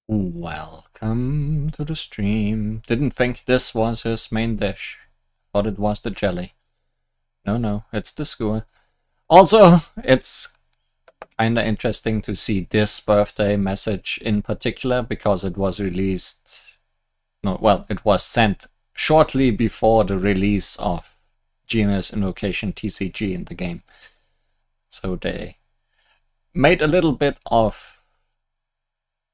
Welcome to the stream. Didn't think this was his main dish. Thought it was the jelly. No, it's the skewer. Also, it's kinda interesting to see this birthday message in particular because it was released... No, well, it was sent shortly before the release of Genius Invocation TCG in the game. So they made a little bit of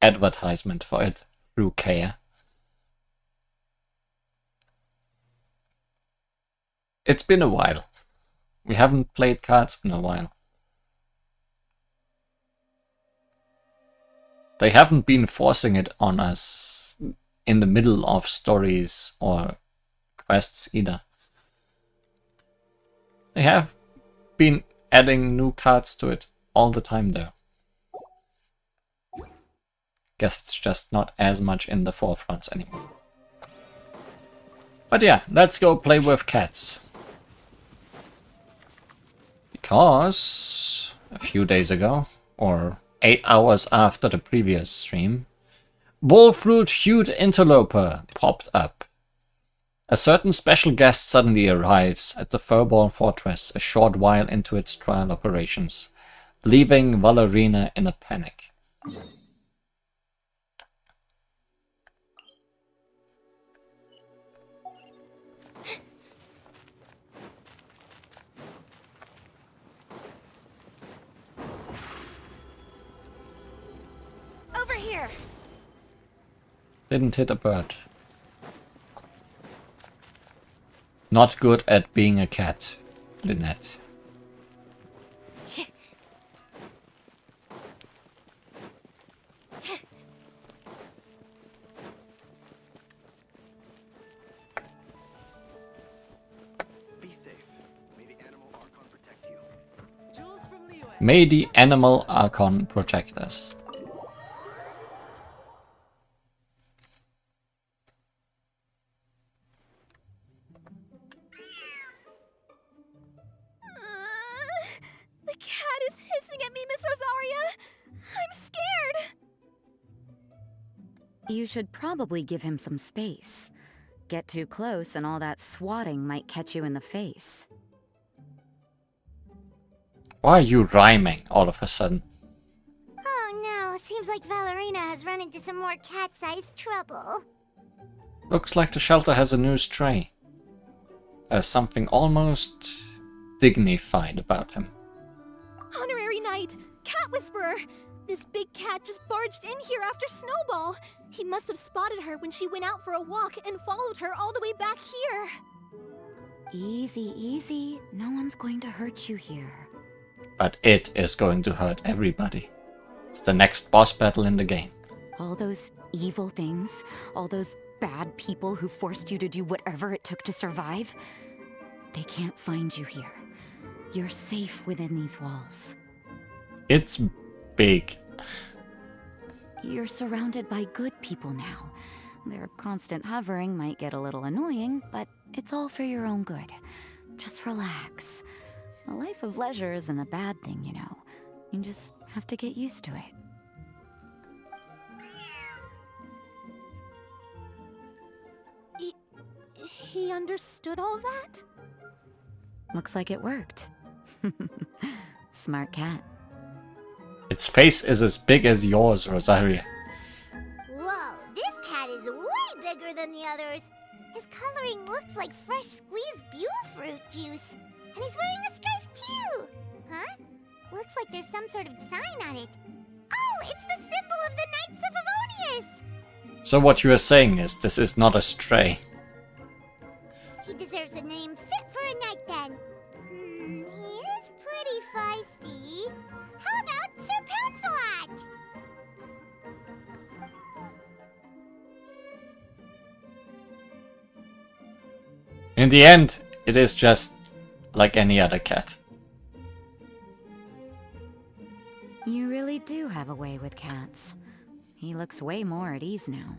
advertisement for it through care. It's been a while. We haven't played cards in a while. They haven't been forcing it on us in the middle of stories or quests either. They have been adding new cards to it all the time though. Guess it's just not as much in the forefronts anymore. But yeah, let's go play with cats. Because a few days ago, or 8 hours after the previous stream, Bullfruit-hued Interloper popped up. A certain special guest suddenly arrives at the Furball Fortress a short while into its trial operations, leaving Valerina in a panic. Over here. Didn't hit a bird. Not good at being a cat, Lynette. May the Animal Archon protect us. The cat is hissing at me, Miss Rosaria. I'm scared. You should probably give him some space. Get too close and all that swatting might catch you in the face. Why are you rhyming all of a sudden? Oh no, seems like Valerina has run into some more cat-sized trouble. Looks like the shelter has a new stray. There's something almost dignified about him. Honorary Knight, Cat Whisperer. This big cat just barged in here after Snowball. He must have spotted her when she went out for a walk and followed her all the way back here. Easy, easy. No one's going to hurt you here. But it is going to hurt everybody. It's the next boss battle in the game. All those evil things, all those bad people who forced you to do whatever it took to survive, they can't find you here. You're safe within these walls. It's big. You're surrounded by good people now. Their constant hovering might get a little annoying, but it's all for your own good. Just relax. A life of leisure isn't a bad thing, you know. You just have to get used to it. He understood all that? Looks like it worked. Smart cat. Its face is as big as yours, Rosaria. Whoa, this cat is way bigger than the others. His coloring looks like fresh squeezed Bullfruit juice. And he's wearing a scarf too! Huh? Looks like there's some sort of design on it. Oh, it's the symbol of the Knights of Avonius! So what you are saying is this is not a stray. He deserves a name fit for a knight then. He is pretty feisty. How about Sir Pouncelot? In the end, it is just like any other cat. You really do have a way with cats. He looks way more at ease now.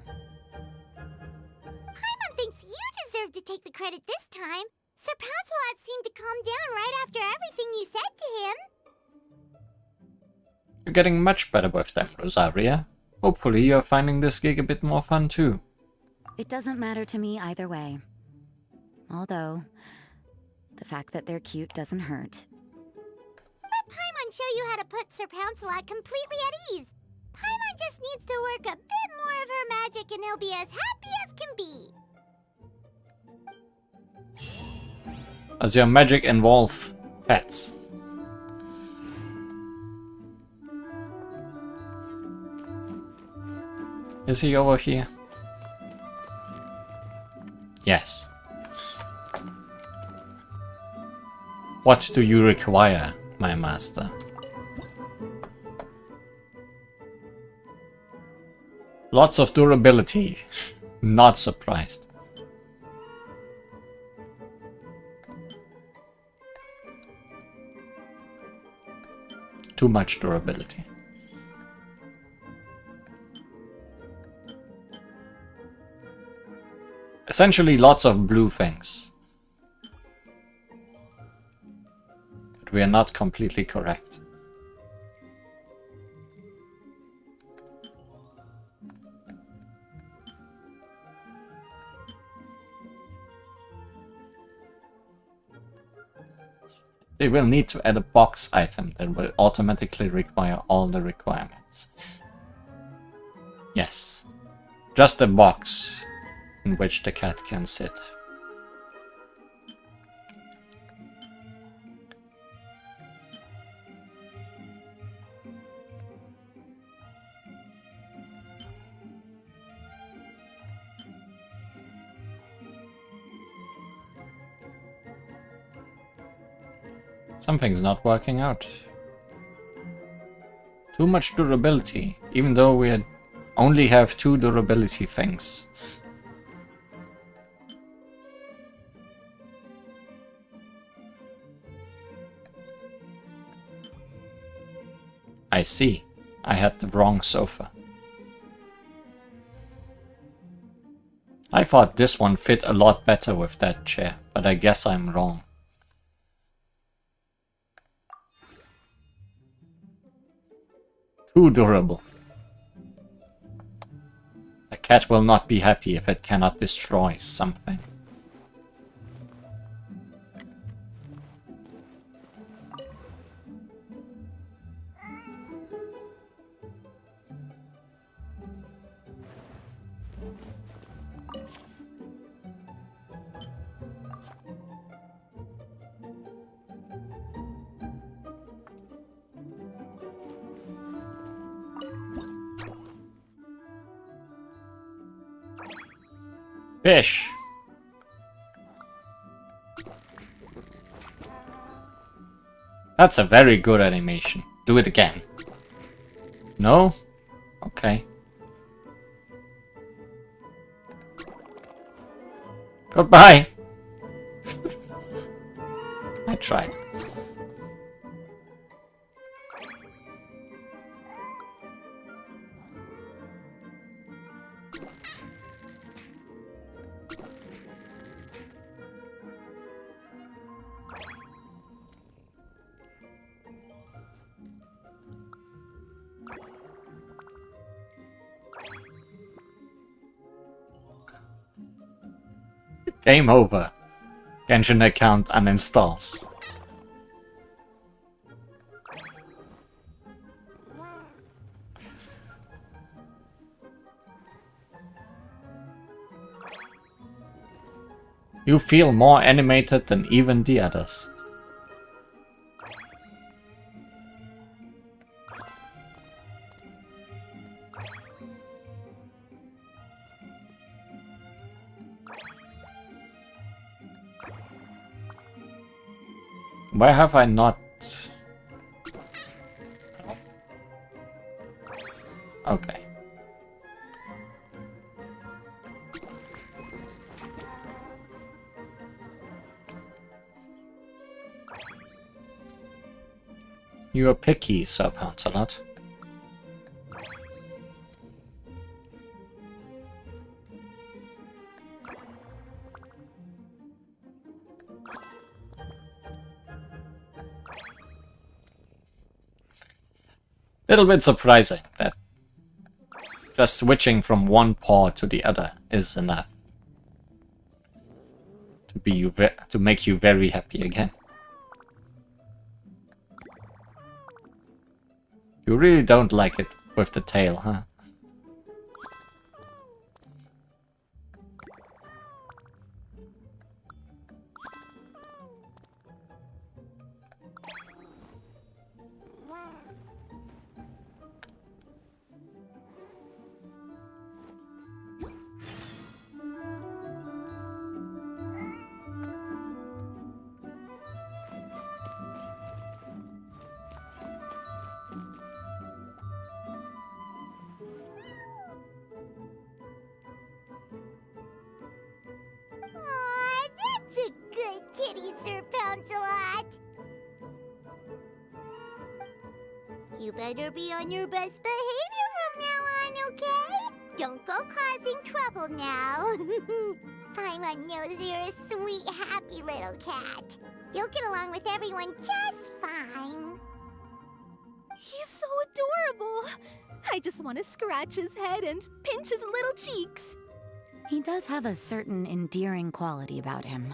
Paimon thinks you deserve to take the credit this time. Sir Pouncelot seemed to calm down right after everything you said to him. You're getting much better with them, Rosaria. Hopefully you're finding this gig a bit more fun too. It doesn't matter to me either way. Although, the fact that they're cute doesn't hurt. Let Paimon show you how to put Sir Pouncelot completely at ease. Paimon just needs to work a bit more of her magic and he'll be as happy as can be. Does your magic involve pets? Is he over here? Yes. What do you require, my master? Lots of durability. Not surprised. Too much durability. Essentially lots of blue things. But we are not completely correct. They will need to add a box item that will automatically require all the requirements. Yes. Just a box in which the cat can sit. Something's not working out. Too much durability, even though we only have 2 durability things. I see. I had the wrong sofa. I thought this one fit a lot better with that chair, but I guess I'm wrong. Too durable. A cat will not be happy if it cannot destroy something. Fish! That's a very good animation. Do it again. No? Okay. Goodbye! I tried. Game over. Genshin account uninstalls. You feel more animated than even the others. Why have I not... Okay. You're picky, Sir Pouncelot. Little bit surprising that Just switching from one paw to the other is enough to make you very happy again. You really don't like it with the tail, huh? Aw, that's a good kitty, Sir Pouncelot. You better be on your best behavior from now on, okay? Don't go causing trouble now. Paimon knows you're a sweet, happy little cat. You'll get along with everyone just fine. He's so adorable. I just want to scratch his head and pinch his little cheeks. He does have a certain endearing quality about him.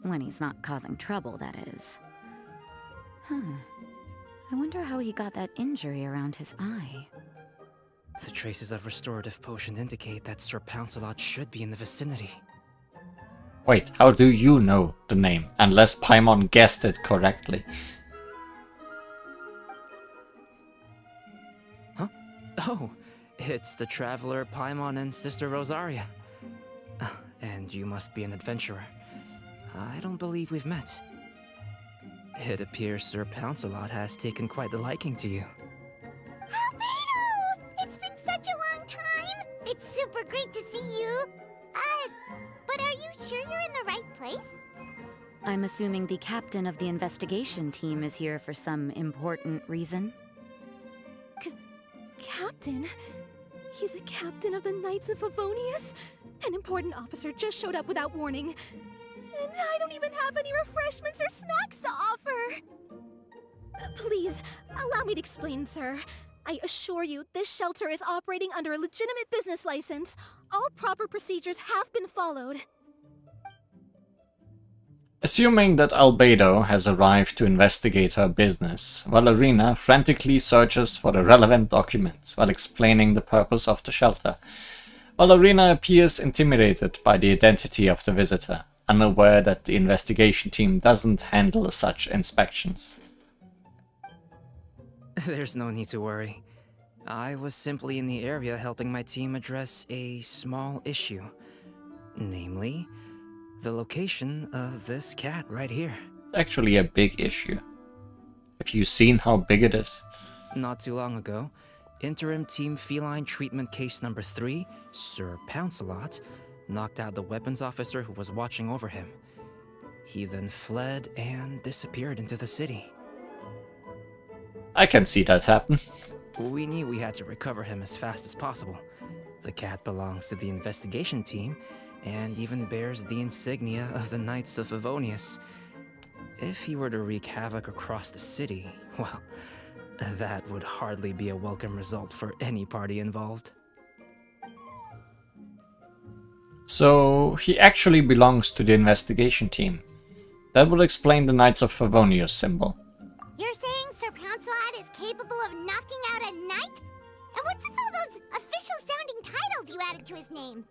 When he's not causing trouble, that is. I wonder how he got that injury around his eye. The traces of restorative potion indicate that Sir Pouncelot should be in the vicinity. Wait, how do you know the name? Unless Paimon guessed it correctly. Huh? Oh, it's the traveler Paimon and Sister Rosaria. And you must be an adventurer. I don't believe we've met. It appears Sir Pouncelot has taken quite the liking to you. Albedo! It's been such a long time! It's super great to see you! But are you sure you're in the right place? I'm assuming the captain of the investigation team is here for some important reason. Captain? He's a captain of the Knights of Favonius? An important officer just showed up without warning. And I don't even have any refreshments or snacks to offer. Please, allow me to explain, sir. I assure you, this shelter is operating under a legitimate business license. All proper procedures have been followed. Assuming that Albedo has arrived to investigate her business, Valerina frantically searches for the relevant documents while explaining the purpose of the shelter. Valerina appears intimidated by the identity of the visitor, unaware that the investigation team doesn't handle such inspections. There's no need to worry. I was simply in the area helping my team address a small issue. Namely, the location of this cat right here. It's actually a big issue. Have you seen how big it is? Not too long ago, Interim Team Feline Treatment Case Number 3, Sir Pouncelot, knocked out the weapons officer who was watching over him. He then fled and disappeared into the city. I can see that happen. We knew we had to recover him as fast as possible. The cat belongs to the investigation team, and even bears the insignia of the Knights of Favonius. If he were to wreak havoc across the city, well, that would hardly be a welcome result for any party involved. So, he actually belongs to the investigation team. That would explain the Knights of Favonius symbol. You're saying Sir Pouncelot is capable of knocking out a knight? And what's with all those official-sounding titles you added to his name?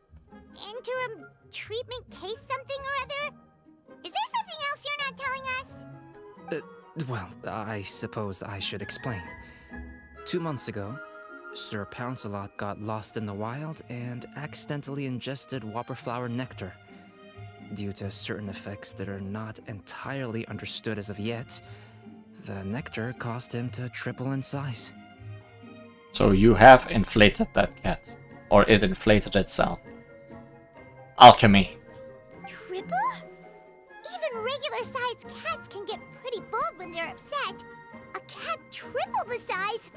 Interim treatment case something or other? Is there something else you're not telling us? Well, I suppose I should explain. 2 months ago, Sir Pouncelot got lost in the wild and accidentally ingested whopperflower nectar. Due to certain effects that are not entirely understood as of yet, the nectar caused him to triple in size. So you have inflated that cat. Or it inflated itself. Alchemy. Triple? Even regular-sized cats can get pretty bold when they're upset. A cat triple the size?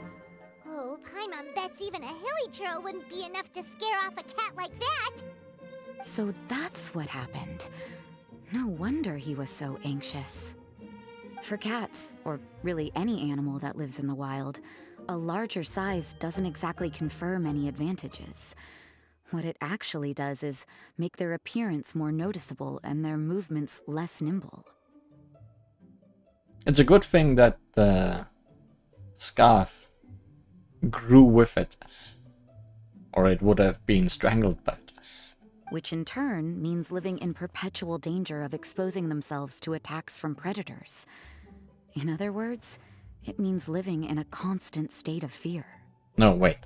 Oh, Paimon bets even a hilly churl wouldn't be enough to scare off a cat like that. So that's what happened. No wonder he was so anxious. For cats, or really any animal that lives in the wild, a larger size doesn't exactly confer many advantages. What it actually does is make their appearance more noticeable and their movements less nimble. It's a good thing that the scarf grew with it, or it would have been strangled by it. Which in turn means living in perpetual danger of exposing themselves to attacks from predators. In other words, it means living in a constant state of fear. No, wait.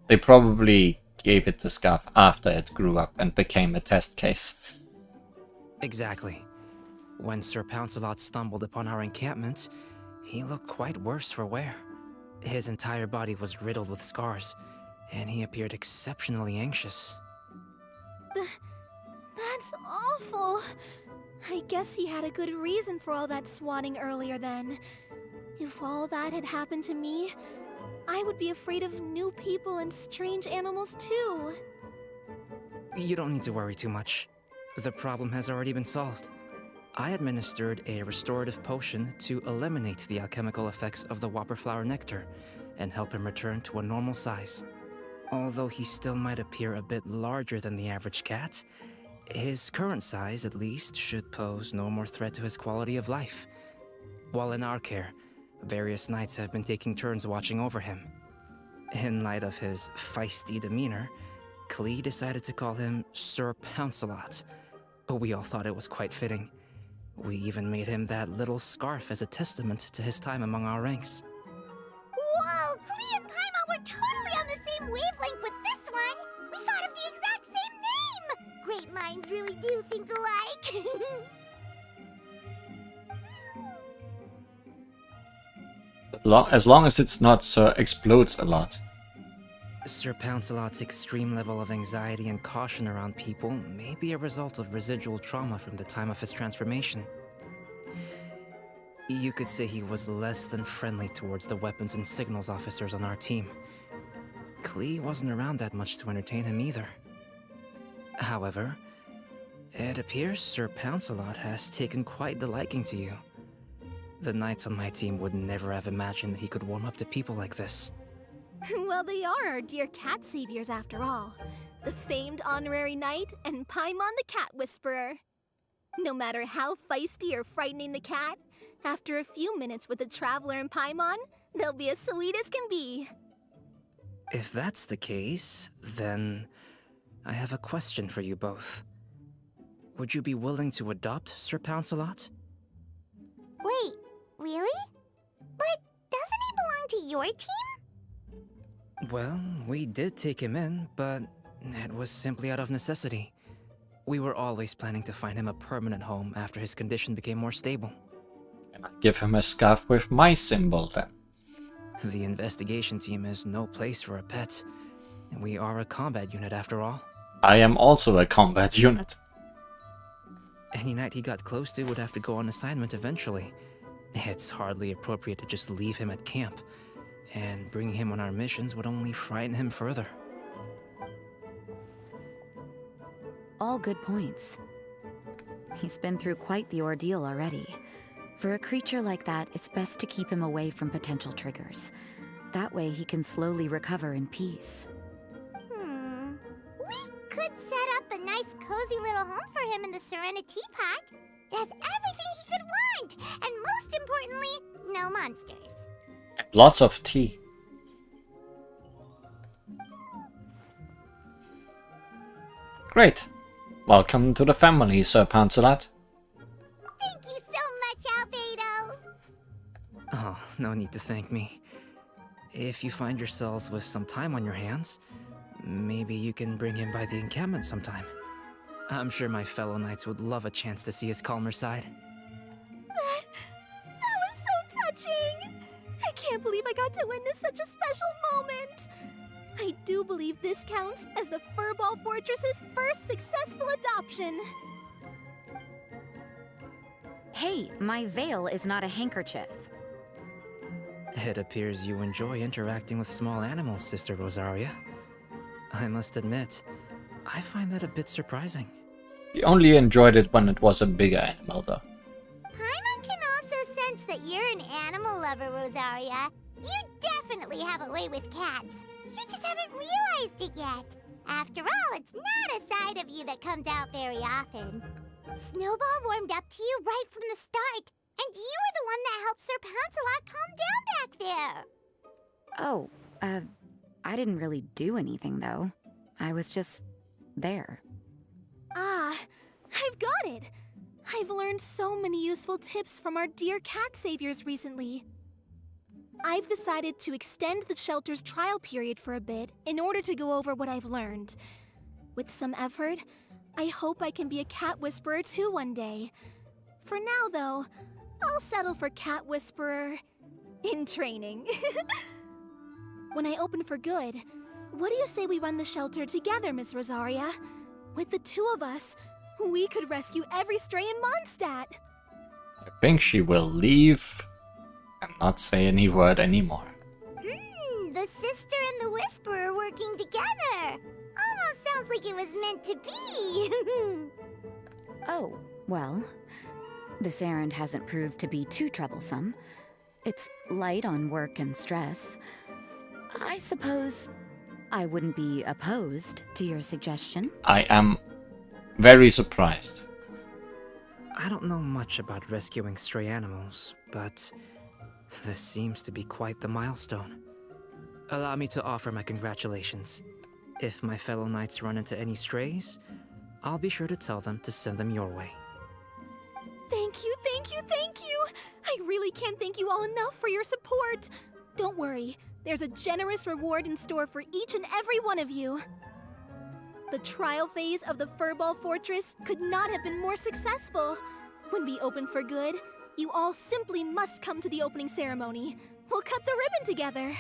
They probably gave it the scarf after it grew up and became a test case. Exactly. When Sir Pouncelot stumbled upon our encampment, he looked quite worse for wear. His entire body was riddled with scars, and he appeared exceptionally anxious. That's awful. I guess he had a good reason for all that swatting earlier then. If all that had happened to me, I would be afraid of new people and strange animals too. You don't need to worry too much. The problem has already been solved. I administered a restorative potion to eliminate the alchemical effects of the whopperflower nectar and help him return to a normal size. Although he still might appear a bit larger than the average cat, his current size, at least, should pose no more threat to his quality of life. While in our care, various knights have been taking turns watching over him. In light of his feisty demeanor, Klee decided to call him Sir Pouncelot. We all thought it was quite fitting. We even made him that little scarf as a testament to his time among our ranks. Whoa, Klee and Paimon were totally on the same wavelength with this one! We thought of the exact same name! Great minds really do think alike! As long as it's not Sir Explodes a lot. Sir Pouncelot's extreme level of anxiety and caution around people may be a result of residual trauma from the time of his transformation. You could say he was less than friendly towards the weapons and signals officers on our team. Klee wasn't around that much to entertain him either. However, it appears Sir Pouncelot has taken quite the liking to you. The knights on my team would never have imagined that he could warm up to people like this. Well, they are our dear cat saviors after all. The famed honorary knight and Paimon the cat whisperer. No matter how feisty or frightening the cat, after a few minutes with the traveler and Paimon, they'll be as sweet as can be. If that's the case, then I have a question for you both. Would you be willing to adopt Sir Pouncelot? Wait, really? But doesn't he belong to your team? Well, we did take him in, but it was simply out of necessity. We were always planning to find him a permanent home after his condition became more stable. Can I give him a scarf with my symbol then? The investigation team is no place for a pet. We are a combat unit after all. I am also a combat unit. Any knight he got close to would have to go on assignment eventually. It's hardly appropriate to just leave him at camp, and bringing him on our missions would only frighten him further. All good points. He's been through quite the ordeal already. For a creature like that, it's best to keep him away from potential triggers. That way he can slowly recover in peace. We could set up a nice cozy little home for him in the Serenity Pot. It has everything he could want, and most importantly, no monsters. And lots of tea. Great. Welcome to the family, Sir Pouncelot. Thank you so much, Albedo. Oh, no need to thank me. If you find yourselves with some time on your hands, maybe you can bring him by the encampment sometime. I'm sure my fellow knights would love a chance to see his calmer side. That was so touching! I can't believe I got to witness such a special moment! I do believe this counts as the Furball Fortress's first successful adoption. Hey, my veil is not a handkerchief. It appears you enjoy interacting with small animals, Sister Rosaria. I must admit, I find that a bit surprising. You only enjoyed it when it was a bigger animal, though. Paimon can also sense that you're an animal lover, Rosaria. You definitely definitely have a way with cats. You just haven't realized it yet. After all, it's not a side of you that comes out very often. Snowball warmed up to you right from the start, and you were the one that helped Sir Pouncelot calm down back there. Oh, I didn't really do anything, though. I was just there. Ah, I've got it! I've learned so many useful tips from our dear cat saviors recently. I've decided to extend the shelter's trial period for a bit in order to go over what I've learned. With some effort, I hope I can be a cat whisperer too one day. For now, though, I'll settle for cat whisperer in training. When I open for good, what do you say we run the shelter together, Miss Rosaria? With the two of us, we could rescue every stray in Mondstadt. I think she will leave and not say any word anymore. The sister and the whisperer working together. Almost sounds like it was meant to be. Oh, well, this errand hasn't proved to be too troublesome. It's light on work and stress. I suppose I wouldn't be opposed to your suggestion. I am very surprised. I don't know much about rescuing stray animals, but this seems to be quite the milestone. Allow me to offer my congratulations. If my fellow knights run into any strays, I'll be sure to tell them to send them your way. Thank you, thank you, thank you! I really can't thank you all enough for your support. Don't worry, there's a generous reward in store for each and every one of you. The trial phase of the Furball Fortress could not have been more successful. When we open for good, you all simply must come to the opening ceremony. We'll cut the ribbon together.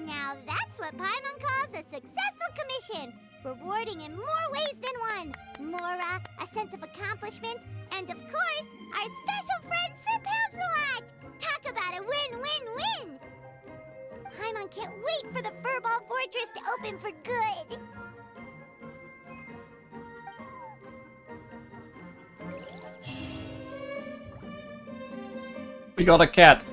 Now that's what Paimon calls a successful commission. Rewarding in more ways than one. Mora, a sense of accomplishment, and of course, our special friend Sir Pouncelot! Talk about a win-win-win! Paimon can't wait for the Furball Fortress to open for good. We got a cat.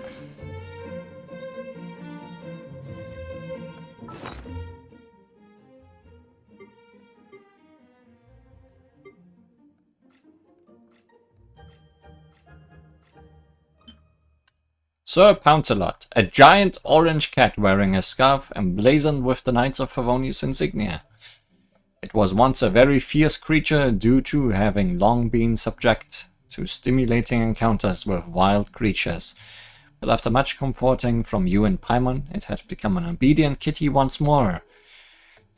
Sir Pouncelot, a giant orange cat wearing a scarf emblazoned with the Knights of Favonius insignia. It was once a very fierce creature due to having long been subject to stimulating encounters with wild creatures. But after much comforting from you and Paimon, it had become an obedient kitty once more.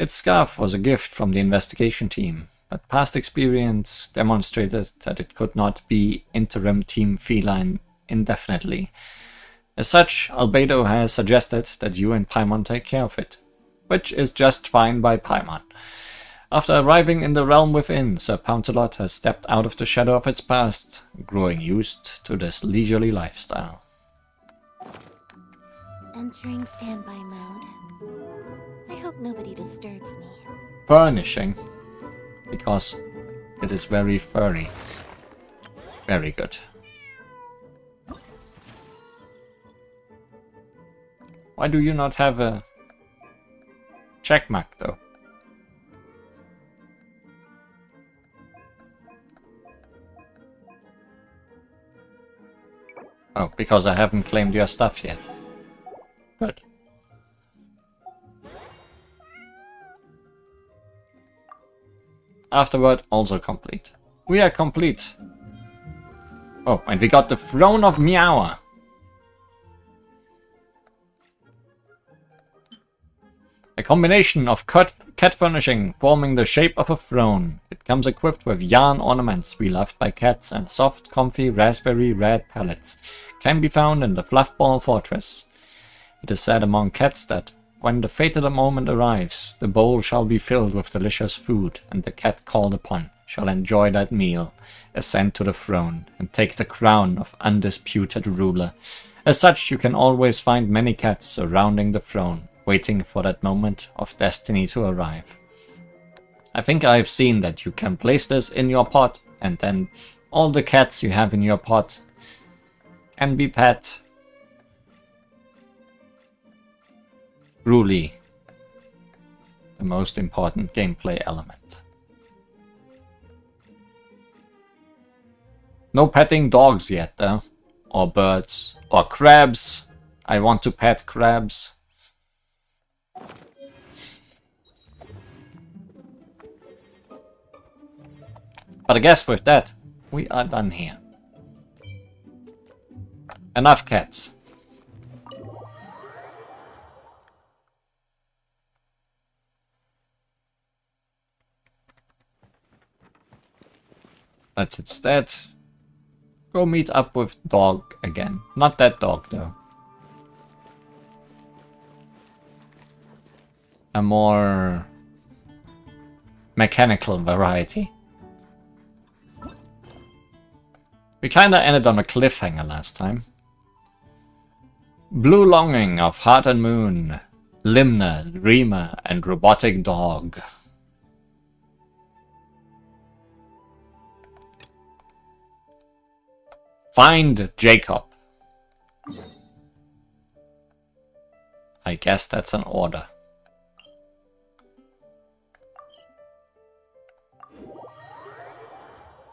Its scarf was a gift from the investigation team, but past experience demonstrated that it could not be interim team Feline indefinitely. As such, Albedo has suggested that you and Paimon take care of it, which is just fine by Paimon. After arriving in the realm within, Sir Pouncelot has stepped out of the shadow of its past, growing used to this leisurely lifestyle. Entering standby mode. I hope nobody disturbs me. Furnishing, because it is very furry. Very good. Why do you not have a checkmark though? Oh, because I haven't claimed your stuff yet. Good. Afterward, also complete. We are complete. Oh, and we got the Throne of Meower. A combination of cat furnishing forming the shape of a throne. It comes equipped with yarn ornaments beloved by cats and soft, comfy raspberry red pellets. Can be found in the Fluffball Fortress. It is said among cats that when the fated moment arrives, the bowl shall be filled with delicious food, and the cat called upon shall enjoy that meal, ascend to the throne, and take the crown of undisputed ruler. As such, you can always find many cats surrounding the throne, waiting for that moment of destiny to arrive. I think I've seen that you can place this in your pot, and then all the cats you have in your pot can be pet. truly the most important gameplay element. No petting dogs yet, though. Or birds. Or crabs. I want to pet crabs. But I guess with that, we are done here. Enough cats. Let's instead go meet up with dog again. Not that dog though. A more mechanical variety. We kinda ended on a cliffhanger last time. Blue Longing of Heart and Moon, Limner, Dreamer, and Robotic Dog. Find Jacob. I guess that's an order.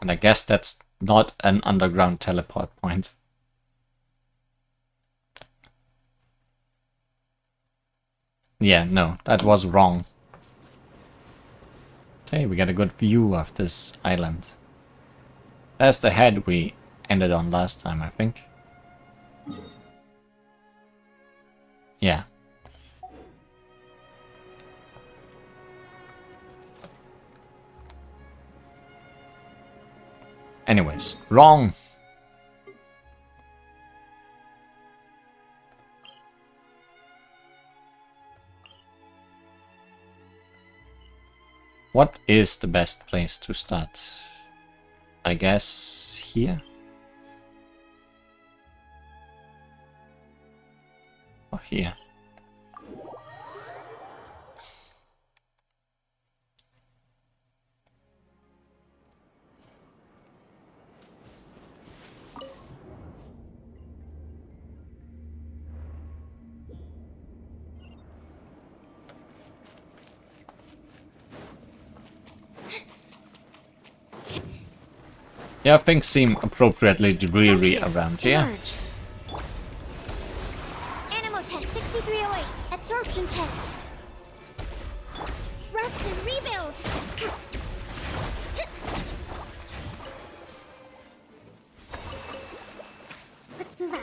And I guess that's not an underground teleport point. Yeah, no, that was wrong. Okay, we got a good view of this island. There's the head we ended on last time, I think. Yeah. Anyways, wrong. What is the best place to start? I guess here? Or here? Yeah, things seem appropriately dreary around here. Emerge. Animo test 6308. Absorption test. Rest and rebuild. Let's move out.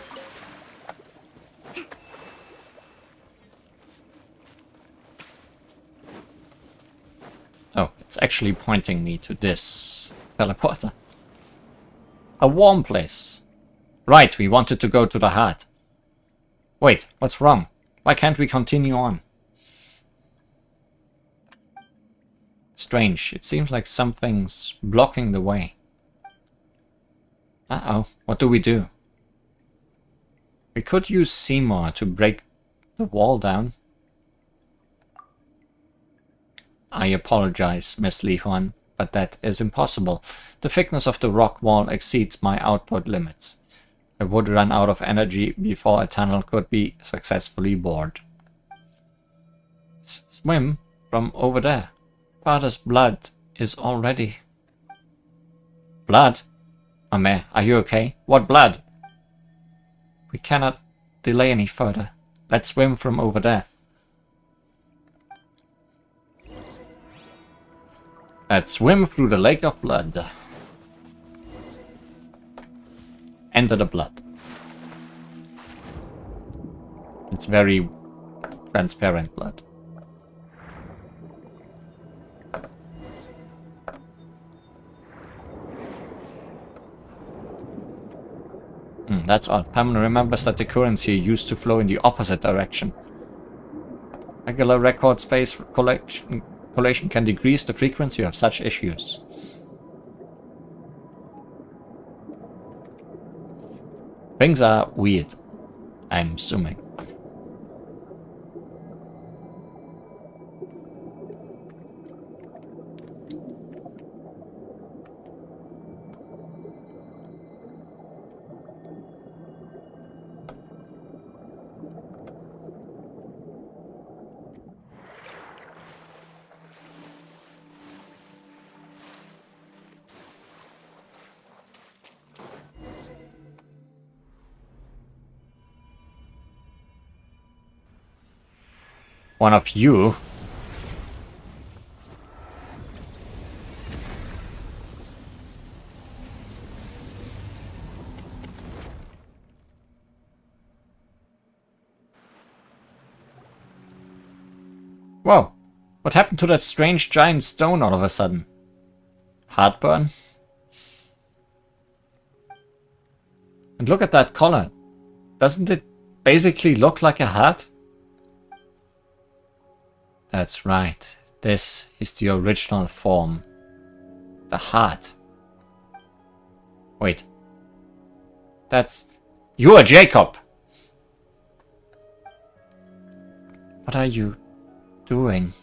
Oh, it's actually pointing me to this teleporter. A warm place. Right, we wanted to go to the heart. Wait, what's wrong? Why can't we continue on? Strange, it seems like something's blocking the way. Uh-oh, what do? We could use Seymour to break the wall down. I apologize, Miss Li Huan, but that is impossible. The thickness of the rock wall exceeds my output limits. I would run out of energy before a tunnel could be successfully bored. Swim from over there. Father's blood is already... Blood? Ame, are you okay? What blood? We cannot delay any further. Let's swim from over there. Let's swim through the lake of blood. Enter the blood. It's very transparent blood. That's odd. Pamela remembers that the currents here used to flow in the opposite direction. Regular record space collation can decrease the frequency of such issues. Things are weird, I'm assuming. one of you. Whoa, what happened to that strange giant stone all of a sudden? Heartburn? And look at that collar. Doesn't it basically look like a hat? That's right. This is the original form. The heart. Wait. That's... You are Jacob! What are you doing?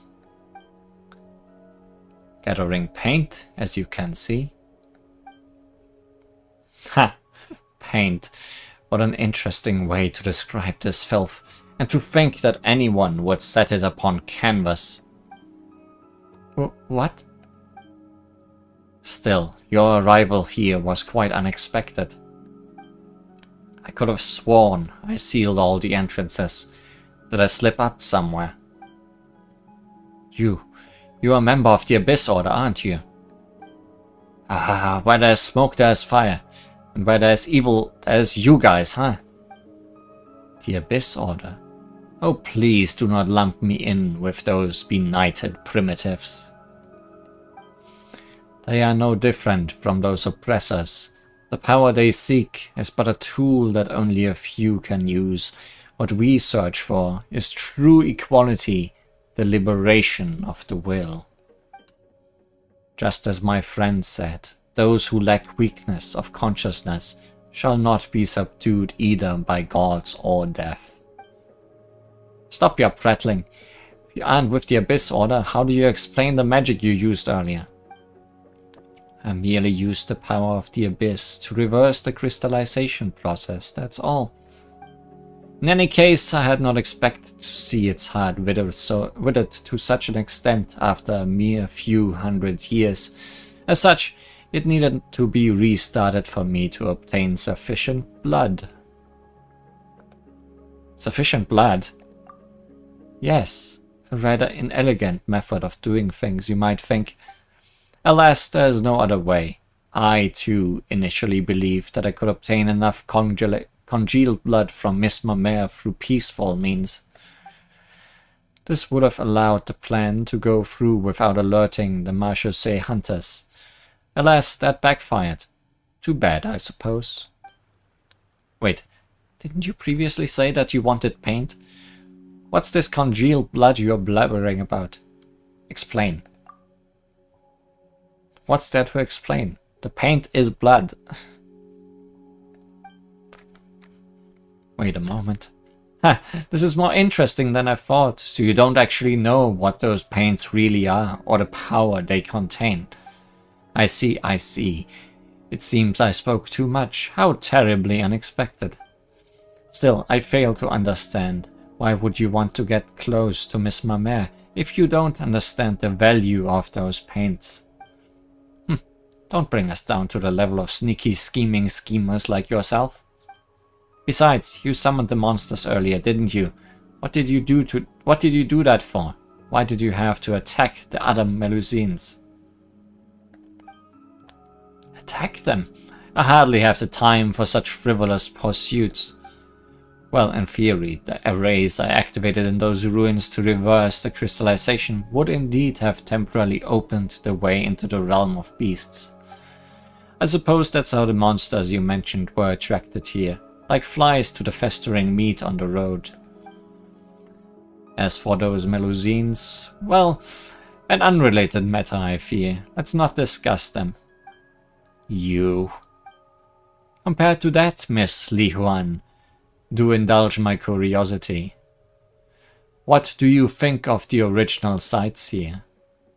Gathering paint, as you can see. Ha! Paint. What an interesting way to describe this filth, and to think that anyone would set it upon canvas. What? Still, your arrival here was quite unexpected. I could have sworn I sealed all the entrances. Did I slip up somewhere? You're a member of the Abyss Order, aren't you? Ah, where there's smoke there's fire. And where there's evil, there's you guys, huh? The Abyss Order? Oh, please do not lump me in with those benighted primitives. They are no different from those oppressors. The power they seek is but a tool that only a few can use. What we search for is true equality, the liberation of the will. Just as my friend said, those who lack weakness of consciousness shall not be subdued either by gods or death. Stop your prattling. If you aren't with the Abyss Order, how do you explain the magic you used earlier? I merely used the power of the Abyss to reverse the crystallization process, that's all. In any case, I had not expected to see its heart withered to such an extent after a mere few hundred years. As such, it needed to be restarted for me to obtain sufficient blood. Sufficient blood? Yes, a rather inelegant method of doing things, you might think. Alas, there is no other way. I, too, initially believed that I could obtain enough congealed blood from Miss Mamere through peaceful means. This would have allowed the plan to go through without alerting the Marchese hunters. Alas, that backfired. Too bad, I suppose. Wait, didn't you previously say that you wanted paint? What's this congealed blood you're blabbering about? Explain. What's there to explain? The paint is blood. Wait a moment. Ha! This is more interesting than I thought, so you don't actually know what those paints really are, or the power they contain. I see, I see. It seems I spoke too much. How terribly unexpected. Still, I fail to understand. Why would you want to get close to Miss Mamere if you don't understand the value of those paints? Don't bring us down to the level of sneaky scheming schemers like yourself. Besides, you summoned the monsters earlier, didn't you? What did you do that for? Why did you have to attack the other Melusines? Attack them? I hardly have the time for such frivolous pursuits. Well, in theory, the arrays I activated in those ruins to reverse the crystallization would indeed have temporarily opened the way into the realm of beasts. I suppose that's how the monsters you mentioned were attracted here, like flies to the festering meat on the road. As for those Melusines, well, an unrelated matter, I fear. Let's not discuss them. You. Compared to that, Miss Li Huan, do indulge my curiosity. What do you think of the original sights here,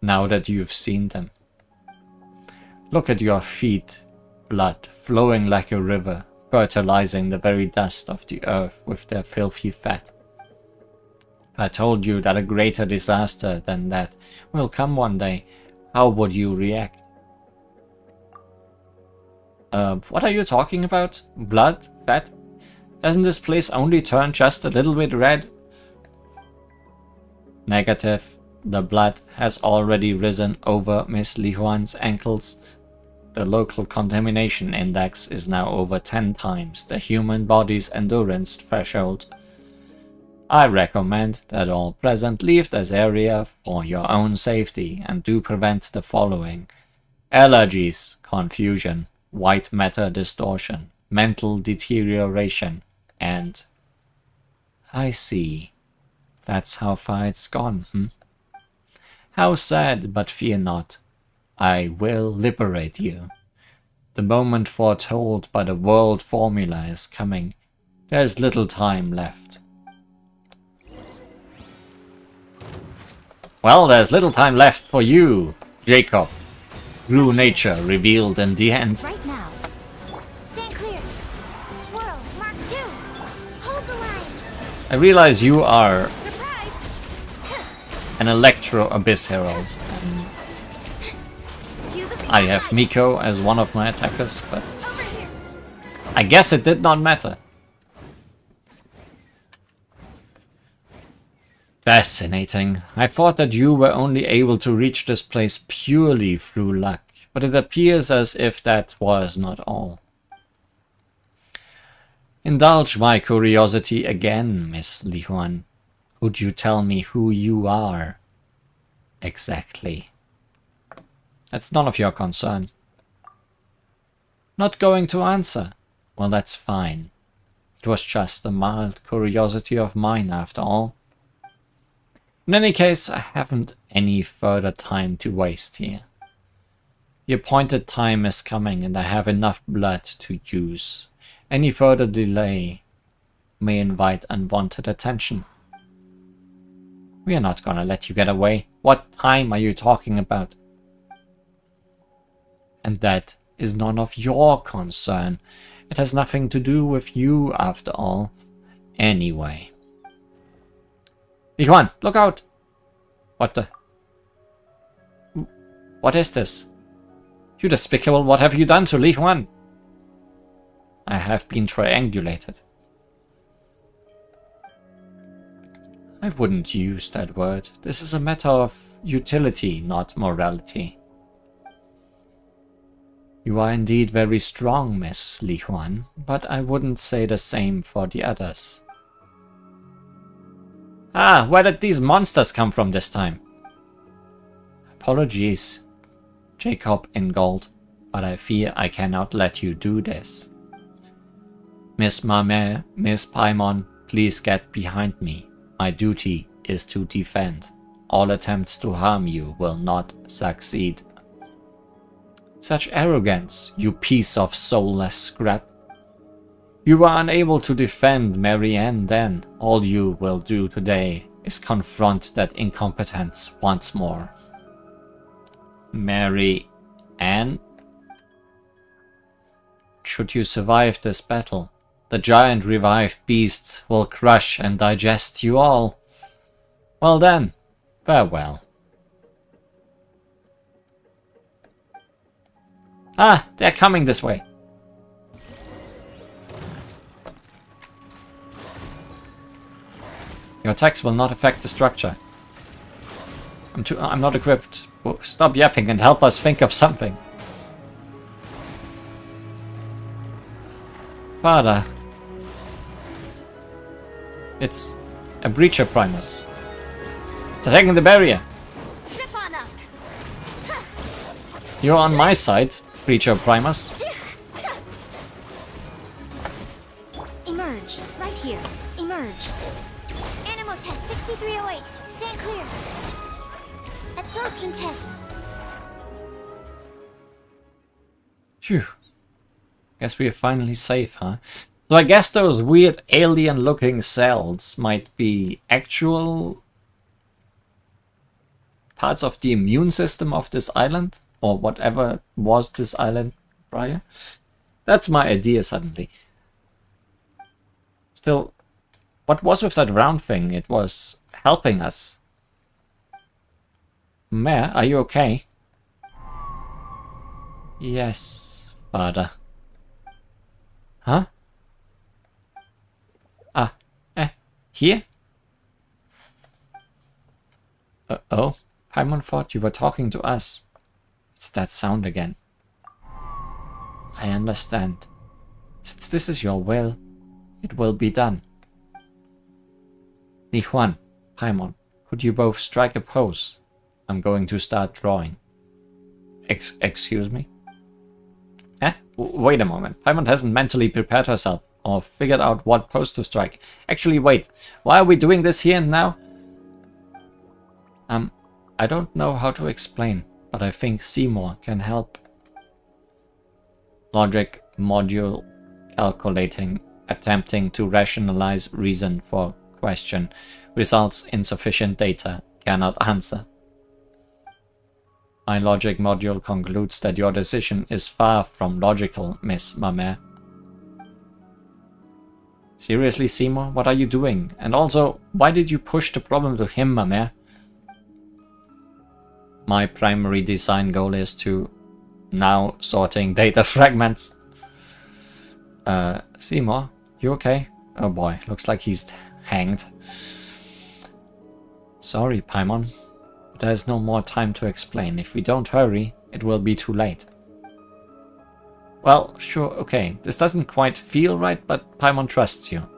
now that you've seen them? Look at your feet, blood flowing like a river, fertilizing the very dust of the earth with their filthy fat. If I told you that a greater disaster than that will come one day, how would you react? What are you talking about? Blood? Fat? Doesn't this place only turn just a little bit red? Negative. The blood has already risen over Miss Li Huan's ankles. The local contamination index is now over 10 times the human body's endurance threshold. I recommend that all present leave this area for your own safety and do prevent the following: allergies, confusion, white matter distortion, mental deterioration, and... I see. That's how far it's gone, How sad, but fear not. I will liberate you. The moment foretold by the world formula is coming. There's little time left. Well, there's little time left for you, Jacob. True nature revealed in the end. Right now. Stand clear. Swirl. Mark 2. Hold the line. I realize you are Surprise. an Electro Abyss Herald. Cue the I have Miko as one of my attackers, but over here. I guess it did not matter. Fascinating. I thought that you were only able to reach this place purely through luck, but it appears as if that was not all. Indulge my curiosity again, Miss Li Huan. Could you tell me who you are? Exactly. That's none of your concern. Not going to answer? Well, that's fine. It was just a mild curiosity of mine after all. In any case, I haven't any further time to waste here. The appointed time is coming and I have enough blood to use. Any further delay may invite unwanted attention. We are not gonna let you get away. What time are you talking about? And that is none of your concern. It has nothing to do with you after all. Anyway. Li Huan, look out! What the... What is this? You despicable, what have you done to Li Huan? I have been triangulated. I wouldn't use that word. This is a matter of utility, not morality. You are indeed very strong, Miss Li Huan, but I wouldn't say the same for the others. Ah, where did these monsters come from this time? Apologies, Jacob in gold, but I fear I cannot let you do this. Miss Mame, Miss Paimon, please get behind me. My duty is to defend. All attempts to harm you will not succeed. Such arrogance, you piece of soulless scrap. You were unable to defend Marianne then. All you will do today is confront that incompetence once more. Marianne? Should you survive this battle, the giant revived beast will crush and digest you all. Well then, farewell. Ah, they're coming this way. Your attacks will not affect the structure. I'm not equipped. Stop yapping and help us think of something. Father. It's a breacher primus. It's attacking the barrier. Zip on up. You're on my side, breacher primus. Emerge. Right here. Emerge. Animo test 6308. Stand clear. Absorption test. Phew. Guess we are finally safe, huh? So I guess those weird alien-looking cells might be actual parts of the immune system of this island, or whatever was this island prior. That's my idea suddenly. Still, what was with that round thing? It was helping us. Mare, are you okay? Yes, father. Huh? Ah, here? Oh? Paimon thought you were talking to us. It's that sound again. I understand. Since this is your will, it will be done. Li Huan, Paimon, could you both strike a pose? I'm going to start drawing. Excuse me? Eh? Wait a moment. Paimon hasn't mentally prepared herself or figured out what pose to strike. Actually, wait. Why are we doing this here and now? I don't know how to explain, but I think Seymour can help. Logic module calculating, attempting to rationalize reason for question, results insufficient data, cannot answer. My logic module concludes that your decision is far from logical, Miss Mamere. Seriously, Seymour, what are you doing? And also, why did you push the problem to him, Mamere? My primary design goal is to now sorting data fragments. Seymour, you okay? Oh boy, looks like he's hanged. Sorry, Paimon. But there's no more time to explain. If we don't hurry, it will be too late. Well, sure, okay. This doesn't quite feel right, but Paimon trusts you.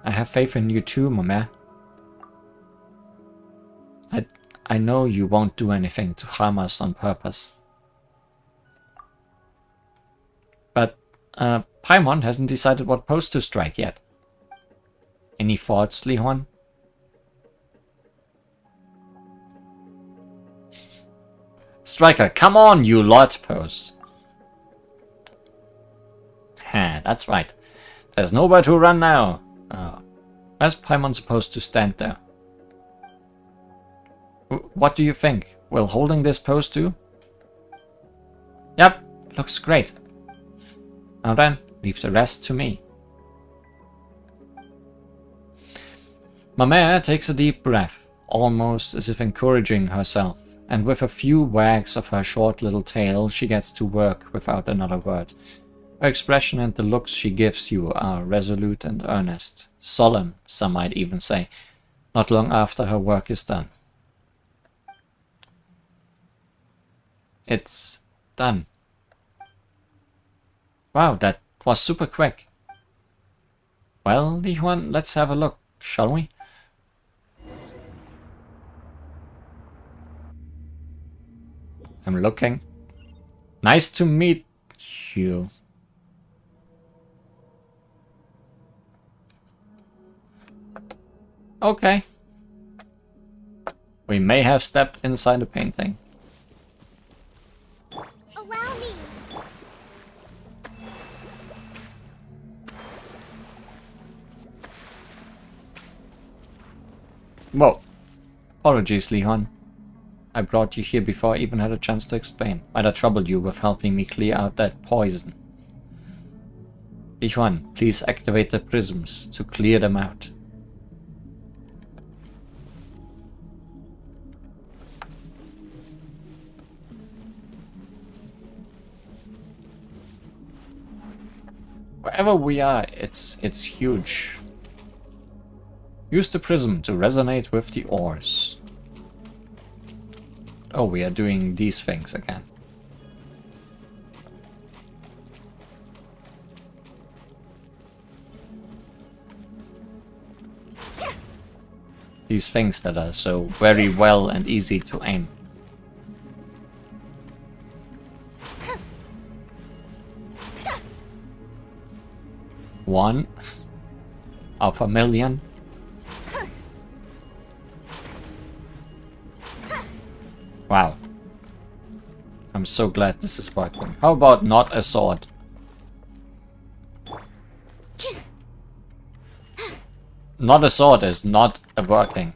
I have faith in you too, Mamere. I know you won't do anything to harm us on purpose. But Paimon hasn't decided what pose to strike yet. Any thoughts, Li Huan? Striker, come on, you lot pose. Ha, that's right. There's nowhere to run now. Oh. Where's Paimon supposed to stand there? What do you think? Will holding this pose do? Yep, looks great. Now then, leave the rest to me. Mamere takes a deep breath, almost as if encouraging herself, and with a few wags of her short little tail, she gets to work without another word. Her expression and the looks she gives you are resolute and earnest, solemn, some might even say, not long after her work is done. It's done. Wow, that was super quick. Well, Li Huan, let's have a look, shall we? I'm looking. Nice to meet you. Okay. We may have stepped inside a painting. Allow me. Whoa. Apologies, Li Huan. I brought you here before I even had a chance to explain. Might have troubled you with helping me clear out that poison. Li Huan, please activate the prisms to clear them out. Wherever we are, it's huge. Use the prism to resonate with the ores. Oh, we are doing these things again. These things that are so very well and easy to aim. One of a million. Wow. I'm so glad this is working. How about not a sword? Not a sword is not working.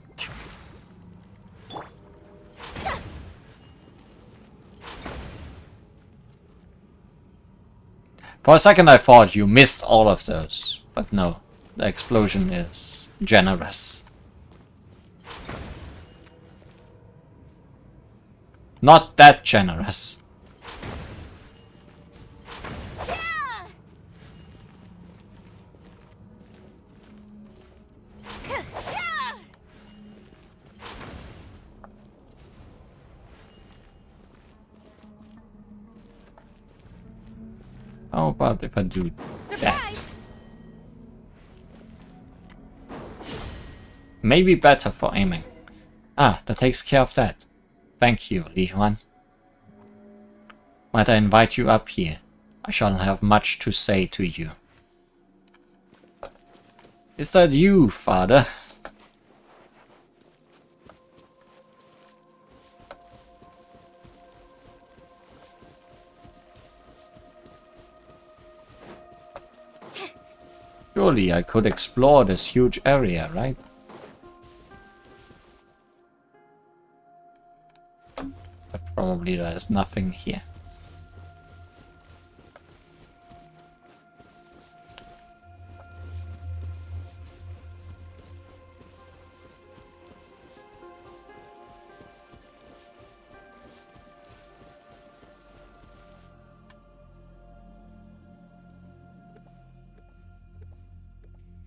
For a second I thought you missed all of those, but no, the explosion is generous. Not that generous. How about if I do that? Maybe better for aiming. Ah, that takes care of that. Thank you, Li Huan. Might I invite you up here? I shall have much to say to you. Is that you, father? Surely I could explore this huge area, right? But probably there's nothing here.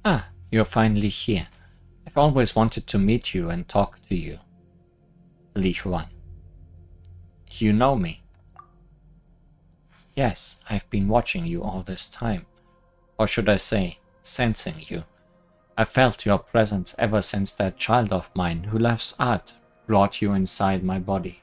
Ah, you're finally here. I've always wanted to meet you and talk to you. Li Huan. You know me? Yes, I've been watching you all this time. Or should I say, sensing you. I felt your presence ever since that child of mine who loves art brought you inside my body.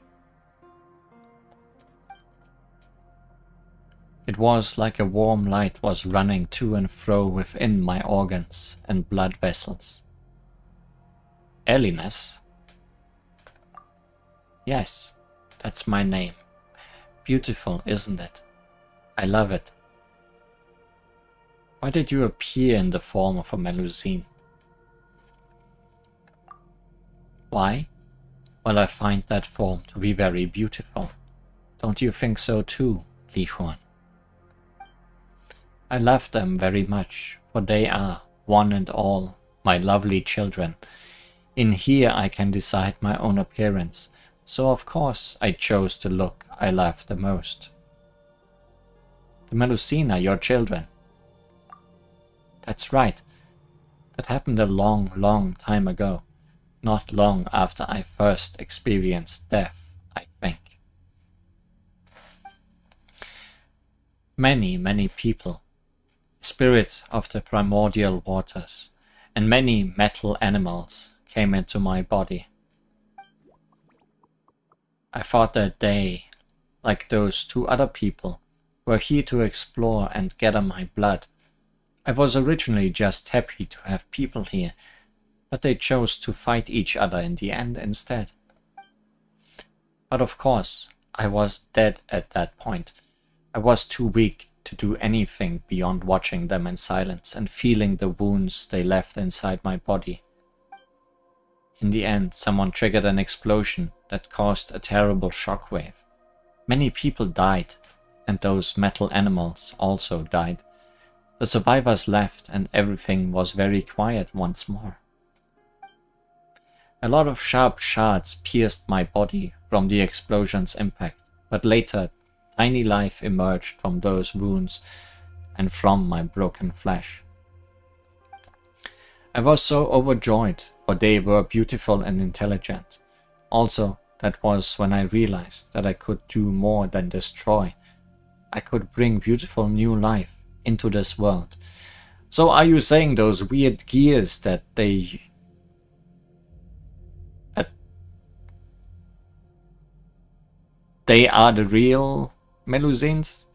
It was like a warm light was running to and fro within my organs and blood vessels. Eliness? Yes, that's my name. Beautiful, isn't it? I love it. Why did you appear in the form of a Melusine? Why? Well, I find that form to be very beautiful. Don't you think so too, Li Huan? I love them very much, for they are, one and all, my lovely children. In here I can decide my own appearance, so of course I chose the look I love the most. The Melusine are your children. That's right. That happened a long, long time ago. Not long after I first experienced death, I think. Many, many people, spirit of the primordial waters, and many metal animals came into my body. I thought that they, like those two other people, were here to explore and gather my blood. I was originally just happy to have people here, but they chose to fight each other in the end instead. But of course, I was dead at that point. I was too weak to do anything beyond watching them in silence and feeling the wounds they left inside my body. In the end, someone triggered an explosion that caused a terrible shockwave. Many people died, and those metal animals also died. The survivors left and everything was very quiet once more. A lot of sharp shards pierced my body from the explosion's impact, but later tiny life emerged from those wounds and from my broken flesh. I was so overjoyed, for they were beautiful and intelligent. Also, that was when I realized that I could do more than destroy. I could bring beautiful new life into this world. So are you saying those weird gears that they are the real Melusines?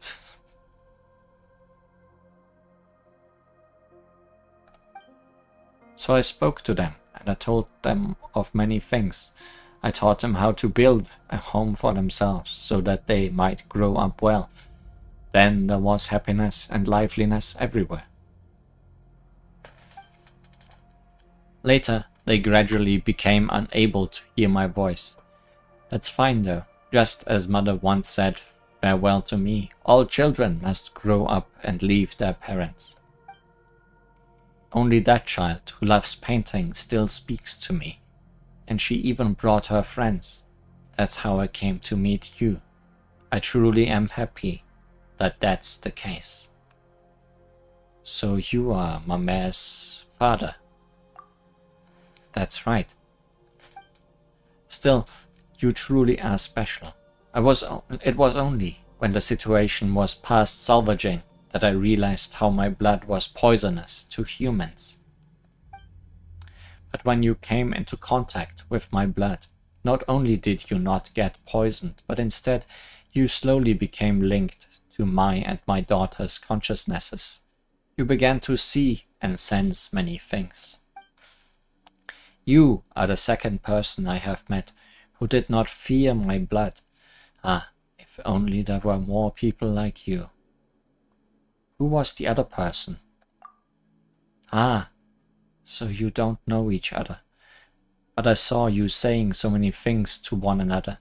So I spoke to them, and I told them of many things. I taught them how to build a home for themselves, so that they might grow up well. Then there was happiness and liveliness everywhere. Later, they gradually became unable to hear my voice. That's fine though. Just as Mother once said farewell to me, all children must grow up and leave their parents. Only that child who loves painting still speaks to me, and she even brought her friends. That's how I came to meet you. I truly am happy that that's the case. So you are Mame's father. That's right. Still, you truly are special. It was only when the situation was past salvaging that I realized how my blood was poisonous to humans. But when you came into contact with my blood, not only did you not get poisoned, but instead you slowly became linked to my and my daughter's consciousnesses. You began to see and sense many things. You are the second person I have met who did not fear my blood. Ah, if only there were more people like you. Who was the other person? Ah, so you don't know each other. But I saw you saying so many things to one another.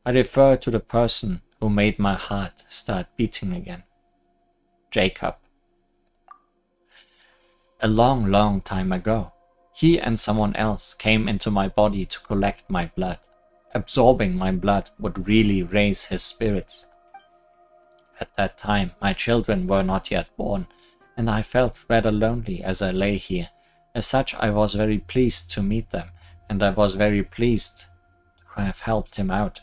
I refer to the person who made my heart start beating again. Jacob. A long, long time ago, he and someone else came into my body to collect my blood. Absorbing my blood would really raise his spirits. At that time, my children were not yet born, and I felt rather lonely as I lay here. As such, I was very pleased to meet them, and I was very pleased to have helped him out.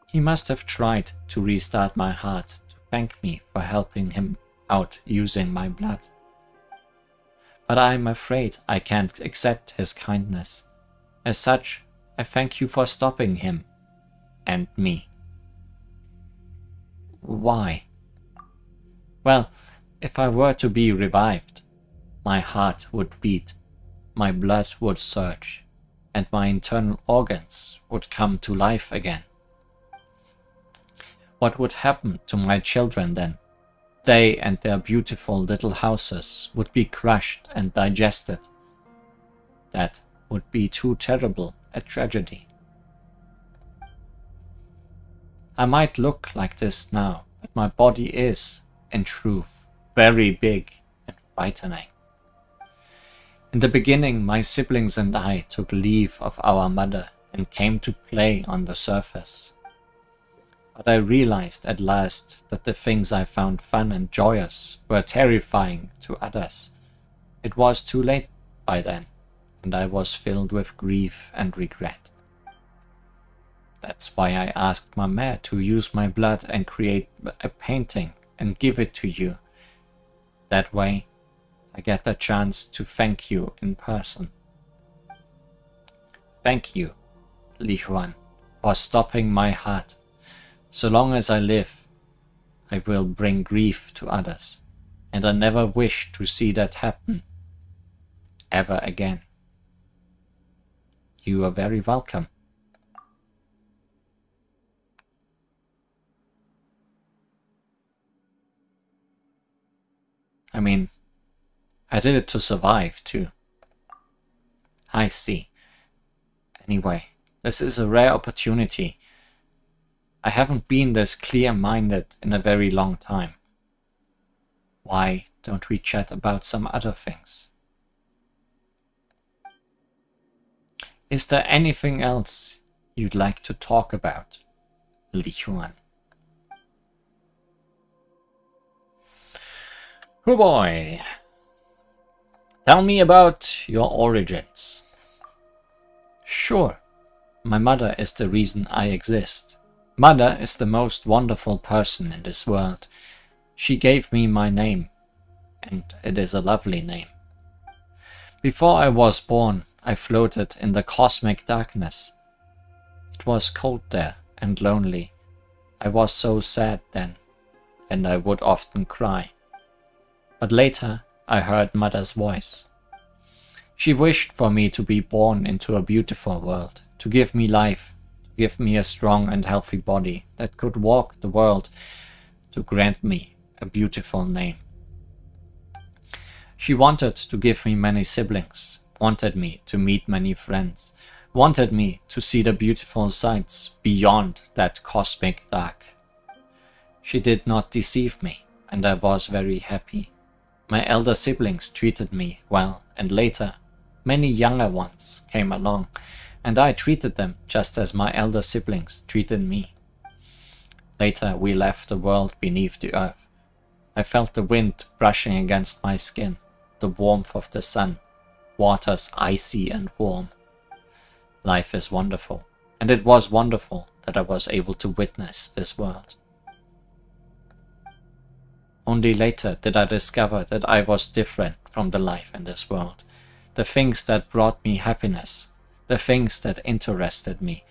He must have tried to restart my heart to thank me for helping him out using my blood. But I am afraid I can't accept his kindness. As such, I thank you for stopping him and me. Why? Well, if I were to be revived, my heart would beat, my blood would surge, and my internal organs would come to life again. What would happen to my children then? They and their beautiful little houses would be crushed and digested. That would be too terrible a tragedy. I might look like this now, but my body is, in truth, very big and frightening. In the beginning, my siblings and I took leave of our mother and came to play on the surface. But I realized at last that the things I found fun and joyous were terrifying to others. It was too late by then, and I was filled with grief and regret. That's why I asked my mare to use my blood and create a painting and give it to you. That way, I get the chance to thank you in person. Thank you, Li Huan, for stopping my heart. So long as I live, I will bring grief to others, and I never wish to see that happen ever again. You are very welcome. I mean, I did it to survive too. I see. Anyway, this is a rare opportunity. I haven't been this clear-minded in a very long time. Why don't we chat about some other things? Is there anything else you'd like to talk about, Li Huan? Oh boy. Tell me about your origins. Sure, my mother is the reason I exist. Mother is the most wonderful person in this world. She gave me my name, and it is a lovely name. Before I was born, I floated in the cosmic darkness. It was cold there and lonely. I was so sad then, and I would often cry. But later, I heard Mother's voice. She wished for me to be born into a beautiful world, to give me life, give me a strong and healthy body that could walk the world, to grant me a beautiful name. She wanted to give me many siblings, wanted me to meet many friends, wanted me to see the beautiful sights beyond that cosmic dark. She did not deceive me, and I was very happy. My elder siblings treated me well, and later, many younger ones came along, and I treated them just as my elder siblings treated me. Later we left the world beneath the earth. I felt the wind brushing against my skin, the warmth of the sun, waters icy and warm. Life is wonderful, and it was wonderful that I was able to witness this world. Only later did I discover that I was different from the life in this world. The things that brought me happiness, the things that interested me,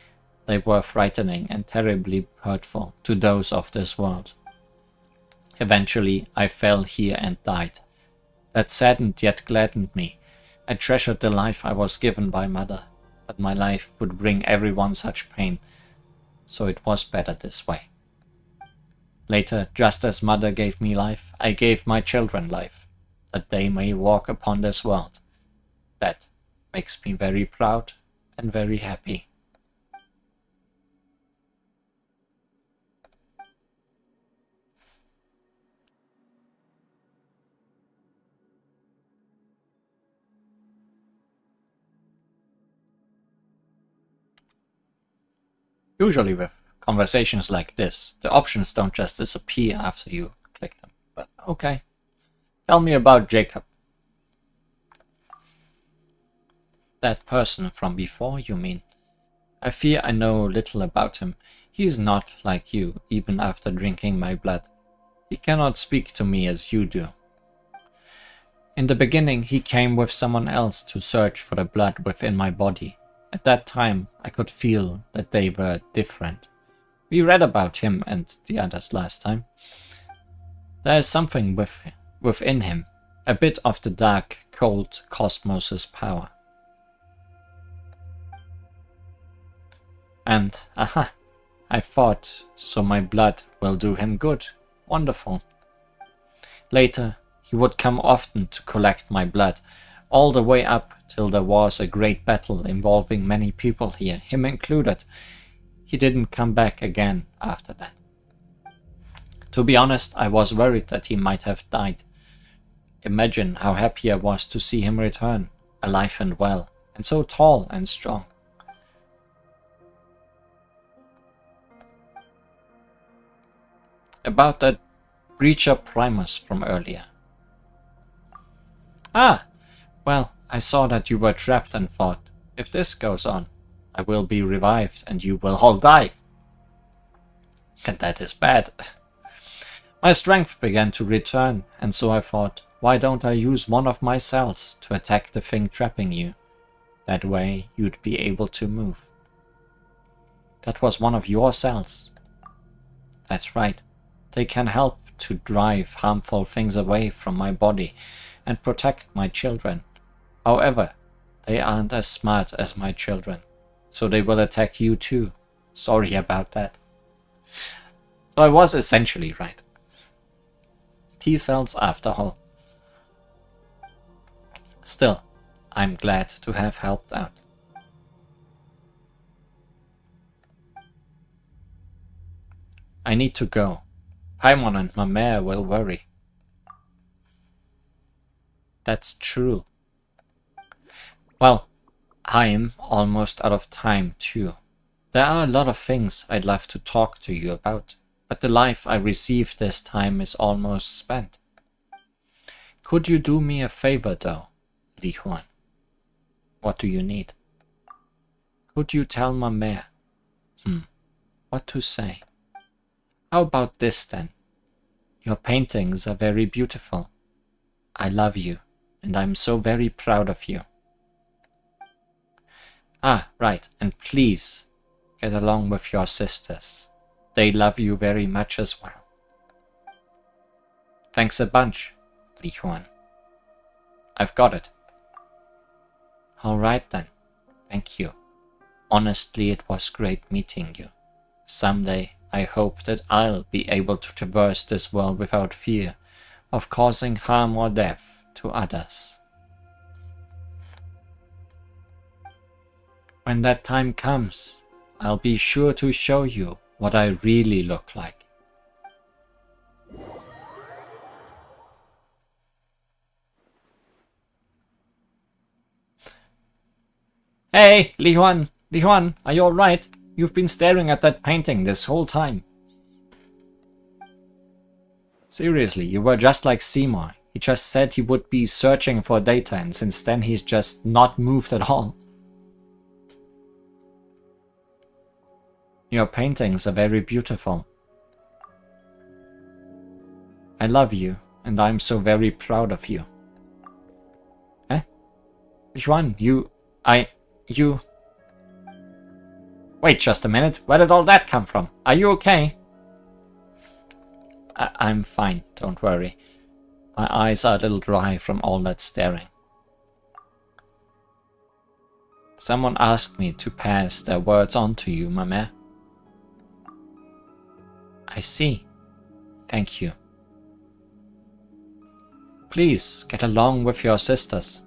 they were frightening and terribly hurtful to those of this world. Eventually, I fell here and died. That saddened yet gladdened me. I treasured the life I was given by Mother, but my life would bring everyone such pain, so it was better this way. Later, just as Mother gave me life, I gave my children life, that they may walk upon this world. That makes me very proud and very happy. Usually with conversations like this, the options don't just disappear after you click them. But okay. Tell me about Jacob. That person from before, you mean? I fear I know little about him. He is not like you, even after drinking my blood. He cannot speak to me as you do. In the beginning, he came with someone else to search for the blood within my body. At that time, I could feel that they were different. We read about him and the others last time. There is something within him, a bit of the dark, cold cosmos's power. And, aha, I thought, so my blood will do him good. Wonderful. Later, he would come often to collect my blood, all the way up till there was a great battle involving many people here, him included. He didn't come back again after that. To be honest, I was worried that he might have died. Imagine how happy I was to see him return, alive and well, and so tall and strong. About that Breacher Primus from earlier. Ah, well, I saw that you were trapped and thought, if this goes on, I will be revived and you will all die. And that is bad. My strength began to return, and so I thought, why don't I use one of my cells to attack the thing trapping you? That way you'd be able to move. That was one of your cells. That's right. They can help to drive harmful things away from my body and protect my children. However, they aren't as smart as my children, so they will attack you too. Sorry about that. So I was essentially right. T-cells after all. Still, I'm glad to have helped out. I need to go. Paimon and my mare will worry. That's true. Well, I'm almost out of time too. There are a lot of things I'd love to talk to you about, but the life I received this time is almost spent. Could you do me a favor though, Li Huan? What do you need? Could you tell my mare? What to say? How about this then? Your paintings are very beautiful. I love you, and I'm so very proud of you. Ah, right, and please, get along with your sisters. They love you very much as well. Thanks a bunch, Li Huan. I've got it. Alright then, thank you. Honestly, it was great meeting you. Someday, I hope that I'll be able to traverse this world without fear of causing harm or death to others. When that time comes, I'll be sure to show you what I really look like. Hey, Li Huan! Li Huan, are you alright? You've been staring at that painting this whole time. Seriously, you were just like Seymour. He just said he would be searching for data, and since then he's just not moved at all. Your paintings are very beautiful. I love you, and I'm so very proud of you. Eh? Which one? You... Wait just a minute, where did all that come from? Are you okay? I'm fine, don't worry. My eyes are a little dry from all that staring. Someone asked me to pass their words on to you, ma mère. I see. Thank you. Please, get along with your sisters.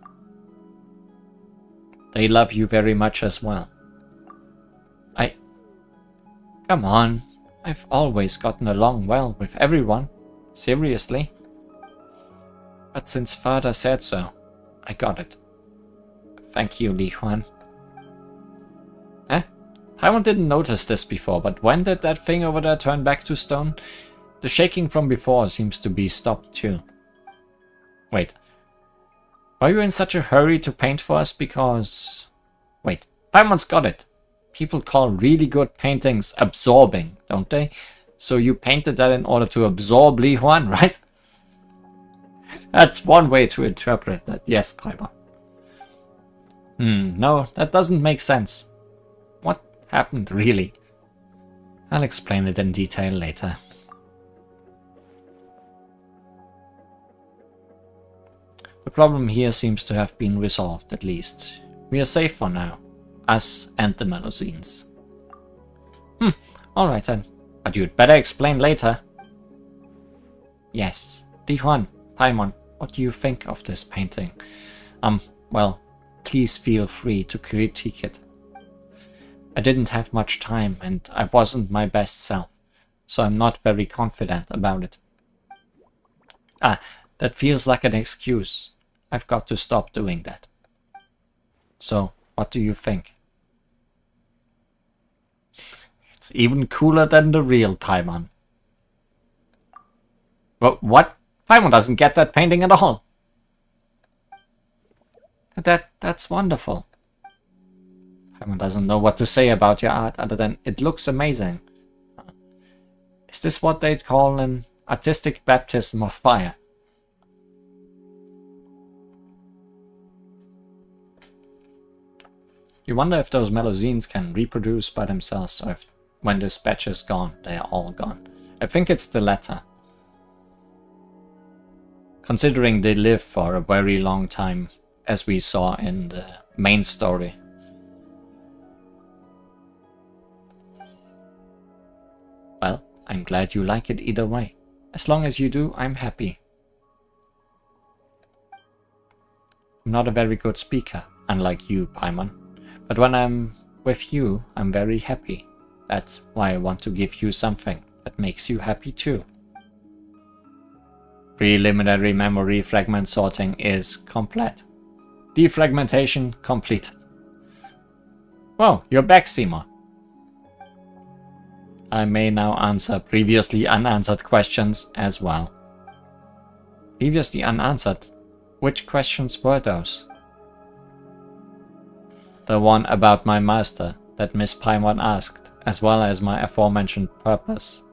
They love you very much as well. Come on, I've always gotten along well with everyone. Seriously. But since father said so, I got it. Thank you, Li Huan. Eh? Paimon didn't notice this before, but when did that thing over there turn back to stone? The shaking from before seems to be stopped too. Wait. Were you in such a hurry to paint for us because... Wait, Paimon's got it. People call really good paintings absorbing, don't they? So you painted that in order to absorb Li Huan, right? That's one way to interpret that, yes, Paimon. No, that doesn't make sense. What happened really? I'll explain it in detail later. The problem here seems to have been resolved, at least. We are safe for now. Us and the Melusines. Alright then. But you'd better explain later. Yes. Li Huan, Paimon, what do you think of this painting? Well, please feel free to critique it. I didn't have much time and I wasn't my best self, so I'm not very confident about it. That feels like an excuse. I've got to stop doing that. So, what do you think? It's even cooler than the real Paimon. But what? Paimon doesn't get that painting at all. That's wonderful. Paimon doesn't know what to say about your art other than it looks amazing. Is this what they'd call an artistic baptism of fire? You wonder if those Melusines can reproduce by themselves, or if when this batch is gone, they are all gone. I think it's the latter. Considering they live for a very long time, as we saw in the main story. Well, I'm glad you like it either way. As long as you do, I'm happy. I'm not a very good speaker, unlike you, Paimon. But when I'm with you, I'm very happy. That's why I want to give you something that makes you happy too. Preliminary memory fragment sorting is complete. Defragmentation completed. Whoa, you're back, Seymour. I may now answer previously unanswered questions as well. Previously unanswered? Which questions were those? The one about my master that Miss Paimon asked, as well as my aforementioned purpose.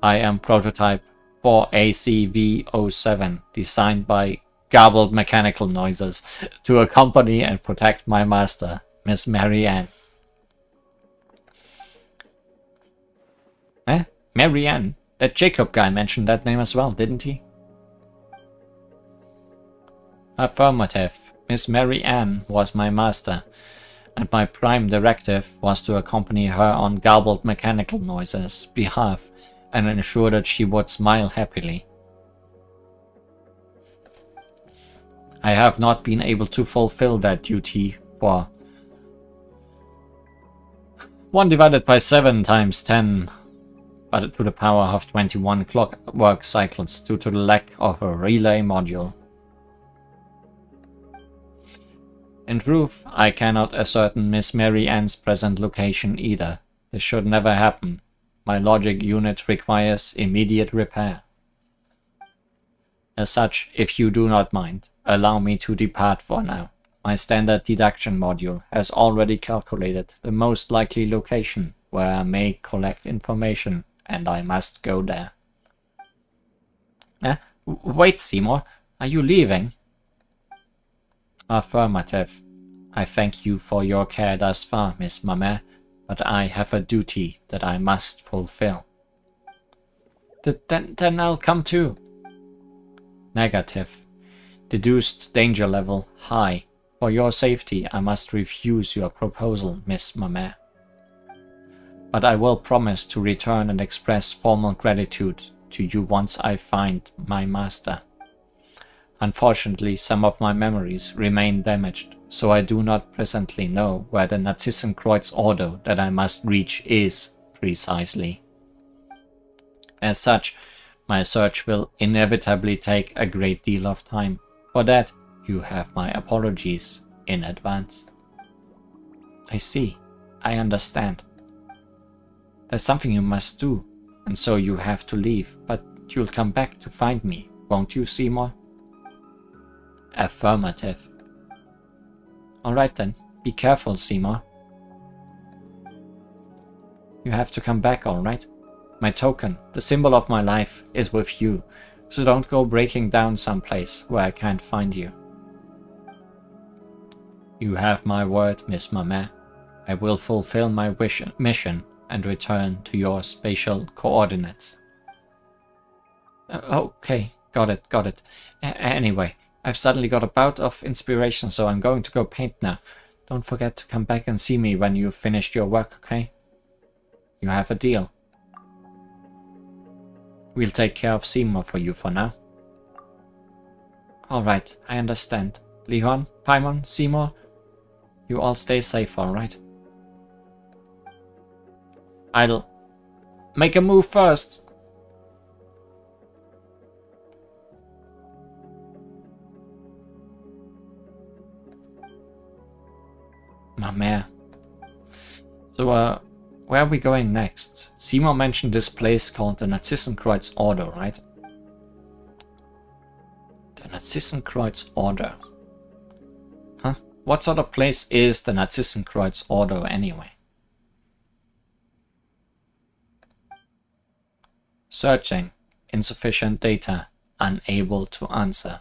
I am prototype 4ACV07, designed by Garbled Mechanical Noises, to accompany and protect my master, Miss Marianne. Marianne? That Jacob guy mentioned that name as well, didn't he? Affirmative. Miss Marianne was my master, and my prime directive was to accompany her on Garbled Mechanical Noises' behalf and ensure that she would smile happily. I have not been able to fulfill that duty for 1 divided by 7 times 10 but to the power of 21 clockwork cycles due to the lack of a relay module. In truth, I cannot ascertain Miss Marianne's present location either. This should never happen. My logic unit requires immediate repair. As such, if you do not mind, allow me to depart for now. My standard deduction module has already calculated the most likely location where I may collect information, and I must go there. Wait, Seymour. Are you leaving? Affirmative. I thank you for your care thus far, Miss Mamma, but I have a duty that I must fulfill. Then I'll come too. Negative. Deduced danger level high. For your safety, I must refuse your proposal, Miss Mamma. But I will promise to return and express formal gratitude to you once I find my master. Unfortunately, some of my memories remain damaged, so I do not presently know where the Narcissenkreuz order that I must reach is precisely. As such, my search will inevitably take a great deal of time. For that, you have my apologies in advance. I see. I understand. There's something you must do, and so you have to leave, but you'll come back to find me, won't you, Seymour? Affirmative. Alright then, be careful, Seymour. You have to come back, alright? My token, the symbol of my life, is with you, so don't go breaking down someplace where I can't find you. You have my word, Miss Mamma. I will fulfill my mission and return to your spatial coordinates. Okay, got it. Anyway, I've suddenly got a bout of inspiration, so I'm going to go paint now. Don't forget to come back and see me when you've finished your work, okay? You have a deal. We'll take care of Seymour for you for now. Alright, I understand. Leon, Paimon, Seymour, you all stay safe, alright? I'll make a move first. Mamma. So, where are we going next? Seymour mentioned this place called the Narcissenkreuz Order, right? The Narcissenkreuz Order. Huh? What sort of place is the Narcissenkreuz Order anyway? Searching. Insufficient data. Unable to answer.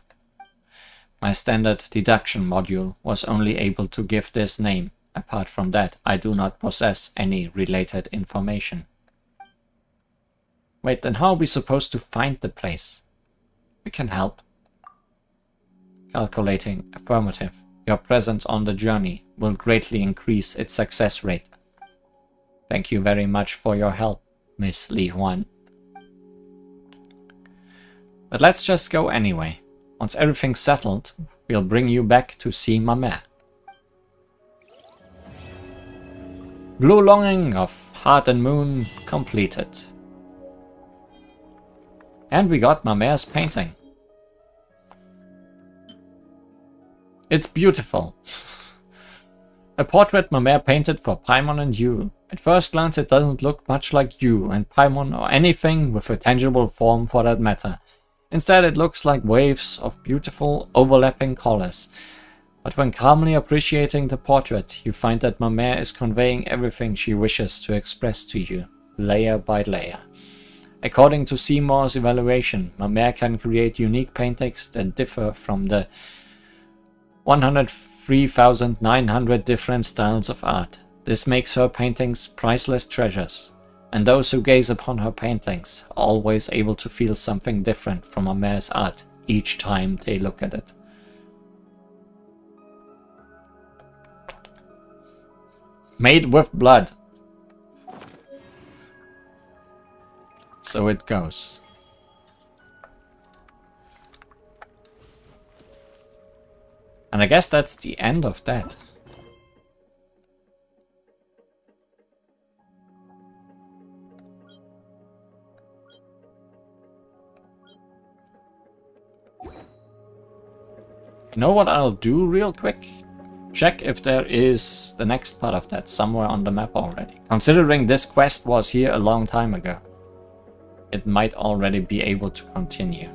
My standard deduction module was only able to give this name. Apart from that, I do not possess any related information. Wait, then how are we supposed to find the place? We can help. Calculating. Affirmative. Your presence on the journey will greatly increase its success rate. Thank you very much for your help, Miss Li Huan. But let's just go anyway. Once everything's settled, we'll bring you back to see Mamma. Blue Longing of Heart and Moon completed. And we got Mamma's painting. It's beautiful. A portrait Mamma painted for Paimon and you. At first glance it doesn't look much like you and Paimon or anything with a tangible form for that matter. Instead it looks like waves of beautiful overlapping colors. But when calmly appreciating the portrait, you find that Mamma is conveying everything she wishes to express to you, layer by layer. According to Seymour's evaluation, Mamma can create unique paintings that differ from the 103,900 different styles of art. This makes her paintings priceless treasures, and those who gaze upon her paintings are always able to feel something different from Mamma's art each time they look at it. Made with blood. So it goes. And I guess that's the end of that. You know what I'll do real quick? Check if there is the next part of that somewhere on the map already. Considering this quest was here a long time ago, it might already be able to continue.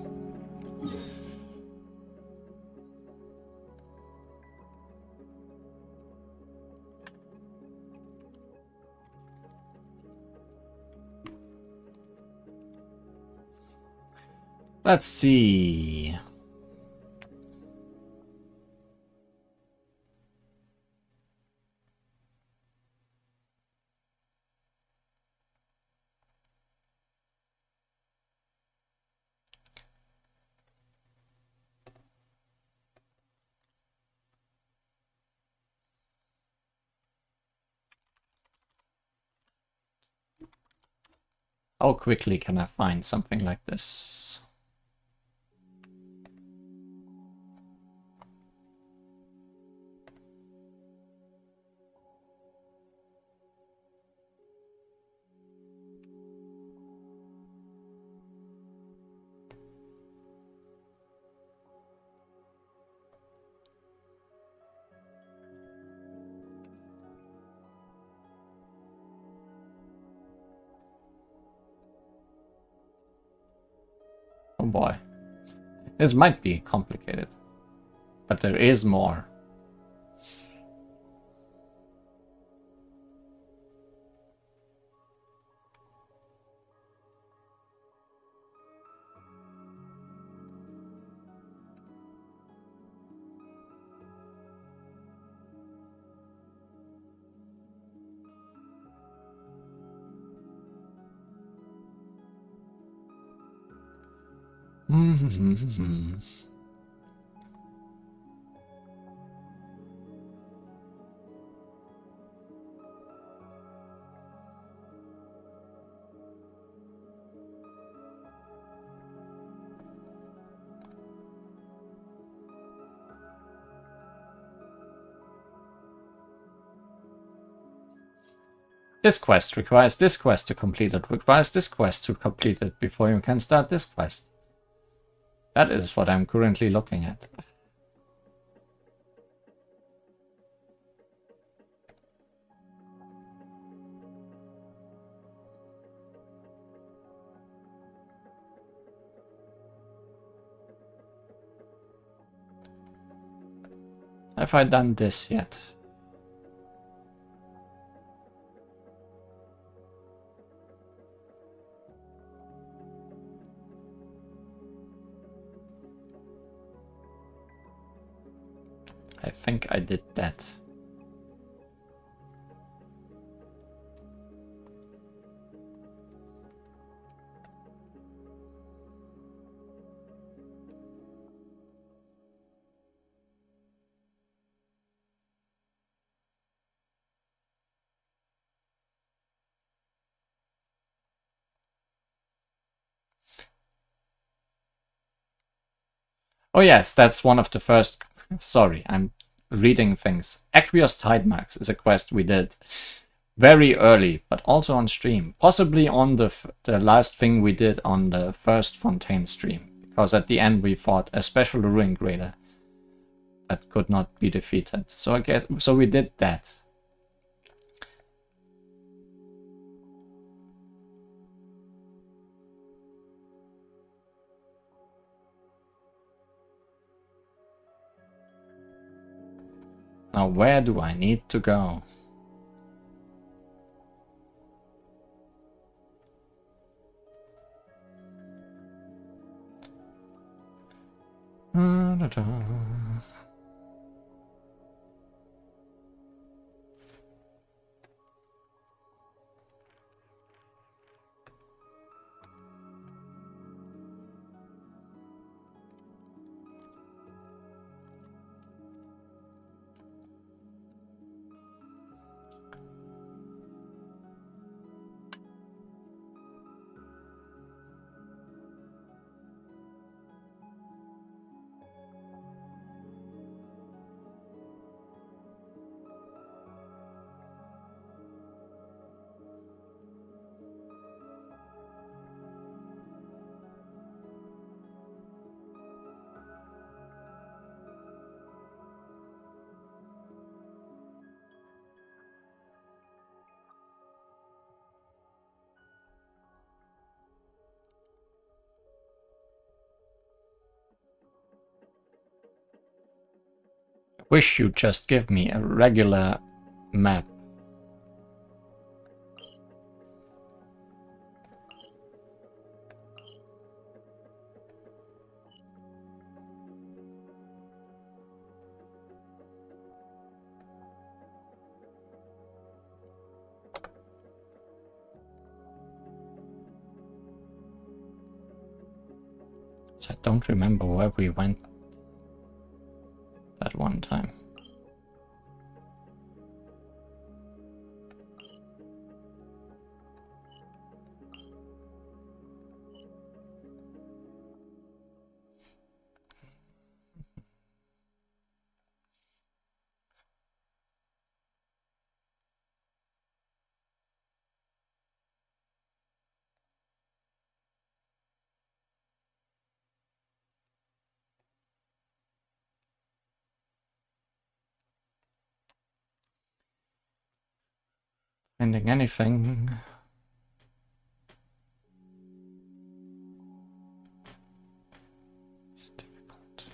Let's see. How quickly can I find something like this? Oh boy. This might be complicated, but there is more. This quest requires this quest to complete it, requires this quest to complete it before you can start this quest. That is what I'm currently looking at. Have I done this yet? I think I did that. Oh yes, that's one of the first... Sorry, I'm reading things. Aqueous Tide Marks is a quest we did very early, but also on stream. Possibly on the last thing we did on the first Fontaine stream. Because at the end we fought a special ruin grader that could not be defeated. So I guess we did that. Now where do I need to go? Wish you'd just give me a regular map. Because I don't remember where we went that one time. Finding anything. It's difficult.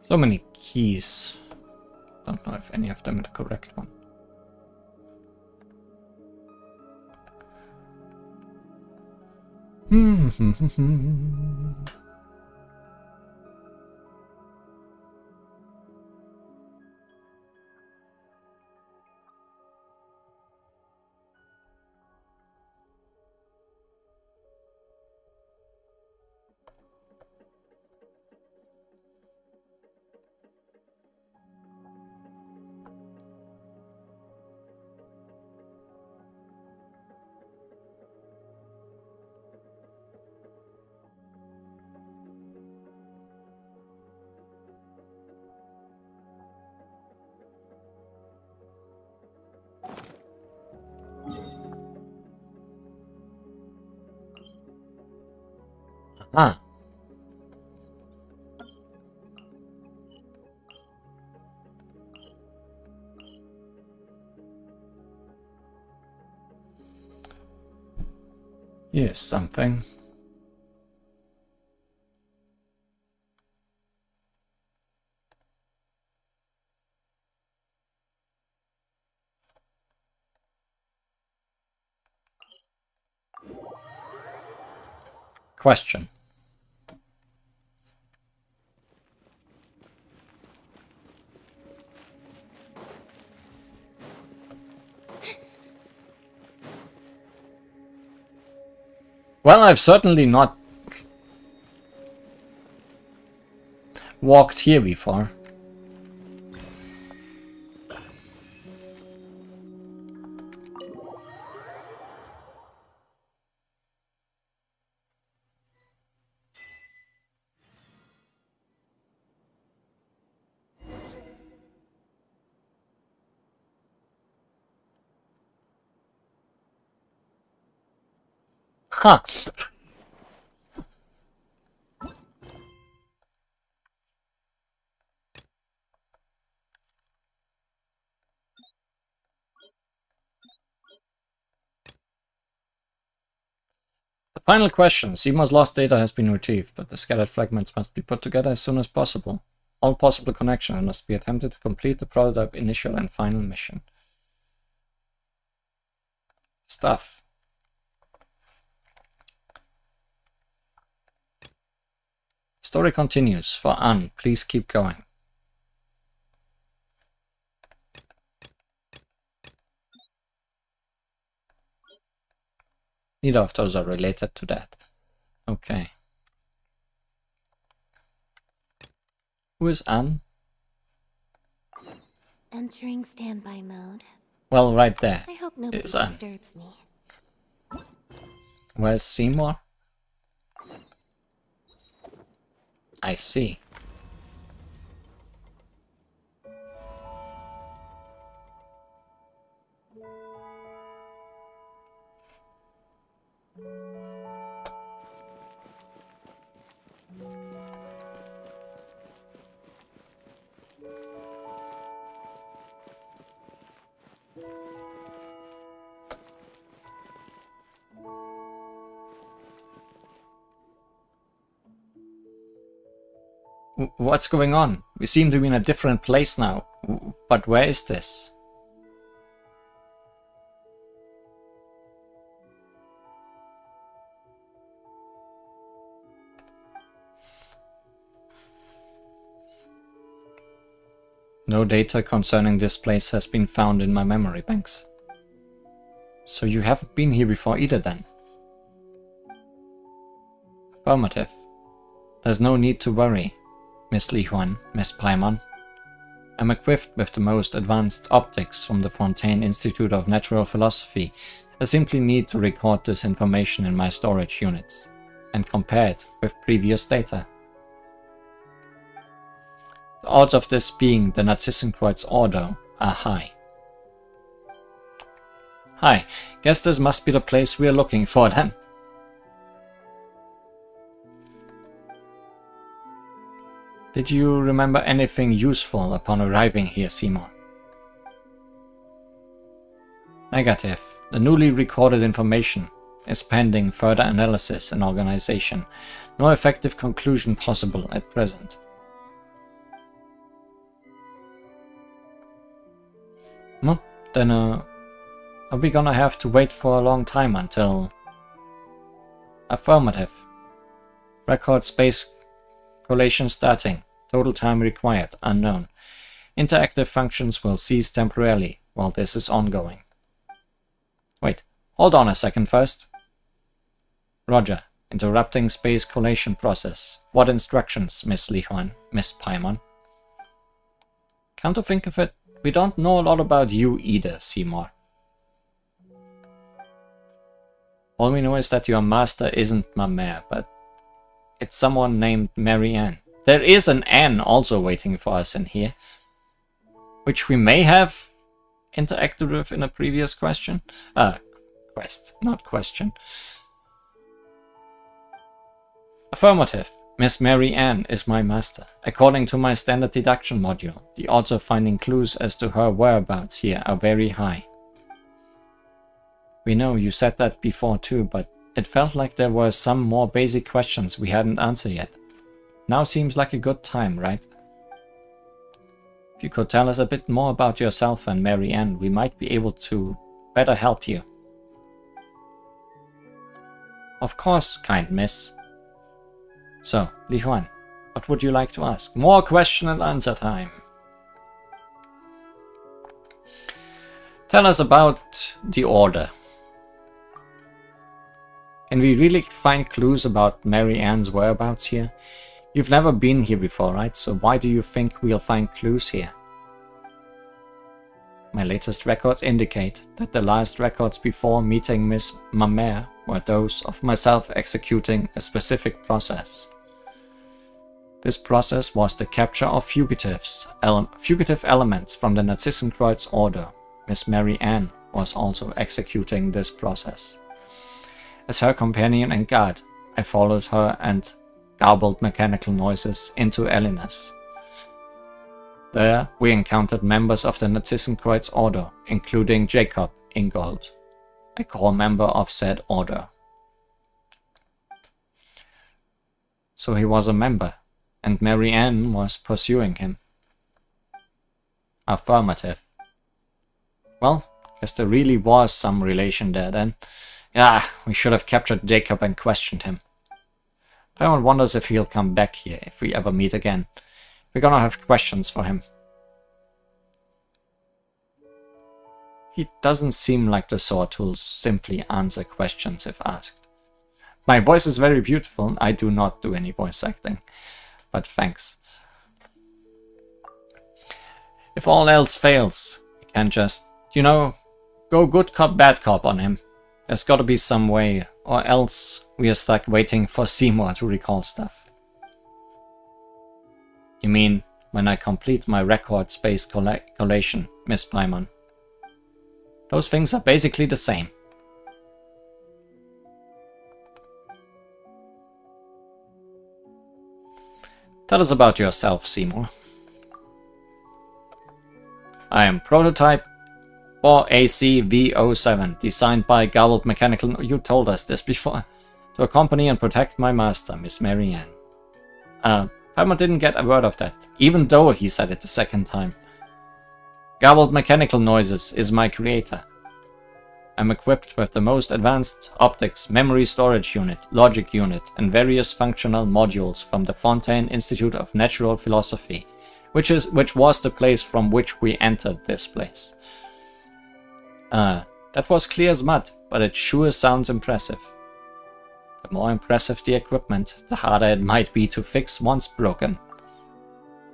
So many keys. Don't know if any of them are the correct one. Ah. Here's something. Question. Well, I've certainly not walked here before. Huh. The final question. Seymour's lost data has been retrieved, but the scattered fragments must be put together as soon as possible. All possible connections must be attempted to complete the prototype initial and final mission. Stuff. Story continues. For Anne, please keep going. Neither of those are related to that. Okay. Who is Anne? Entering standby mode. Well, right there I hope nobody is Anne. disturbs me. Where's Seymour? I see. What's going on? We seem to be in a different place now. But where is this? No data concerning this place has been found in my memory banks. So you haven't been here before either then? Affirmative. There's no need to worry, Miss Li Huan, Miss Paimon. I'm equipped with the most advanced optics from the Fontaine Institute of Natural Philosophy. I simply need to record this information in my storage units and compare it with previous data. The odds of this being the Narzissenkreuz order are high. Hi, guess this must be the place we are looking for then. Did you remember anything useful upon arriving here, Seymour? Negative. The newly recorded information is pending further analysis and organization. No effective conclusion possible at present. No, then are we gonna have to wait for a long time until... Affirmative. Record space collation starting. Total time required, unknown. Interactive functions will cease temporarily while this is ongoing. Wait, hold on a second first. Roger. Interrupting space collation process. What instructions, Miss Li Huan, Miss Paimon? Come to think of it, we don't know a lot about you either, Seymour. All we know is that your master isn't Mamere, but it's someone named Marianne. There is an Anne also waiting for us in here, which we may have interacted with in a previous question. Quest, not question. Affirmative. Miss Mary Ann is my master. According to my standard deduction module, the odds of finding clues as to her whereabouts here are very high. We know you said that before too, but it felt like there were some more basic questions we hadn't answered yet. Now seems like a good time, right? If you could tell us a bit more about yourself and Mary Ann, we might be able to better help you. Of course, kind miss. So, Li Huan, what would you like to ask? More question and answer time. Tell us about the Order. Can we really find clues about Mary Ann's whereabouts here? You've never been here before, right? So why do you think we'll find clues here? My latest records indicate that the last records before meeting Miss Mamere were those of myself executing a specific process. This process was the capture of fugitive elements from the Narzissenkreuz order. Miss Mary Ann was also executing this process. As her companion and guard, I followed her and garbled mechanical noises into Elinas. There, we encountered members of the Narzissenkreuz order, including Jacob Ingold, a core member of said order. So he was a member, and Mary Ann was pursuing him. Affirmative. Well, guess there really was some relation there then. Yeah, we should have captured Jacob and questioned him. Everyone wonders if he'll come back here if we ever meet again. We're gonna have questions for him. He doesn't seem like the sort who'll simply answer questions if asked. My voice is very beautiful. I do not do any voice acting, but thanks. If all else fails, we can just, go good cop, bad cop on him. There's gotta be some way, or else we are stuck waiting for Seymour to recall stuff. You mean when I complete my record space collation, Miss Paimon? Those things are basically the same. Tell us about yourself, Seymour. I am Prototype 4AC-V07, designed by Garbled Mechanical... You told us this before. To accompany and protect my master, Miss Marianne. Paimon didn't get a word of that, even though he said it the second time. Garbled Mechanical Noises is my creator. I'm equipped with the most advanced optics, memory storage unit, logic unit, and various functional modules from the Fontaine Institute of Natural Philosophy, which was the place from which we entered this place. That was clear as mud, but it sure sounds impressive. The more impressive the equipment, the harder it might be to fix once broken.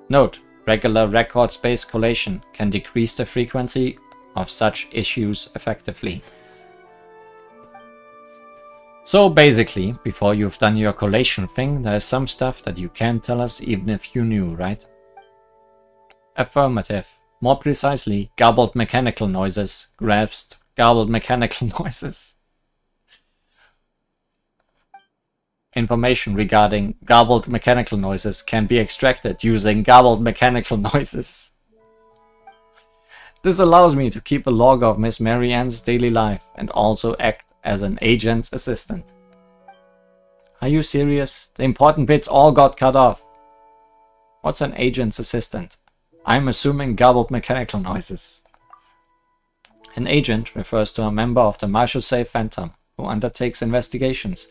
Note, regular record space collation can decrease the frequency of such issues effectively. So basically, before you've done your collation thing, there is some stuff that you can't tell us even if you knew, right? Affirmative. More precisely, garbled mechanical noises. Grasped garbled mechanical noises. Information regarding garbled mechanical noises can be extracted using garbled mechanical noises. This allows me to keep a log of Miss Marianne's daily life and also act as an agent's assistant. Are you serious? The important bits all got cut off. What's an agent's assistant? I'm assuming garbled mechanical noises. An agent refers to a member of the Marshal Phantom who undertakes investigations.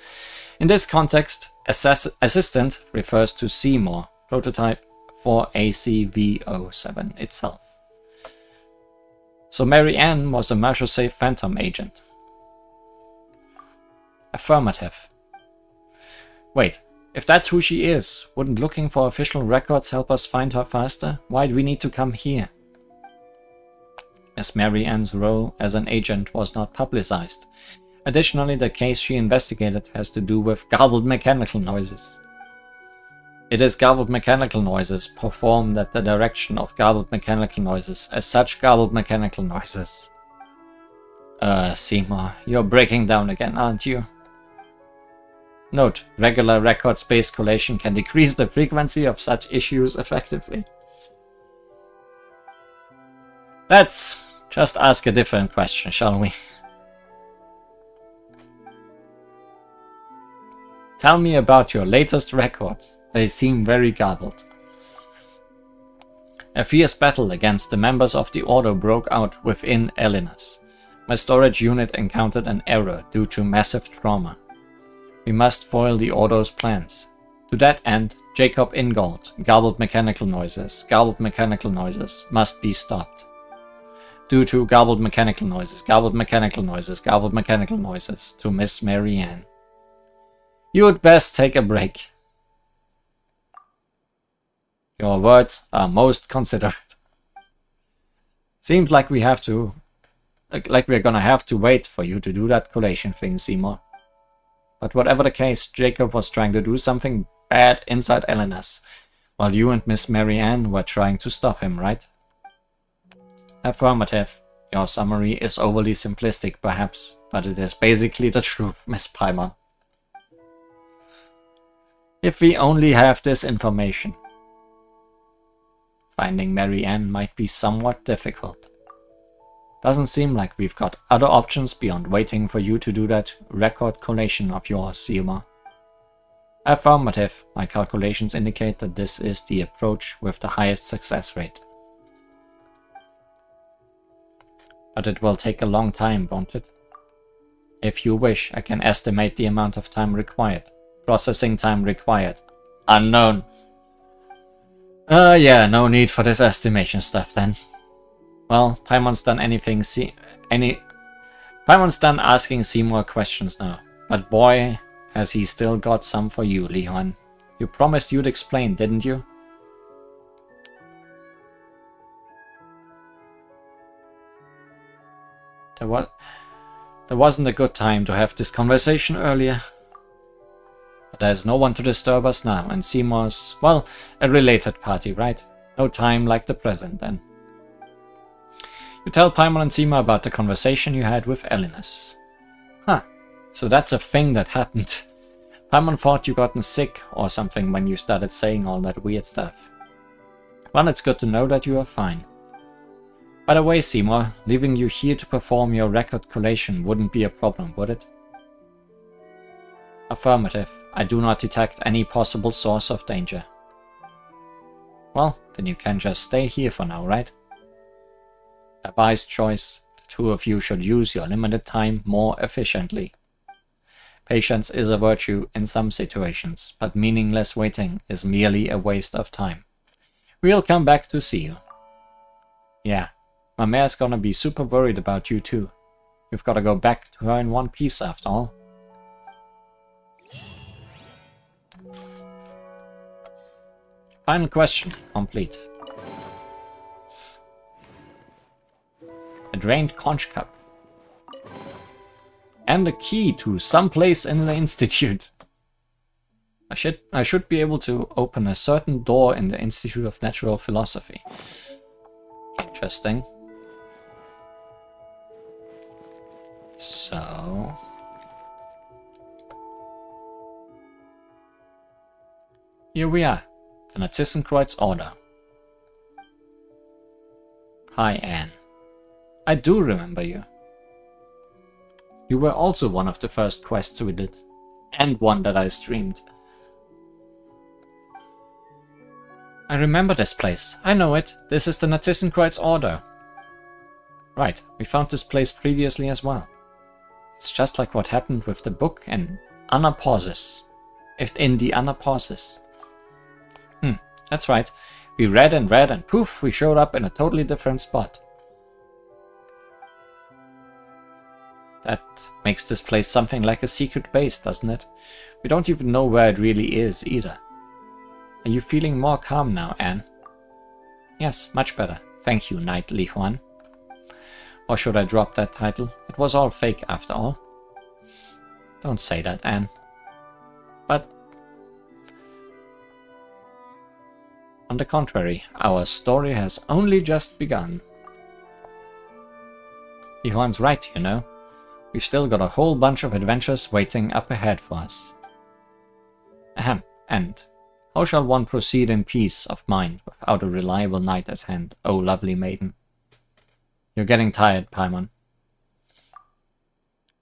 In this context, assistant refers to Seymour, Prototype 4AC-V07 itself. So Marianne was a Marshal Phantom agent. Affirmative. Wait, if that's who she is, wouldn't looking for official records help us find her faster? Why do we need to come here? Miss Marianne's role as an agent was not publicized. Additionally, the case she investigated has to do with garbled mechanical noises. It is garbled mechanical noises performed at the direction of garbled mechanical noises, as such garbled mechanical noises. Seymour, you're breaking down again, aren't you? Note, regular record space collation can decrease the frequency of such issues effectively. Let's just ask a different question, shall we? Tell me about your latest records. They seem very garbled. A fierce battle against the members of the Order broke out within Elinas. My storage unit encountered an error due to massive trauma. We must foil the Order's plans. To that end, Jacob Ingold, garbled mechanical noises, must be stopped. Due to garbled mechanical noises, to Miss Marianne. You would best take a break. Your words are most considerate. Seems like we're gonna have to wait for you to do that collation thing, Seymour. But whatever the case, Jacob was trying to do something bad inside Elinas, while you and Miss Marianne were trying to stop him, right? Affirmative. Your summary is overly simplistic, perhaps, but it is basically the truth, Miss Paimon. If we only have this information. Finding Marianne might be somewhat difficult. Doesn't seem like we've got other options beyond waiting for you to do that record collation of yours, Seymour. Affirmative. My calculations indicate that this is the approach with the highest success rate. But it will take a long time, won't it? If you wish, I can estimate the amount of time required. Processing time required. Unknown. Yeah, no need for this estimation stuff then. Well, Paimon's done Paimon's done asking Seymour questions now. But boy, has he still got some for you, Leon. You promised you'd explain, didn't you? There wasn't a good time to have this conversation earlier. But there's no one to disturb us now, and Seymour's, well, a related party, right? No time like the present, then. You tell Paimon and Seymour about the conversation you had with Elinus. Huh, so that's a thing that happened. Paimon thought you gotten sick or something when you started saying all that weird stuff. Well, it's good to know that you are fine. By the way, Seymour, leaving you here to perform your record collation wouldn't be a problem, would it? Affirmative. I do not detect any possible source of danger. Well, then you can just stay here for now, right? A wise choice. The two of you should use your limited time more efficiently. Patience is a virtue in some situations, but meaningless waiting is merely a waste of time. We'll come back to see you. Yeah, my mare's gonna be super worried about you too. You've gotta go back to her in one piece after all. Final question complete. A drained conch cup. And a key to some place in the institute. I should be able to open a certain door in the Institute of Natural Philosophy. Interesting. So... here we are. The Narcissenkreuz Order. Hi, Anne. I do remember you. You were also one of the first quests we did. And one that I streamed. I remember this place. I know it. This is the Narcissenkreuz Order. Right, we found this place previously as well. It's just like what happened with the book and Anapausis. In the Anapausis. That's right. We read and poof, we showed up in a totally different spot. That makes this place something like a secret base, doesn't it? We don't even know where it really is, either. Are you feeling more calm now, Anne? Yes, much better. Thank you, Knight Li Huan. Or should I drop that title? It was all fake, after all. Don't say that, Anne. But... on the contrary, our story has only just begun. Li Huan's right, you know. We've still got a whole bunch of adventures waiting up ahead for us. Ahem, and how shall one proceed in peace of mind without a reliable knight at hand, O lovely maiden? You're getting tired, Paimon.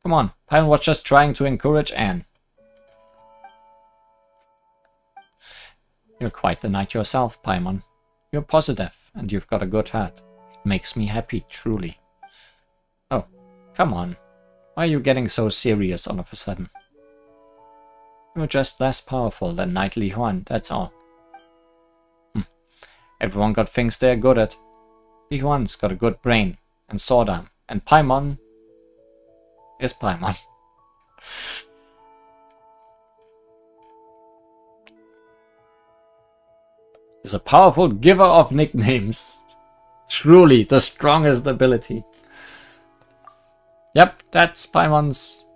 Come on, Paimon was just trying to encourage Anne. You're quite the knight yourself, Paimon. You're positive, and you've got a good heart. It makes me happy, truly. Oh, come on. Why are you getting so serious all of a sudden? You're just less powerful than Knight Li Huan, that's all. Everyone got things they're good at. Li Huan's got a good brain, and sword arm, and Paimon is Paimon. Is a powerful giver of nicknames. Truly the strongest ability. Yep, that's Paimon's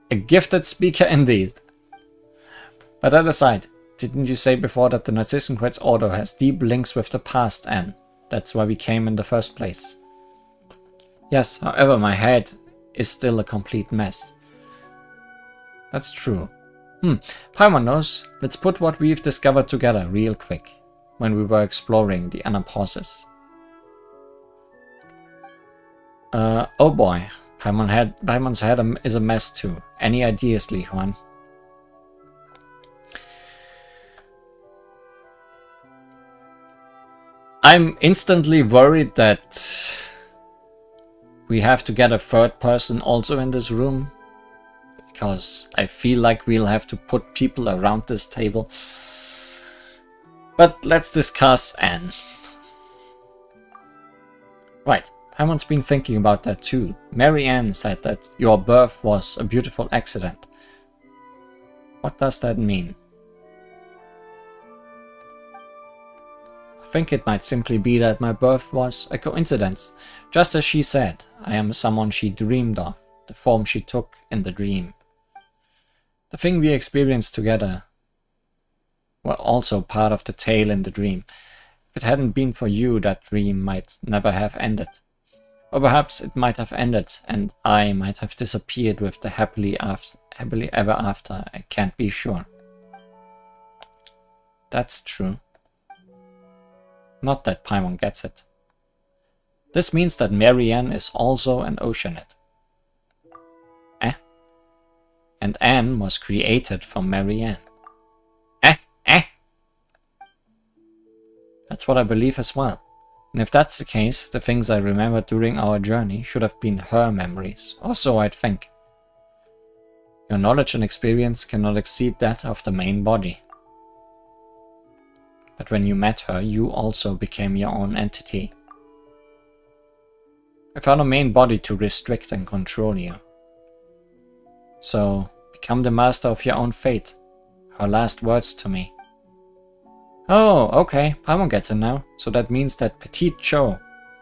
a gifted speaker indeed. But that aside, didn't you say before that the Narcissenkreuz Order has deep links with the past, and that's why we came in the first place? Yes, however, my head is still a complete mess. That's true. Paimon knows. Let's put what we've discovered together real quick. When we were exploring the Anapausis. Oh boy, Paimon's head is a mess too. Any ideas, Li Huan? I'm instantly worried that we have to get a third person also in this room, because I feel like we'll have to put people around this table. But let's discuss Anne. Right, Paimon's been thinking about that too. Mary Ann said that your birth was a beautiful accident. What does that mean? I think it might simply be that my birth was a coincidence. Just as she said, I am someone she dreamed of, the form she took in the dream. The thing we experienced together were also part of the tale in the dream. If it hadn't been for you, that dream might never have ended. Or perhaps it might have ended, and I might have disappeared with the happily ever after. I can't be sure. That's true. Not that Paimon gets it. This means that Marianne is also an Oceanid. Eh? And Anne was created from Marianne. That's what I believe as well. And if that's the case, the things I remember during our journey should have been her memories, or so I'd think. Your knowledge and experience cannot exceed that of the main body. But when you met her, you also became your own entity. Without a main body to restrict and control you. So, become the master of your own fate. Her last words to me. Oh, okay, Paimon gets it now. So that means that Petite Cho,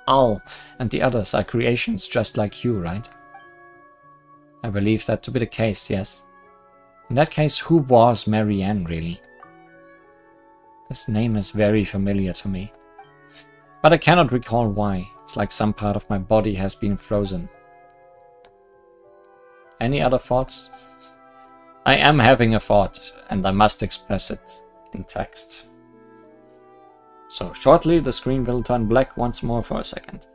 Al, and the others are creations just like you, right? I believe that to be the case, yes. In that case, who was Marianne, really? This name is very familiar to me. But I cannot recall why. It's like some part of my body has been frozen. Any other thoughts? I am having a thought, and I must express it in text. So shortly the screen will turn black once more for a second.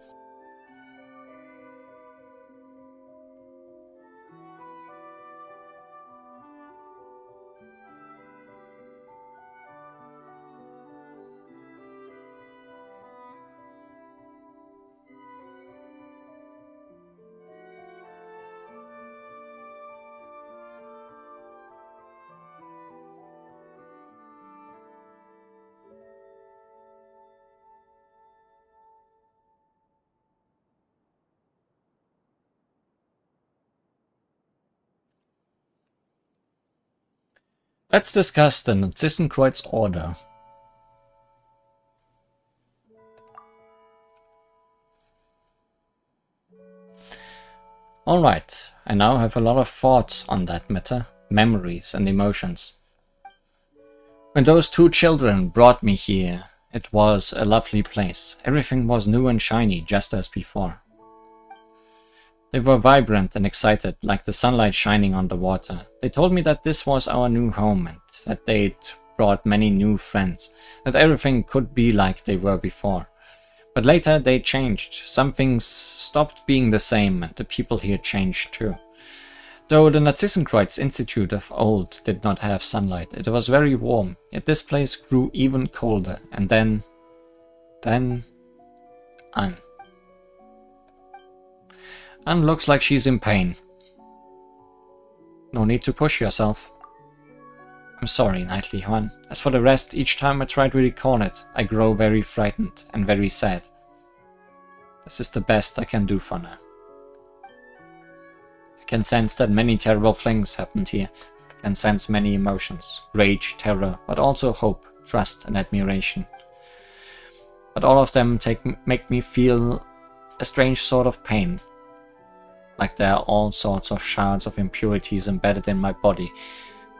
Let's discuss the Narcissenkreuz Order. Alright, I now have a lot of thoughts on that matter, memories and emotions. When those two children brought me here, it was a lovely place. Everything was new and shiny, just as before. They were vibrant and excited, like the sunlight shining on the water. They told me that this was our new home and that they'd brought many new friends, that everything could be like they were before. But later they changed. Some things stopped being the same and the people here changed too. Though the Narcissenkreuz Institute of old did not have sunlight, it was very warm, yet this place grew even colder, and then Anne. Anne looks like she's in pain. No need to push yourself. I'm sorry, Knightly Juan. As for the rest, each time I try to recall it, I grow very frightened and very sad. This is the best I can do for now. I can sense that many terrible things happened here. I can sense many emotions, rage, terror, but also hope, trust and admiration. But all of them make me feel a strange sort of pain. Like there are all sorts of shards of impurities embedded in my body.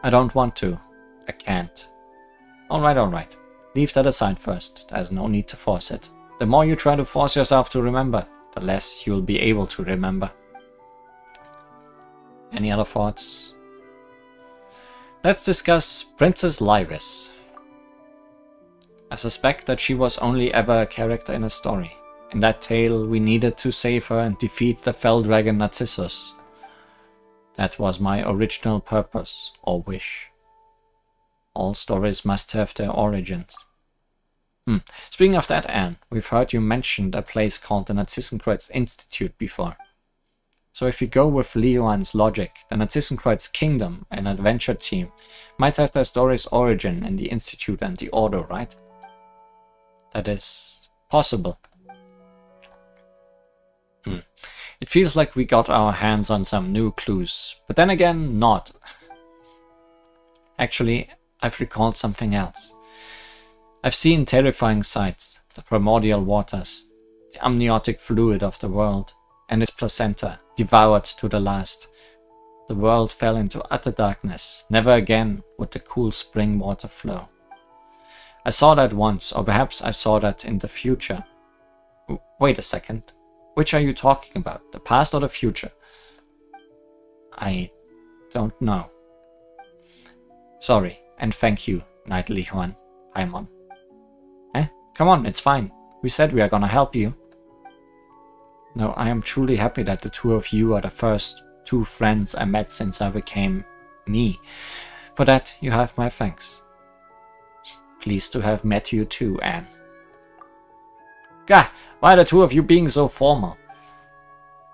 I don't want to. I can't. Alright. Leave that aside first. There's no need to force it. The more you try to force yourself to remember, the less you'll be able to remember. Any other thoughts? Let's discuss Princess Lyris. I suspect that she was only ever a character in a story. In that tale, we needed to save her and defeat the fell dragon Narcissus. That was my original purpose, or wish. All stories must have their origins. Speaking of that, Anne, we've heard you mentioned a place called the Narcissenkreuz Institute before. So if you go with Leon's logic, the Narcissenkreuz Kingdom, an adventure team, might have their story's origin in the Institute and the Order, right? That is possible. It feels like we got our hands on some new clues, but then again, not. Actually, I've recalled something else. I've seen terrifying sights, the primordial waters, the amniotic fluid of the world, and its placenta, devoured to the last. The world fell into utter darkness. Never again would the cool spring water flow. I saw that once, or perhaps I saw that in the future. Wait a second. Which are you talking about? The past or the future? I don't know. Sorry, and thank you, Knight Li-Huan, Paimon. Eh? Come on, it's fine. We said we are gonna help you. No, I am truly happy that the two of you are the first two friends I met since I became me. For that, you have my thanks. Pleased to have met you too, Anne. Gah! Why are the two of you being so formal?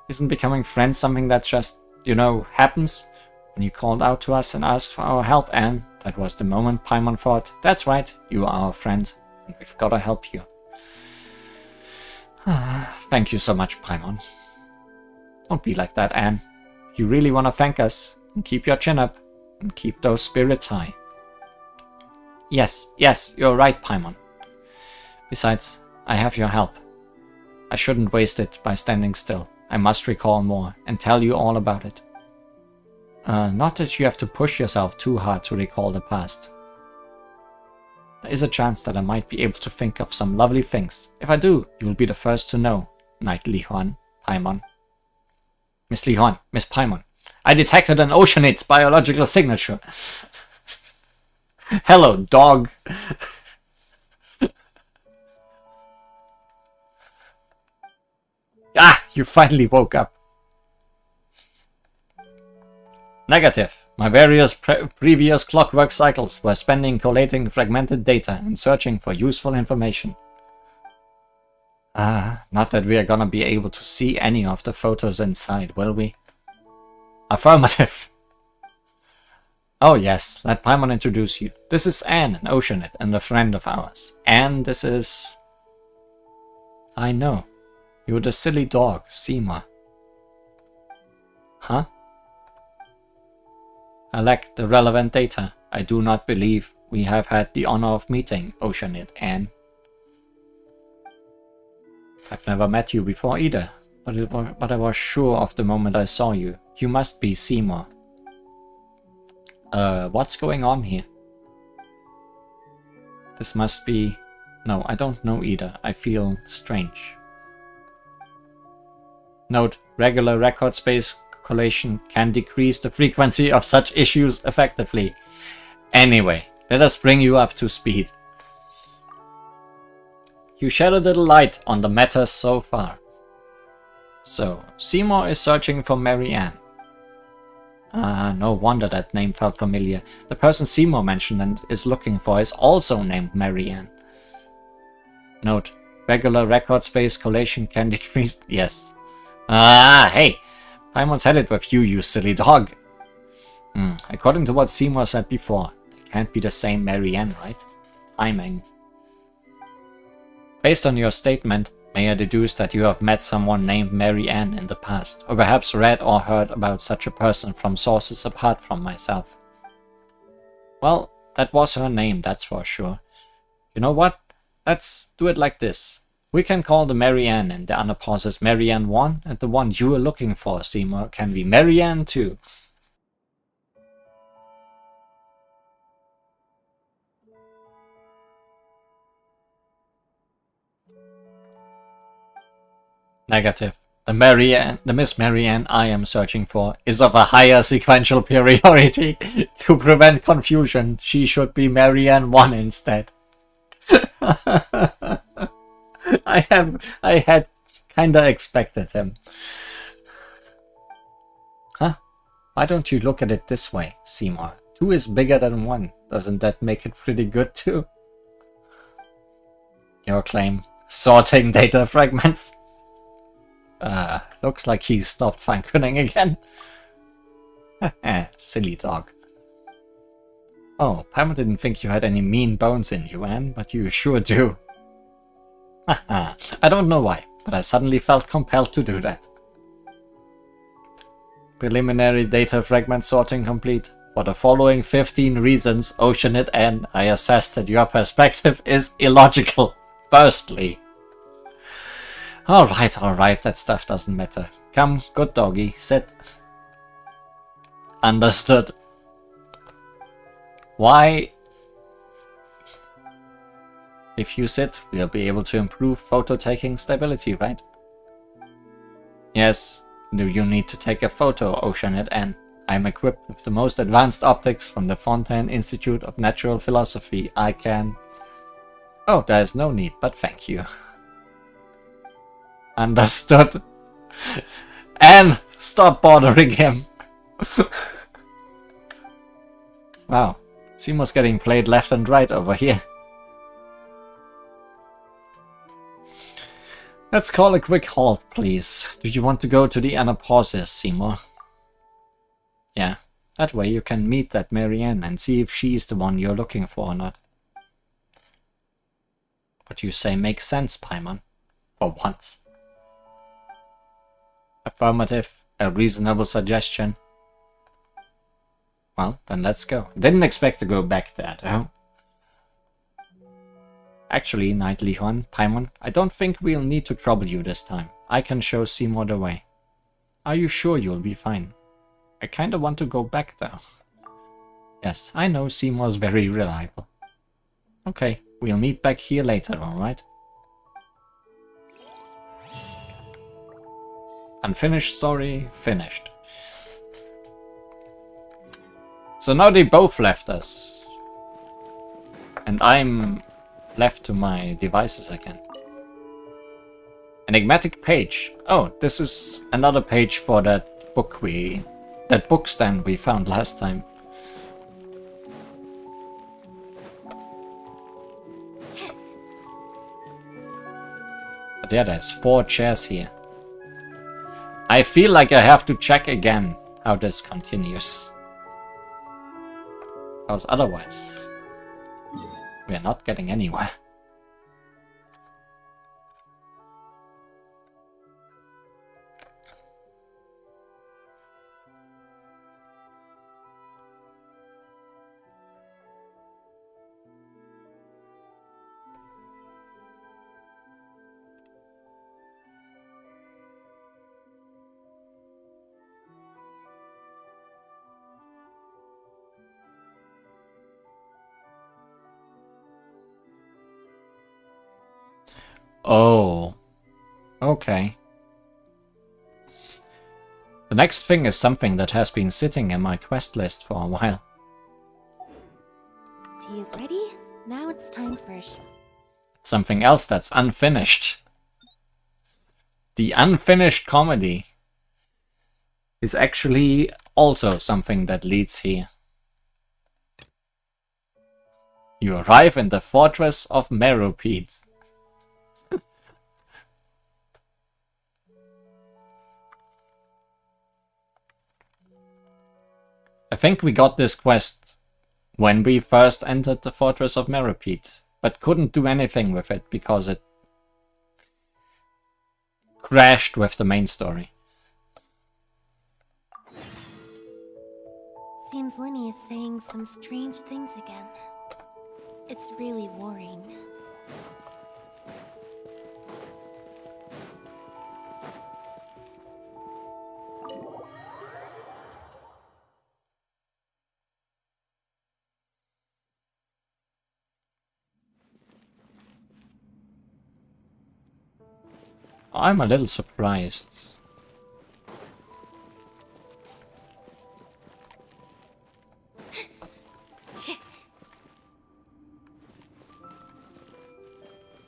Isn't becoming friends something that just, you know, happens? When you called out to us and asked for our help, Anne, that was the moment Paimon thought, that's right, you are our friend, and we've gotta help you. Thank you so much, Paimon. Don't be like that, Anne. If you really wanna thank us, then keep your chin up, and keep those spirits high. Yes, you're right, Paimon. Besides, I have your help. I shouldn't waste it by standing still. I must recall more and tell you all about it. Not that you have to push yourself too hard to recall the past. There is a chance that I might be able to think of some lovely things. If I do, you will be the first to know, Knight Li-Huan, Paimon. Miss Li-Huan, Miss Paimon, I detected an Oceanid biological signature. Hello, dog. Ah, you finally woke up. Negative. My various previous clockwork cycles were spending collating fragmented data and searching for useful information. Not that we are gonna be able to see any of the photos inside, will we? Affirmative. Oh yes, let Paimon introduce you. This is Anne, an Oceanid and a friend of ours. And this is... I know. You're the silly dog, Seymour. Huh? I lack the relevant data. I do not believe we have had the honor of meeting, Oceanid, Anne. I've never met you before either, but I was sure of the moment I saw you. You must be Seymour. What's going on here? This must be... No, I don't know either. I feel strange. Note, regular record space collation can decrease the frequency of such issues effectively. Anyway, let us bring you up to speed. You shed a little light on the matter so far. So, Seymour is searching for Mary Ann. No wonder that name felt familiar. The person Seymour mentioned and is looking for is also named Mary Ann. Note, regular record space collation can decrease... Yes. Hey! Paimon's headed with you, you silly dog. According to what Seymour said before, it can't be the same Mary Ann, right? Timing. Based on your statement, may I deduce that you have met someone named Mary Ann in the past, or perhaps read or heard about such a person from sources apart from myself? Well, that was her name, that's for sure. You know what? Let's do it like this. We can call the Mary Ann in the unapauses Mary Ann 1, and the one you are looking for, Seymour, can be Mary Ann 2. Negative. The Miss Mary Ann I am searching for is of a higher sequential priority. To prevent confusion, she should be Mary Ann 1 instead. I had kinda expected him. Huh? Why don't you look at it this way, Seymour? 2 is bigger than 1. Doesn't that make it pretty good too? Your claim. Sorting data fragments. Looks like he stopped functioning again. Silly dog. Oh, Paimon didn't think you had any mean bones in you, Anne, but you sure do. I don't know why, but I suddenly felt compelled to do that. Preliminary data fragment sorting complete. For the following 15 reasons, Oceanid N, I assess that your perspective is illogical. Firstly. Alright, that stuff doesn't matter. Come, good doggy, sit. Understood. Why If you sit, we'll be able to improve photo-taking stability, right? Yes. Do you need to take a photo, Oceanid N? I'm equipped with the most advanced optics from the Fontaine Institute of Natural Philosophy. I can... Oh, there is no need, but thank you. Understood. And stop bothering him. Wow. Seymour's getting played left and right over here. Let's call a quick halt, please. Do you want to go to the Anapausis, Seymour? Yeah, that way you can meet that Marianne and see if she's the one you're looking for or not. What you say makes sense, Paimon. For once. Affirmative. A reasonable suggestion. Well, then let's go. Didn't expect to go back there, though. Actually, Knightly Huan, Paimon, I don't think we'll need to trouble you this time. I can show Seymour the way. Are you sure you'll be fine? I kinda want to go back, though. Yes, I know Seymour's very reliable. Okay, we'll meet back here later, alright? Unfinished story, finished. So now they both left us. And I'm left to my devices again. Enigmatic page. Oh, this is another page for that book that book stand we found last time. But yeah, there's 4 chairs here. I feel like I have to check again how this continues. Because otherwise, we are not getting anywhere. Oh, okay. The next thing is something that has been sitting in my quest list for a while. Tea is ready. Now it's time for a show. Something else that's unfinished. The unfinished comedy is actually also something that leads here. You arrive in the fortress of Meropede. I think we got this quest when we first entered the Fortress of Meropede, but couldn't do anything with it because it crashed with the main story. Seems Linny is saying some strange things again. It's really worrying. I'm a little surprised.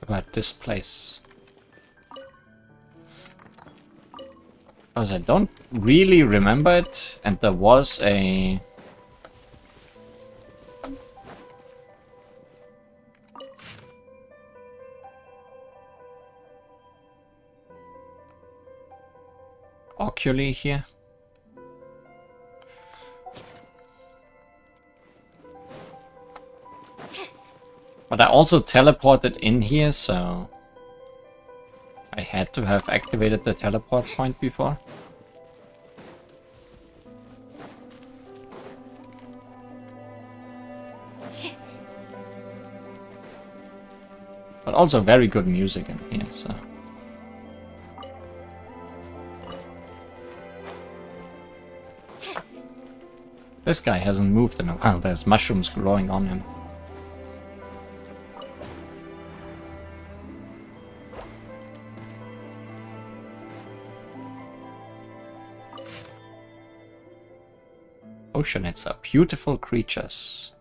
About this place. Because I don't really remember it, and there was a... oculi here. But I also teleported in here, so I had to have activated the teleport point before. But also very good music in here, so... This guy hasn't moved in a while, there's mushrooms growing on him. Oceanids are beautiful creatures.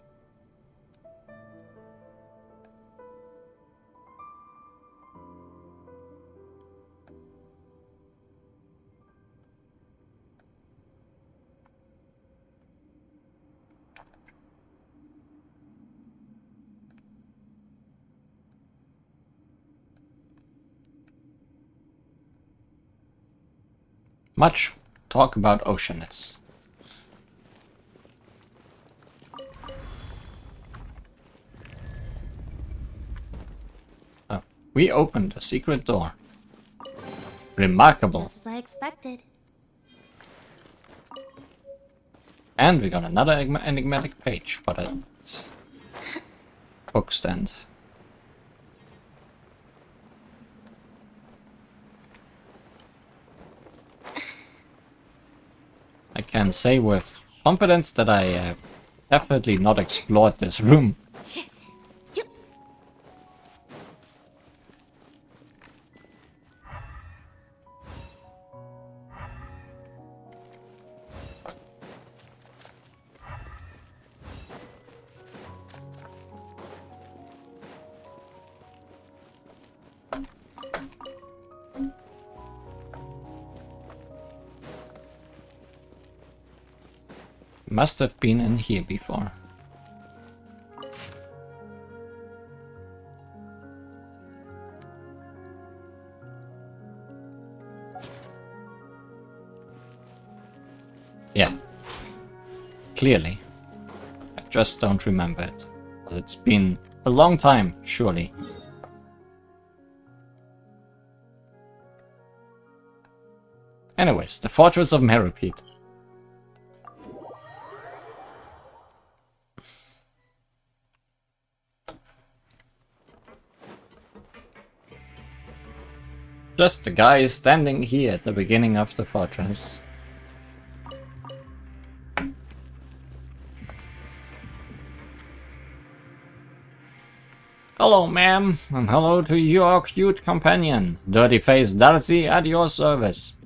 Much talk about Oceanids. Oh, we opened a secret door. Remarkable. Just as I expected. And we got another enigmatic page for that book stand. I can say with confidence that I have definitely not explored this room. Must have been in here before. Yeah. Clearly. I just don't remember it. It's been a long time, surely. Anyways, the Fortress of Meropide. Just the guy standing here at the beginning of the fortress. Hello, ma'am, and hello to your cute companion, Dirty-Faced Darcy, at your service.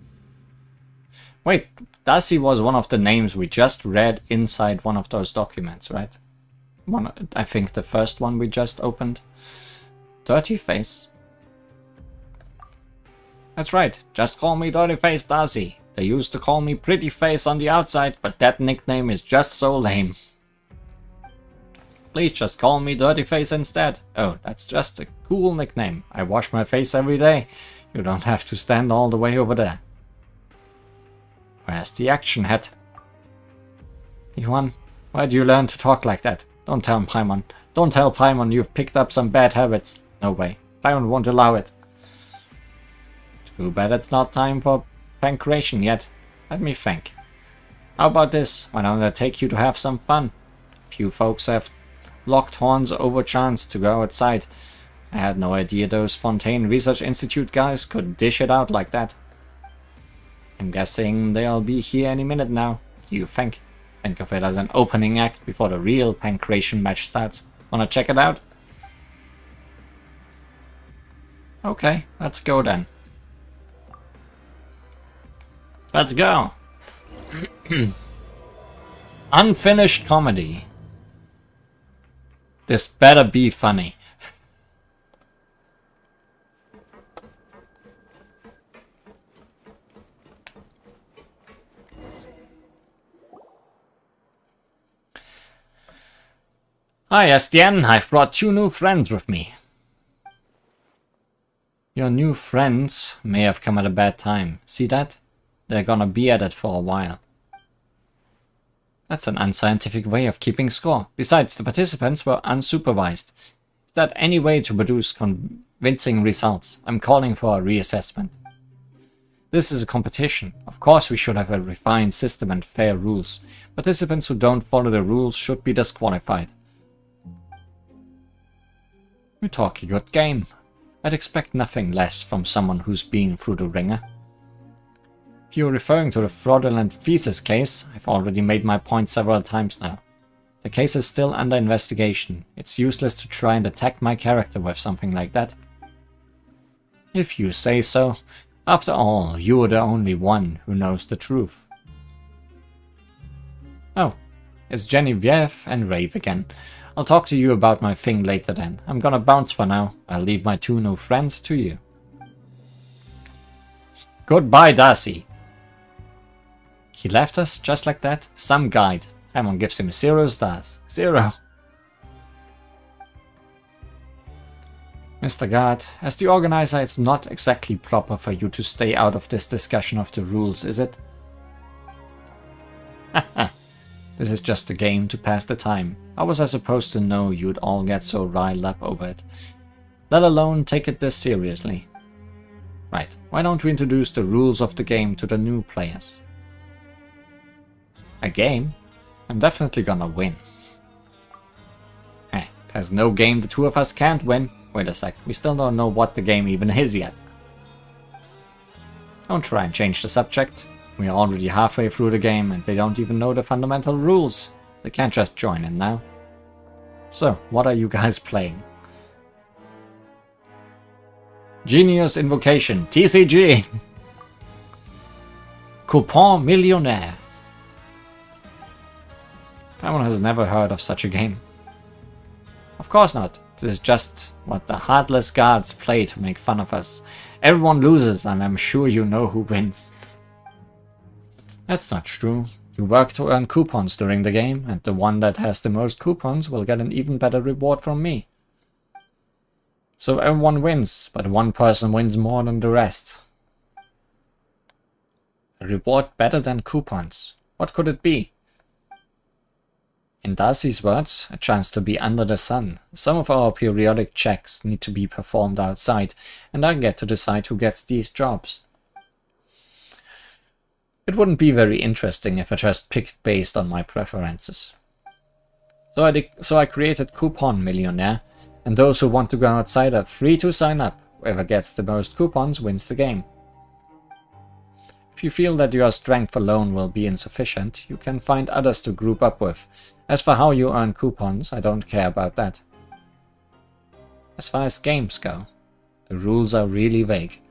Wait, Darcy was one of the names we just read inside one of those documents, right? I think the first one we just opened. Dirty-Face. That's right, just call me Dirty-Faced Darcy. They used to call me Pretty Face on the outside, but that nickname is just so lame. Please just call me Dirty Face instead. Oh, that's just a cool nickname. I wash my face every day. You don't have to stand all the way over there. Where's the action hat? Yuan, why do you learn to talk like that? Don't tell Paimon. Don't tell Paimon you've picked up some bad habits. No way. Paimon won't allow it. Too bad it's not time for pancreation yet. Let me think. How about this? Why don't I take you to have some fun? A few folks have locked horns over chance to go outside. I had no idea those Fontaine Research Institute guys could dish it out like that. I'm guessing they'll be here any minute now. Do you think? Think of it as an opening act before the real pancreation match starts. Wanna check it out? Okay, let's go then. Let's go. Unfinished comedy. This better be funny. Hi, Estienne. I've brought 2 new friends with me. Your new friends may have come at a bad time. See that? They're gonna be at it for a while. That's an unscientific way of keeping score. Besides, the participants were unsupervised. Is that any way to produce convincing results? I'm calling for a reassessment. This is a competition. Of course we should have a refined system and fair rules. Participants who don't follow the rules should be disqualified. You talk a good game. I'd expect nothing less from someone who's been through the ringer. If you're referring to the fraudulent thesis case, I've already made my point several times now. The case is still under investigation. It's useless to try and attack my character with something like that. If you say so. After all, you're the only one who knows the truth. Oh, it's Genevieve and Rave again. I'll talk to you about my thing later then. I'm gonna bounce for now. I'll leave my 2 new friends to you. Goodbye, Darcy. He left us just like that? Some guide. Paimon gives him 0 stars. 0. Mr. Guard, as the organizer, it's not exactly proper for you to stay out of this discussion of the rules, is it? Haha. This is just a game to pass the time. How was I supposed to know you'd all get so riled up over it? Let alone take it this seriously. Right, why don't we introduce the rules of the game to the new players? A game? I'm definitely gonna win. Hey, there's no game the 2 of us can't win. Wait a sec, we still don't know what the game even is yet. Don't try and change the subject. We are already halfway through the game and they don't even know the fundamental rules. They can't just join in now. So, what are you guys playing? Genius Invocation, TCG! Coupon Millionaire. Paimon has never heard of such a game. Of course not. This is just what the heartless guards play to make fun of us. Everyone loses and I'm sure you know who wins. That's not true. You work to earn coupons during the game, and the one that has the most coupons will get an even better reward from me. So everyone wins, but one person wins more than the rest. A reward better than coupons. What could it be? In Darcy's words, a chance to be under the sun. Some of our periodic checks need to be performed outside, and I get to decide who gets these jobs. It wouldn't be very interesting if I just picked based on my preferences. So I created Coupon Millionaire, and those who want to go outside are free to sign up. Whoever gets the most coupons wins the game. If you feel that your strength alone will be insufficient, you can find others to group up with. As for how you earn coupons, I don't care about that. As far as games go, the rules are really vague.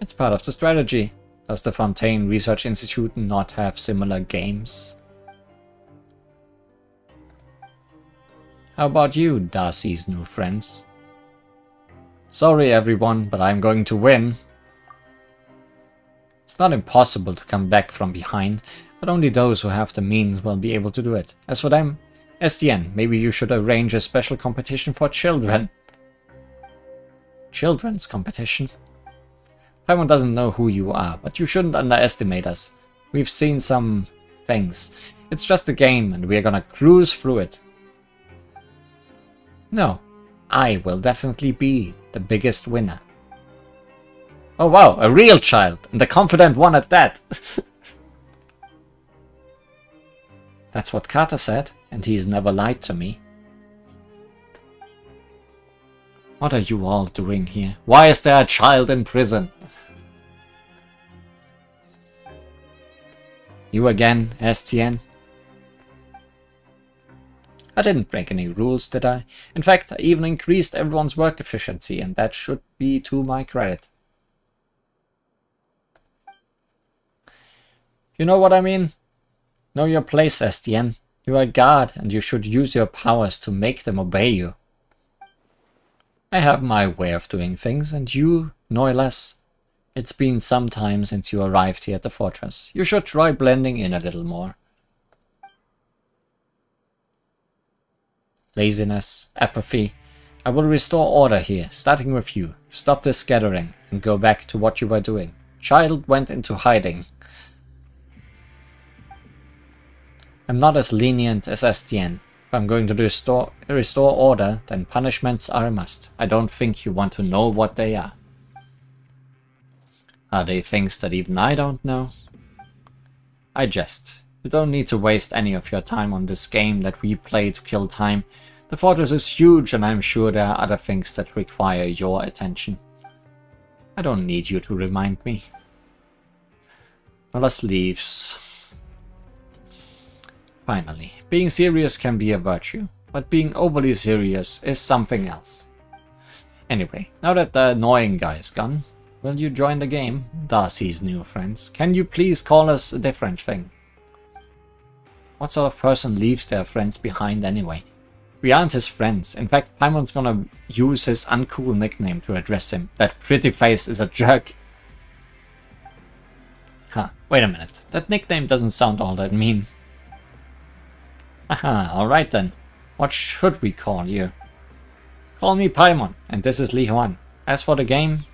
It's part of the strategy. Does the Fontaine Research Institute not have similar games? How about you, Darcy's new friends? Sorry everyone, but I'm going to win. It's not impossible to come back from behind, but only those who have the means will be able to do it. As for them, SDN, maybe you should arrange a special competition for children. Children's competition? Paimon doesn't know who you are, but you shouldn't underestimate us. We've seen some things. It's just a game and we're gonna cruise through it. No, I will definitely be the biggest winner. Oh wow, a real child, and a confident one at that. That's what Carter said, and he's never lied to me. What are you all doing here? Why is there a child in prison? You again, STN? I didn't break any rules, did I? In fact, I even increased everyone's work efficiency, and that should be to my credit. You know what I mean? Know your place, STN. You are a guard, and you should use your powers to make them obey you. I have my way of doing things, and you, no less. It's been some time since you arrived here at the fortress. You should try blending in a little more. Laziness, apathy. I will restore order here, starting with you. Stop this gathering and go back to what you were doing. Child went into hiding. I'm not as lenient as STN. If I'm going to restore order, then punishments are a must. I don't think you want to know what they are. Are they things that even I don't know? I jest. You don't need to waste any of your time on this game that we play to kill time. The fortress is huge and I'm sure there are other things that require your attention. I don't need you to remind me. Wallace leaves. Finally, being serious can be a virtue, but being overly serious is something else. Anyway, now that the annoying guy is gone, will you join the game, Darcy's new friends? Can you please call us a different thing? What sort of person leaves their friends behind anyway? We aren't his friends. In fact, Paimon's gonna use his uncool nickname to address him. That pretty face is a jerk. Huh, wait a minute. That nickname doesn't sound all that mean. Aha, alright then. What should we call you? Call me Paimon, and this is Li Huan. As for the game,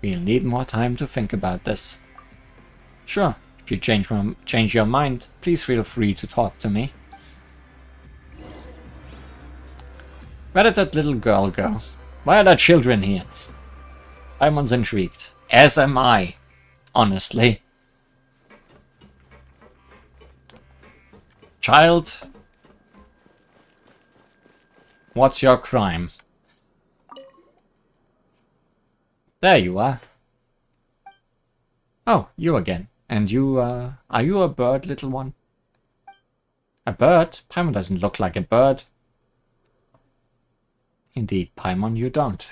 we'll need more time to think about this. Sure, if you change your mind, please feel free to talk to me. Where did that little girl go? Why are there children here? Paimon's intrigued. As am I, honestly. Child, what's your crime? There you are. Oh, you again. And you, are you a bird, little one? A bird? Paimon doesn't look like a bird. Indeed, Paimon, you don't.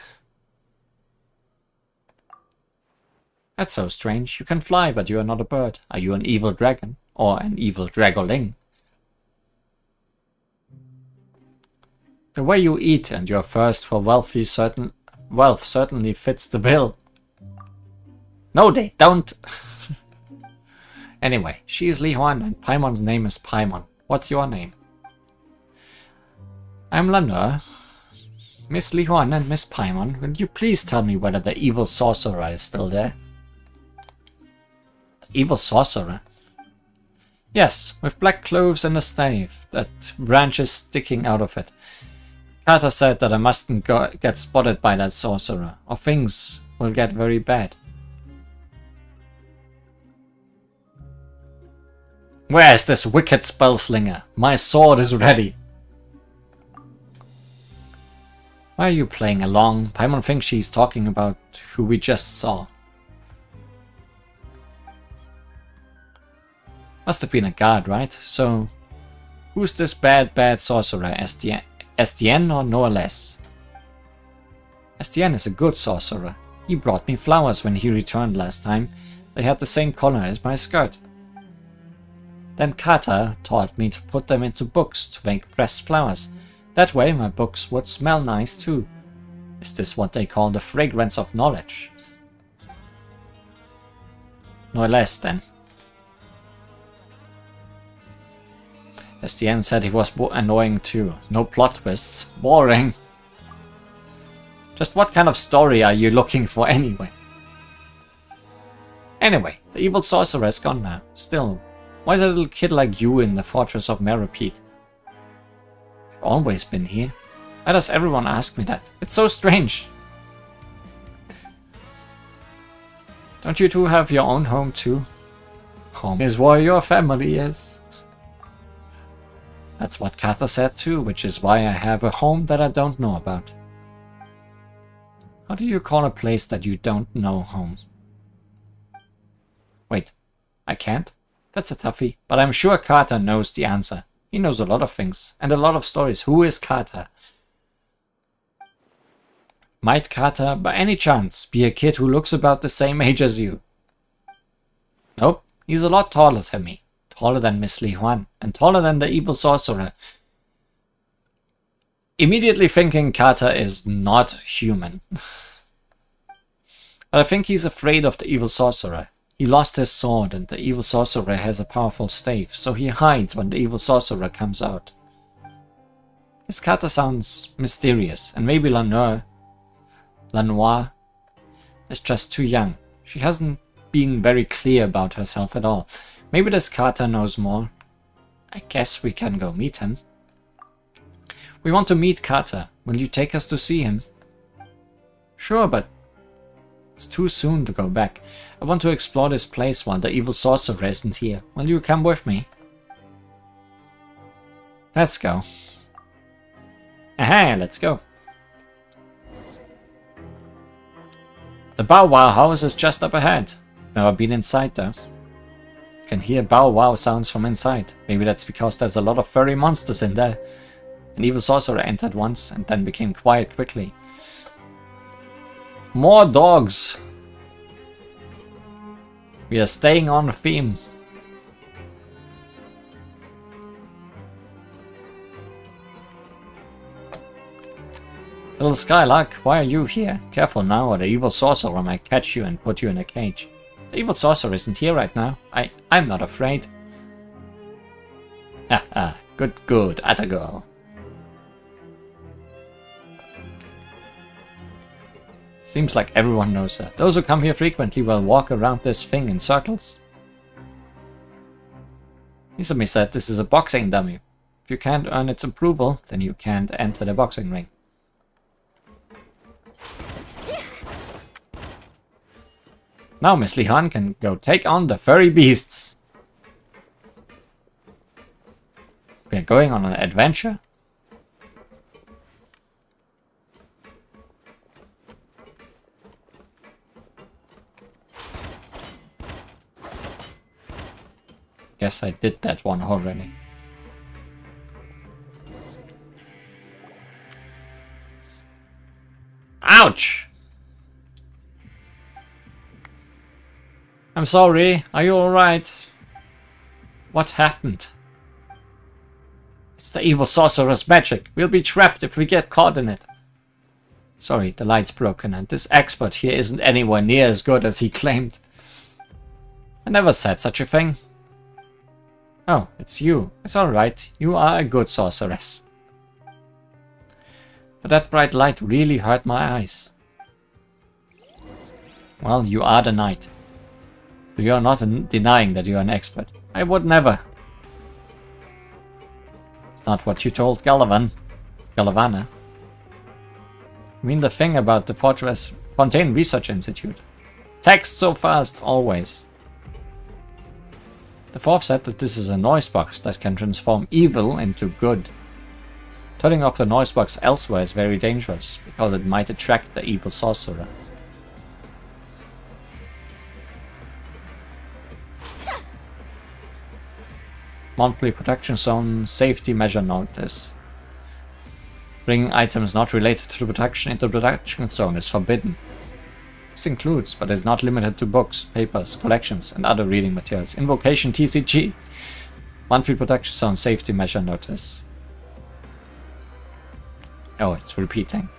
That's so strange. You can fly, but you are not a bird. Are you an evil dragon? Or an evil dragoling? The way you eat and your thirst for wealth certainly fits the bill. No, they don't! Anyway, she is Li Huan and Paimon's name is Paimon. What's your name? I'm Lanur. Miss Li Huan and Miss Paimon, will you please tell me whether the evil sorcerer is still there? The evil sorcerer? Yes, with black clothes and a stave, that branches sticking out of it. Carter said that I mustn't get spotted by that sorcerer, or things will get very bad. Where is this wicked spellslinger? My sword is ready. Why are you playing along? Paimon thinks she's talking about who we just saw. Must have been a guard, right? So, who's this bad sorcerer? Estienne or no less? Estienne is a good sorcerer. He brought me flowers when he returned last time. They had the same color as my skirt. Then Kata taught me to put them into books to make pressed flowers. That way my books would smell nice too. Is this what they call the fragrance of knowledge? No less then. Estienne said he was annoying too. No plot twists. Boring. Just what kind of story are you looking for anyway? Anyway, the evil sorcerer is gone now. Still, why is a little kid like you in the fortress of Meropide? I've always been here. Why does everyone ask me that? It's so strange. Don't you two have your own home too? Home is where your family is. That's what Kata said too, which is why I have a home that I don't know about. How do you call a place that you don't know home? Wait, I can't? That's a toughie, but I'm sure Kata knows the answer. He knows a lot of things, and a lot of stories. Who is Kata? Might Kata, by any chance, be a kid who looks about the same age as you? Nope, he's a lot taller than me. Taller than Miss Li Huan, and taller than the evil sorcerer. Immediately thinking Kata is not human. But I think he's afraid of the evil sorcerer. He lost his sword and the evil sorcerer has a powerful stave, so he hides when the evil sorcerer comes out. This Kata sounds mysterious, and maybe Lanoir is just too young. She hasn't been very clear about herself at all. Maybe this Kata knows more. I guess we can go meet him. We want to meet Kata. Will you take us to see him? Sure, but it's too soon to go back. I want to explore this place while the evil sorcerer isn't here. Will you come with me? Let's go. Aha, let's go. The Bow Wow house is just up ahead. Never been inside though. Can hear bow wow sounds from inside. Maybe that's because there's a lot of furry monsters in there. An evil sorcerer entered once and then became quiet quickly. More dogs! We are staying on theme. Little Skylark, why are you here? Careful now, or the evil sorcerer might catch you and put you in a cage. The evil sorcerer isn't here right now. I'm not afraid. Haha, good, atta girl. Seems like everyone knows her. Those who come here frequently will walk around this thing in circles. Isami said this is a boxing dummy. If you can't earn its approval, then you can't enter the boxing ring. Now Miss Lihan can go take on the furry beasts. We're going on an adventure? Guess I did that one already. Ouch! I'm sorry, are you alright? What happened? It's the evil sorcerer's magic. We'll be trapped if we get caught in it. Sorry, the light's broken and this expert here isn't anywhere near as good as he claimed. I never said such a thing. Oh, it's you. It's alright. You are a good sorceress. But that bright light really hurt my eyes. Well, you are the knight. So you are not denying that you are an expert. I would never. It's not what you told Galavana. You mean the thing about the Fortress Fontaine Research Institute? Text so fast, always. The fourth said that this is a noise box that can transform evil into good. Turning off the noise box elsewhere is very dangerous, because it might attract the evil sorcerer. Monthly Protection Zone Safety Measure Notice. Bringing items not related to the protection into the protection zone is forbidden. This includes, but is not limited to, books, papers, collections, and other reading materials. Invocation TCG. Monthly Protection Zone Safety Measure Notice. Oh, it's repeating.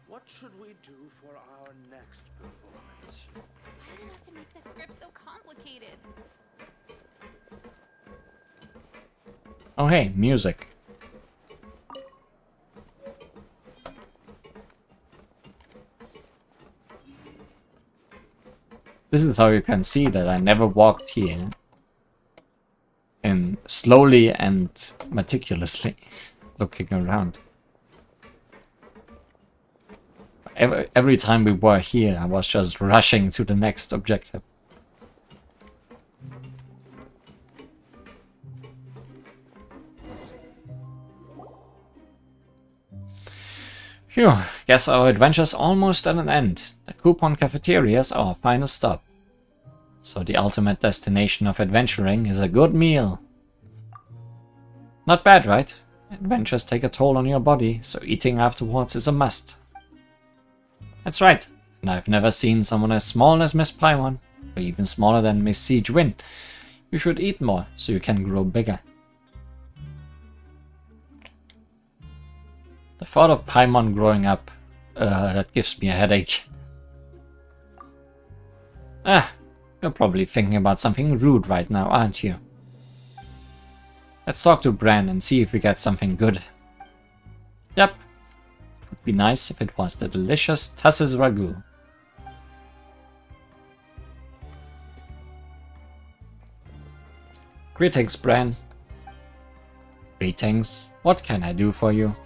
What should we do for our next performance? Why do you have to make the script so complicated? Oh hey, music. This is how you can see that I never walked here. And slowly and meticulously looking around. Every time we were here, I was just rushing to the next objective. Phew, guess our adventure's almost at an end. The coupon cafeteria is our final stop. So the ultimate destination of adventuring is a good meal. Not bad, right? Adventures take a toll on your body, so eating afterwards is a must. That's right, and I've never seen someone as small as Miss Paimon, or even smaller than Miss Siege Win. You should eat more, so you can grow bigger. The thought of Paimon growing up, that gives me a headache. You're probably thinking about something rude right now, aren't you? Let's talk to Bran and see if we get something good. Yep. It would be nice if it was the delicious Tassis ragu. Greetings, Bran. Greetings. What can I do for you?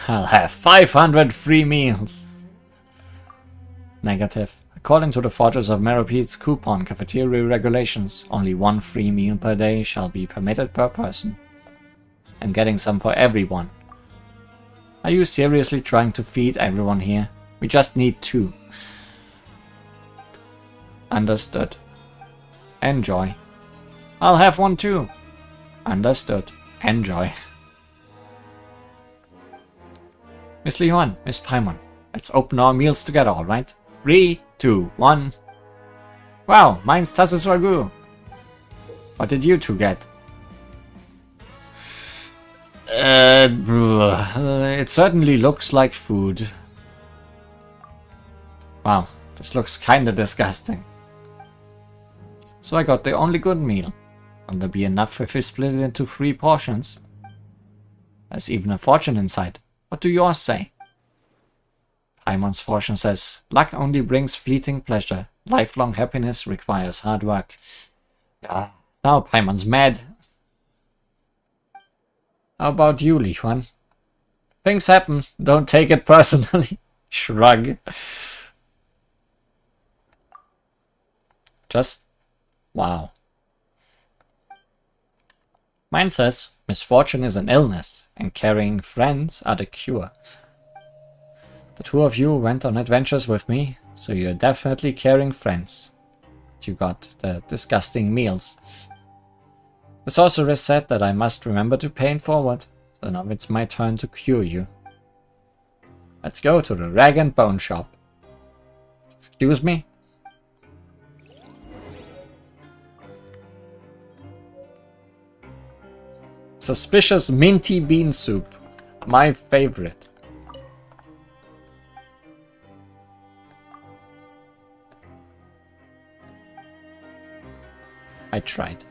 I'll have 500 free meals. Negative. According to the Fortress of Meropede's coupon cafeteria regulations, only 1 free meal per day shall be permitted per person. I'm getting some for everyone. Are you seriously trying to feed everyone here? We just need 2. Understood. Enjoy. I'll have one too. Understood. Enjoy. Miss Lihuan, Miss Paimon, let's open our meals together, alright? 3, 2, 1. Wow, mine's Tassis ragu. What did you two get? It certainly looks like food. Wow, this looks kinda disgusting. So I got the only good meal. Will there be enough if we split it into 3 portions? There's even a fortune inside. What do yours say? Paimon's fortune says, luck only brings fleeting pleasure. Lifelong happiness requires hard work. Yeah, now Paimon's mad. How about you, Li Huan? Things happen. Don't take it personally. Shrug. Just... wow. Mine says, misfortune is an illness, and carrying friends are the cure. The 2 of you went on adventures with me, so you're definitely carrying friends. But you got the disgusting meals. The sorceress said that I must remember to pay it forward, so now it's my turn to cure you. Let's go to the Rag and Bone Shop. Excuse me? Suspicious minty bean soup. My favorite. I tried.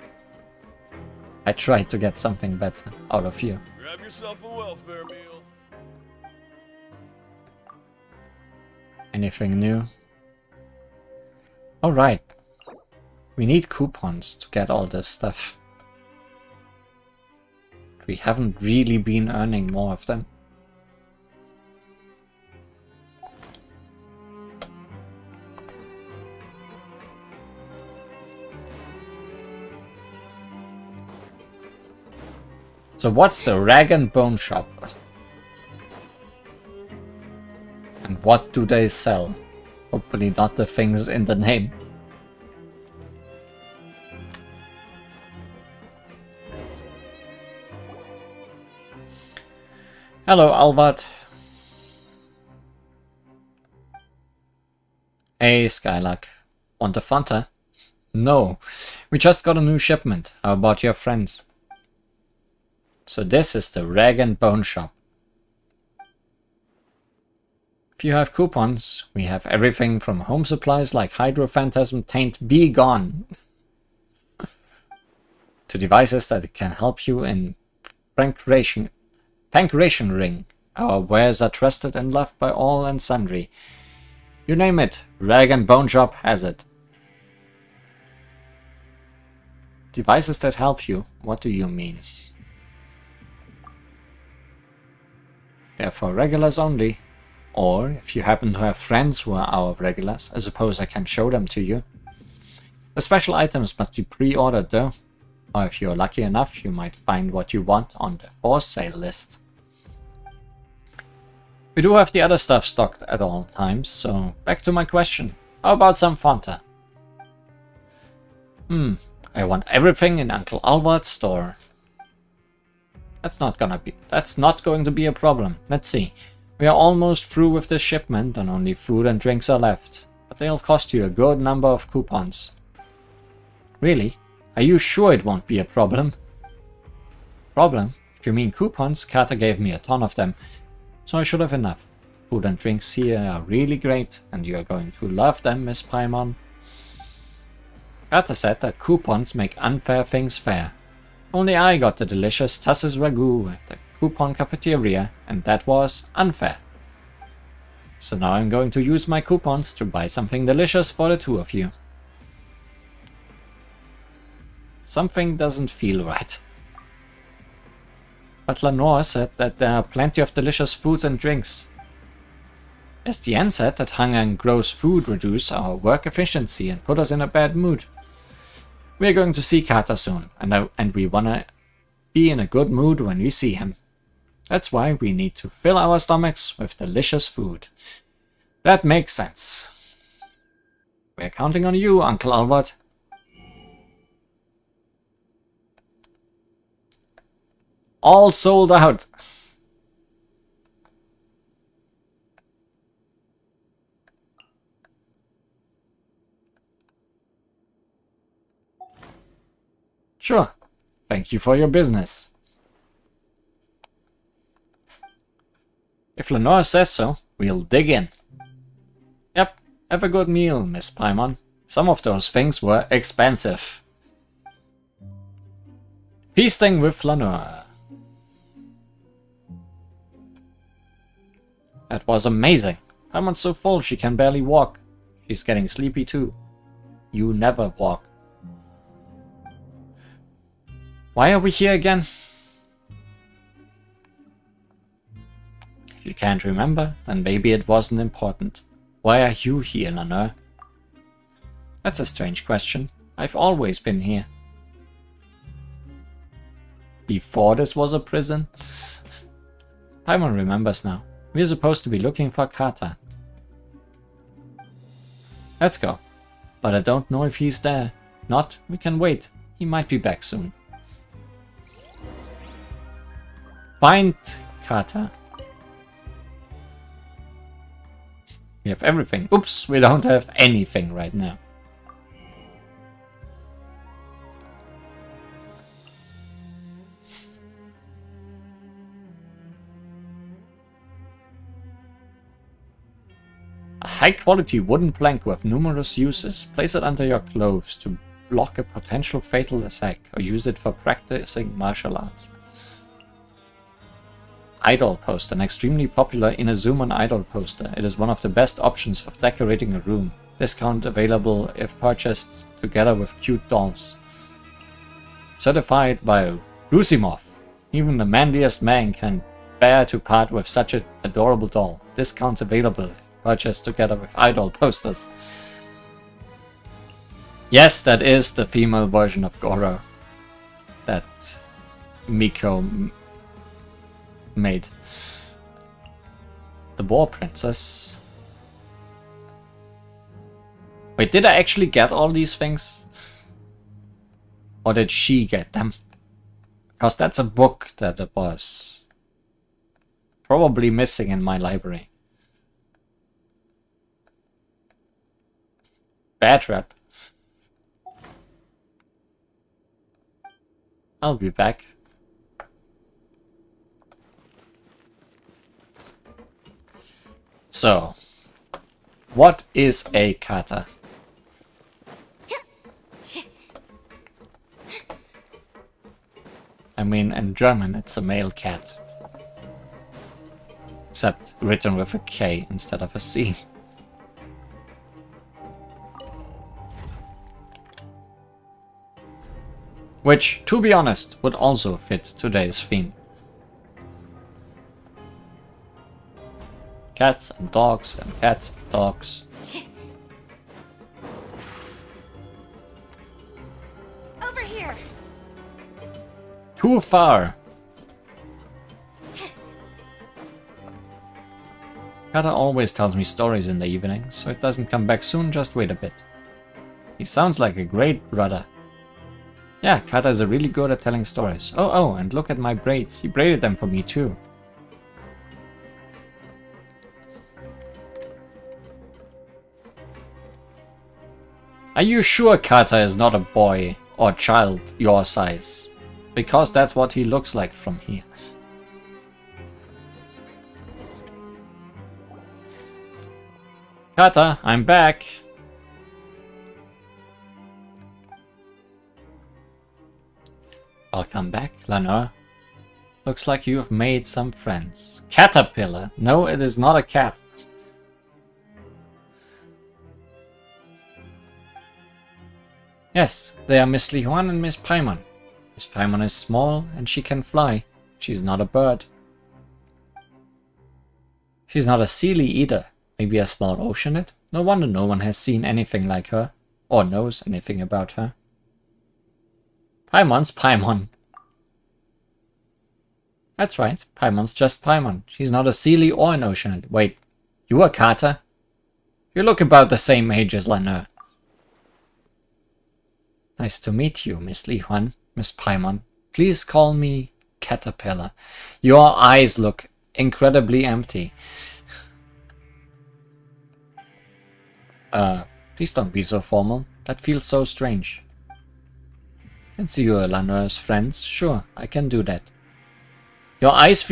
I tried to get something better out of you. Grab yourself a welfare meal. Anything new? Alright. We need coupons to get all this stuff. We haven't really been earning more of them. So what's the Rag and Bone Shop? And what do they sell? Hopefully not the things in the name. Hello, Alvat. Hey, Skylark. Want a Fanta? No. We just got a new shipment. How about your friends? So this is the Rag and Bone Shop. If you have coupons, we have everything from home supplies like Hydro Phantasm Taint Be Gone to devices that can help you in Pancration Ring. Our wares are trusted and loved by all and sundry. You name it, Rag and Bone Shop has it. Devices that help you, what do you mean? They're for regulars only. Or, if you happen to have friends who are our regulars, I suppose I can show them to you. The special items must be pre-ordered though. Or if you're lucky enough, you might find what you want on the for sale list. We do have the other stuff stocked at all times, so back to my question. How about some Fanta? I want everything in Uncle Alvart's store. That's not going to be a problem. Let's see. We are almost through with this shipment and only food and drinks are left. But they'll cost you a good number of coupons. Really? Are you sure it won't be a problem? Problem? If you mean coupons, Carter gave me a ton of them. So I should have enough. Food and drinks here are really great and you are going to love them, Miss Paimon. Carter said that coupons make unfair things fair. Only I got the delicious Tussis Ragu at the coupon cafeteria, and that was unfair. So now I'm going to use my coupons to buy something delicious for the 2 of you. Something doesn't feel right. But Lenore said that there are plenty of delicious foods and drinks. SDN said that hunger and gross food reduce our work efficiency and put us in a bad mood. We're going to see Carter soon, and we wanna be in a good mood when we see him. That's why we need to fill our stomachs with delicious food. That makes sense. We're counting on you, Uncle Albert. All sold out. Sure. Thank you for your business. If Lenore says so, we'll dig in. Yep, have a good meal, Miss Paimon. Some of those things were expensive. Feasting with Lenore. That was amazing. Paimon's so full she can barely walk. She's getting sleepy too. You never walk. Why are we here again? If you can't remember, then maybe it wasn't important. Why are you here, Lenore? That's a strange question. I've always been here. Before this was a prison? Paimon remembers now. We're supposed to be looking for Kata. Let's go. But I don't know if he's there. Not, we can wait. He might be back soon. Find Kata. We have everything. Oops, we don't have anything right now. A high-quality wooden plank with numerous uses. Place it under your clothes to block a potential fatal attack or use it for practicing martial arts. Idol poster, an extremely popular Inazumon idol poster. It is one of the best options for decorating a room. Discount available if purchased together with cute dolls. Certified by Rusimov. Even the manliest man can bear to part with such an adorable doll. Discounts available if purchased together with idol posters. Yes, that is the female version of Goro that Miko made. The War Princess. Wait, did I actually get all these things? Or did she get them? Because that's a book that was probably missing in my library. Bad rap. I'll be back. So, what is a kata? I mean, in German it's a male cat. Except written with a K instead of a C. Which, to be honest, would also fit today's theme. Cats and dogs and cats and dogs. Over here. Too far. Kata always tells me stories in the evening, so it doesn't come back soon, just wait a bit. He sounds like a great brother. Yeah, Kata is really good at telling stories. Oh, and look at my braids. He braided them for me too. Are you sure Kata is not a boy or child your size? Because that's what he looks like from here. Kata, I'm back. Welcome back, Lenore. Looks like you have made some friends. Caterpillar. No, it is not a cat. Yes, they are Miss Li Huan and Miss Paimon. Miss Paimon is small and she can fly. She's not a bird. She's not a sealy either. Maybe a small oceanid? No wonder no one has seen anything like her. Or knows anything about her. Paimon's Paimon. That's right, Paimon's just Paimon. She's not a sealy or an oceanid. Wait, you are Kata? You look about the same age as Lenore. Nice to meet you, Miss Li Huan, Miss Paimon. Please call me Caterpillar. Your eyes look incredibly empty. Please don't be so formal. That feels so strange. Since you are Lenore's friends, sure, I can do that. Your eyes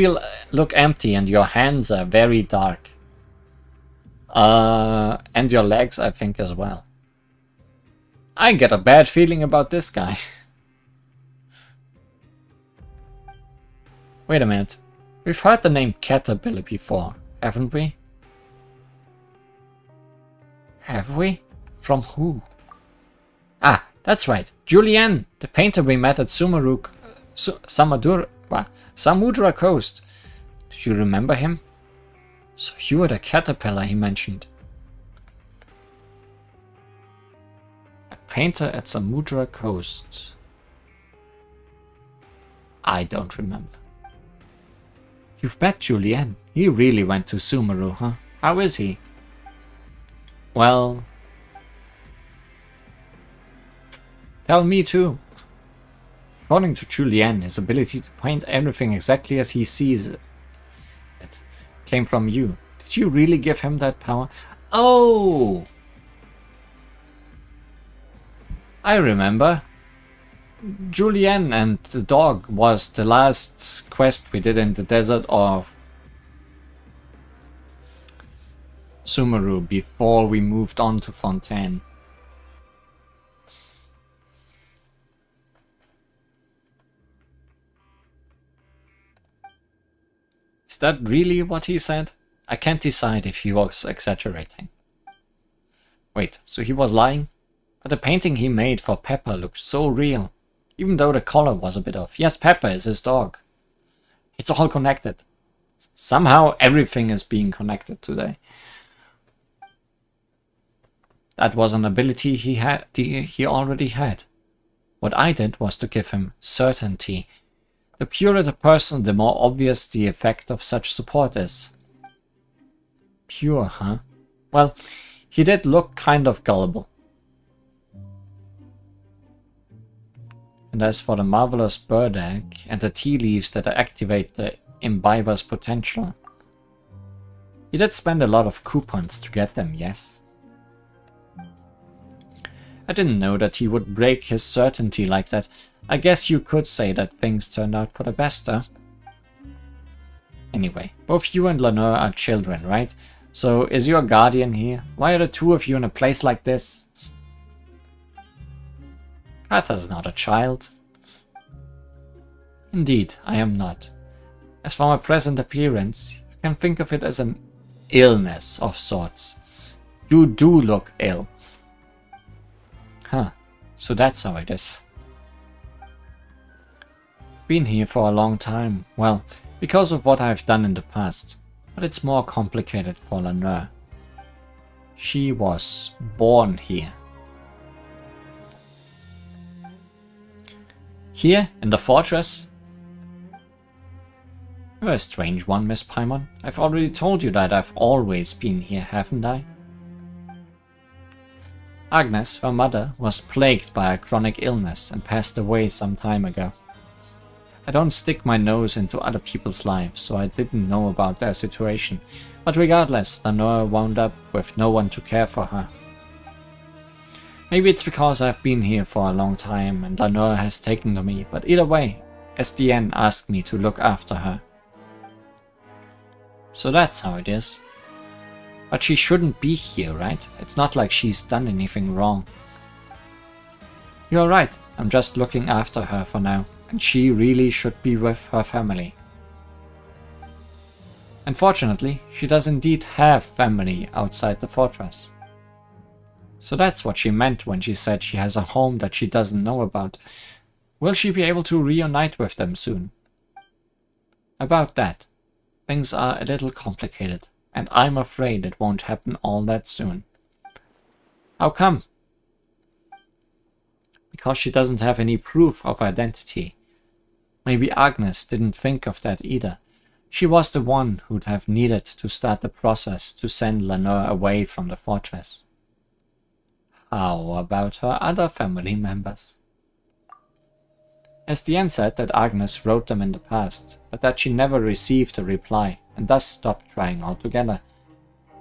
look empty and your hands are very dark. And your legs, I think, as well. I get a bad feeling about this guy. Wait a minute. We've heard the name Caterpillar before, haven't we? Have we? From who? Ah, that's right. Julienne, the painter we met at Samudra Coast. Do you remember him? So you were the caterpillar he mentioned. A painter at Samudra Coast. I don't remember. You've met Julienne. He really went to Sumeru, huh? How is he? Well... Tell me too. According to Julienne, his ability to paint everything exactly as he sees it came from you. Did you really give him that power? Oh! I remember. Julienne and the dog was the last quest we did in the desert of Sumeru before we moved on to Fontaine. Is that really what he said? I can't decide if he was exaggerating. Wait, so he was lying? But the painting he made for Pepper looked so real. Even though the color was a bit off. Yes, Pepper is his dog. It's all connected. Somehow everything is being connected today. That was an ability he already had. What I did was to give him certainty. The purer the person, the more obvious the effect of such support is. Pure, huh? Well, he did look kind of gullible. And as for the marvelous bird egg and the tea leaves that activate the imbiber's potential, he did spend a lot of coupons to get them, yes? I didn't know that he would break his certainty like that. I guess you could say that things turned out for the best, huh? Anyway, both you and Lenore are children, right? So is your guardian here? Why are the two of you in a place like this? Kata's not a child. Indeed, I am not. As for my present appearance, you can think of it as an illness of sorts. You do look ill. Huh, so that's how it is. Been here for a long time, well, because of what I've done in the past, but it's more complicated for Lenore. She was born here. Here, in the fortress? You're a strange one, Miss Paimon. I've already told you that I've always been here, haven't I? Agnes, her mother, was plagued by a chronic illness and passed away some time ago. I don't stick my nose into other people's lives, so I didn't know about their situation, but regardless, Lenore wound up with no one to care for her. Maybe it's because I've been here for a long time and Lenore has taken to me, but either way, SDN asked me to look after her. So that's how it is. But she shouldn't be here, right? It's not like she's done anything wrong. You're right, I'm just looking after her for now, and she really should be with her family. Unfortunately, she does indeed have family outside the fortress. So that's what she meant when she said she has a home that she doesn't know about. Will she be able to reunite with them soon? About that, things are a little complicated, and I'm afraid it won't happen all that soon. How come? Because she doesn't have any proof of identity. Maybe Agnes didn't think of that either. She was the one who'd have needed to start the process to send Lenore away from the fortress. How about her other family members? SDN said that Agnes wrote them in the past, but that she never received a reply and thus stopped trying altogether.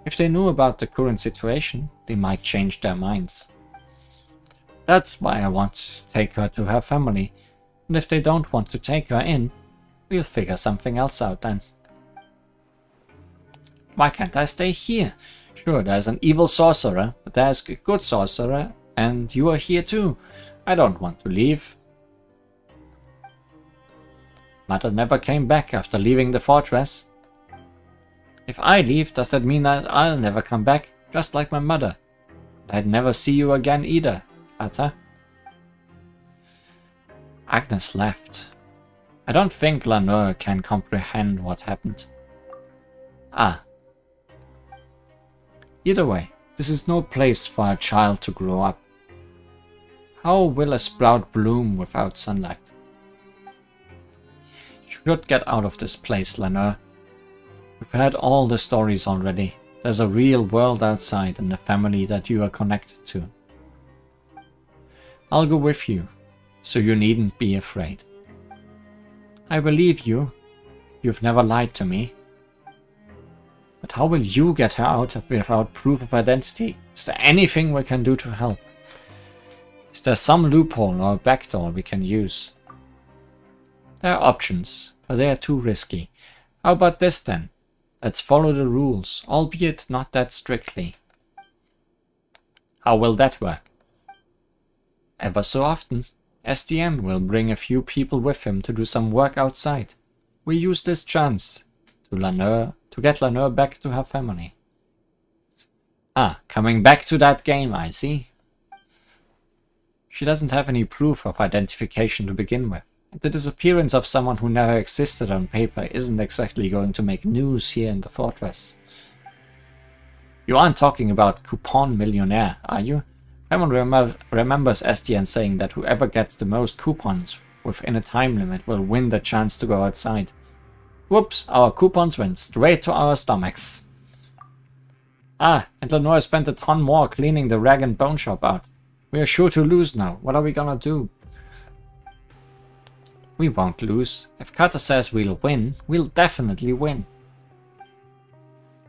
If they knew about the current situation, they might change their minds. That's why I want to take her to her family, and if they don't want to take her in, We'll figure something else out then. Why can't I stay here? Sure, there's an evil sorcerer, but there's a good sorcerer, and you are here too. I don't want to leave. Mother never came back after leaving the fortress. If I leave, does that mean that I'll never come back? Just like my mother. I'd never see you again either, Kata. Agnes left. I don't think Lanur can comprehend what happened. Ah. Either way, this is no place for a child to grow up. How will a sprout bloom without sunlight? You should get out of this place, Lanur. We've heard all the stories already. There's a real world outside and a family that you are connected to. I'll go with you, so you needn't be afraid. I believe you. You've never lied to me. But how will you get her out without proof of identity? Is there anything we can do to help? Is there some loophole or backdoor we can use? There are options, but they are too risky. How about this then? Let's follow the rules, albeit not that strictly. How will that work? Ever so often, SDN will bring a few people with him to do some work outside. We use this chance to get Lanur back to her family. Ah, coming back to that game, I see. She doesn't have any proof of identification to begin with. The disappearance of someone who never existed on paper isn't exactly going to make news here in the fortress. You aren't talking about Coupon Millionaire, are you? Everyone remembers SDN saying that whoever gets the most coupons within a time limit will win the chance to go outside. Whoops, our coupons went straight to our stomachs. Ah, and Lenore spent a ton more cleaning the rag and bone shop out. We are sure to lose now. What are we gonna do? We won't lose. If Kata says we'll win, we'll definitely win.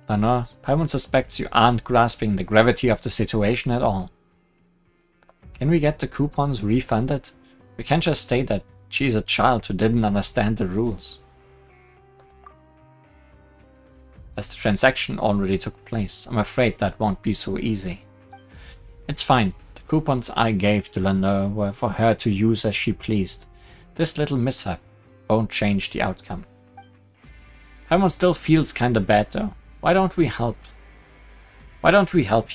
Lenore, Paimon suspects you aren't grasping the gravity of the situation at all. Can we get the coupons refunded? We can't just say that she's a child who didn't understand the rules. As the transaction already took place, I'm afraid that won't be so easy. It's fine. The coupons I gave to Lenore were for her to use as she pleased. This little mishap won't change the outcome. Paimon still feels kinda bad though. Why don't we help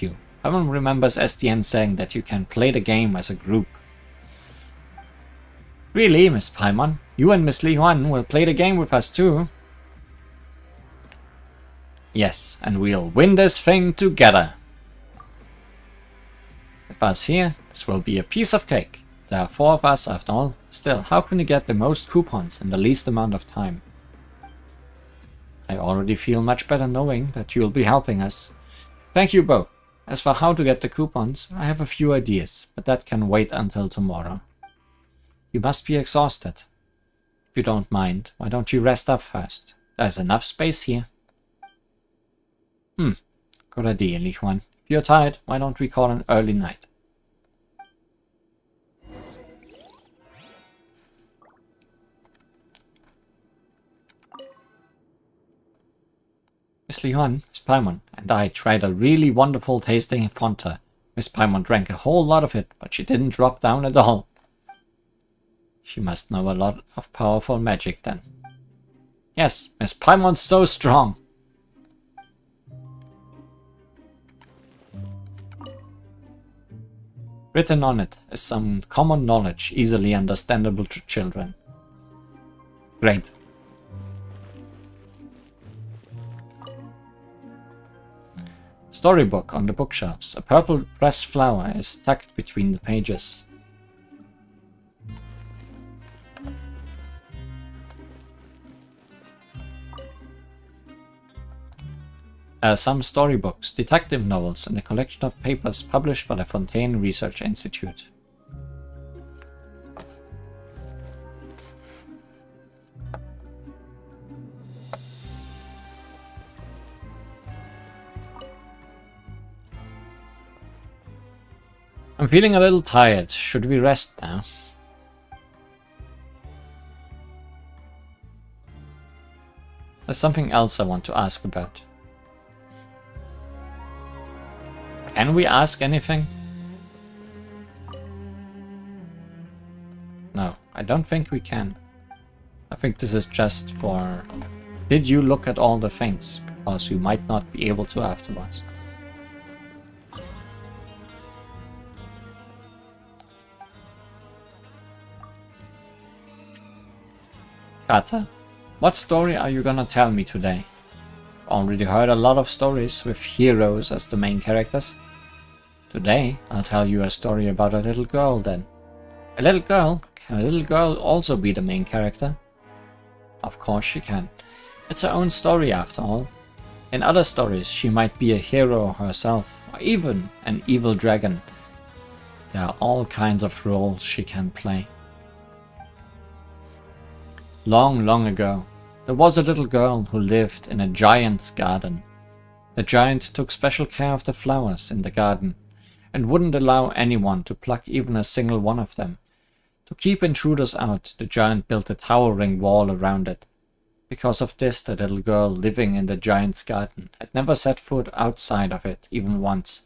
you? Paimon remembers SDN saying that you can play the game as a group. Really, Miss Paimon? You and Miss Li Huan will play the game with us too? Yes, and we'll win this thing together. With us here, this will be a piece of cake. There are 4 of us after all. Still, how can you get the most coupons in the least amount of time? I already feel much better knowing that you'll be helping us. Thank you both. As for how to get the coupons, I have a few ideas, but that can wait until tomorrow. You must be exhausted. If you don't mind, why don't you rest up first? There's enough space here. Good idea, Li Huan. If you're tired, why don't we call an early night? Miss Li Huan, Miss Paimon, and I tried a really wonderful tasting Fonta. Miss Paimon drank a whole lot of it, but she didn't drop down at all. She must know a lot of powerful magic then. Yes, Miss Paimon's so strong. Written on it is some common knowledge easily understandable to children. Great. Storybook on the bookshelves. A purple pressed flower is tucked between the pages. Some storybooks, detective novels, and a collection of papers published by the Fontaine Research Institute. I'm feeling a little tired. Should we rest now? There's something else I want to ask about. Can we ask anything? No, I don't think we can. I think this is just for... Did you look at all the things? Because you might not be able to afterwards. Kata, what story are you gonna tell me today? I've already heard a lot of stories with heroes as the main characters. Today, I'll tell you a story about a little girl then. A little girl? Can a little girl also be the main character? Of course she can. It's her own story after all. In other stories, she might be a hero herself, or even an evil dragon. There are all kinds of roles she can play. Long, long ago, there was a little girl who lived in a giant's garden. The giant took special care of the flowers in the garden, and wouldn't allow anyone to pluck even a single one of them. To keep intruders out, the giant built a towering wall around it. Because of this, the little girl living in the giant's garden had never set foot outside of it even once.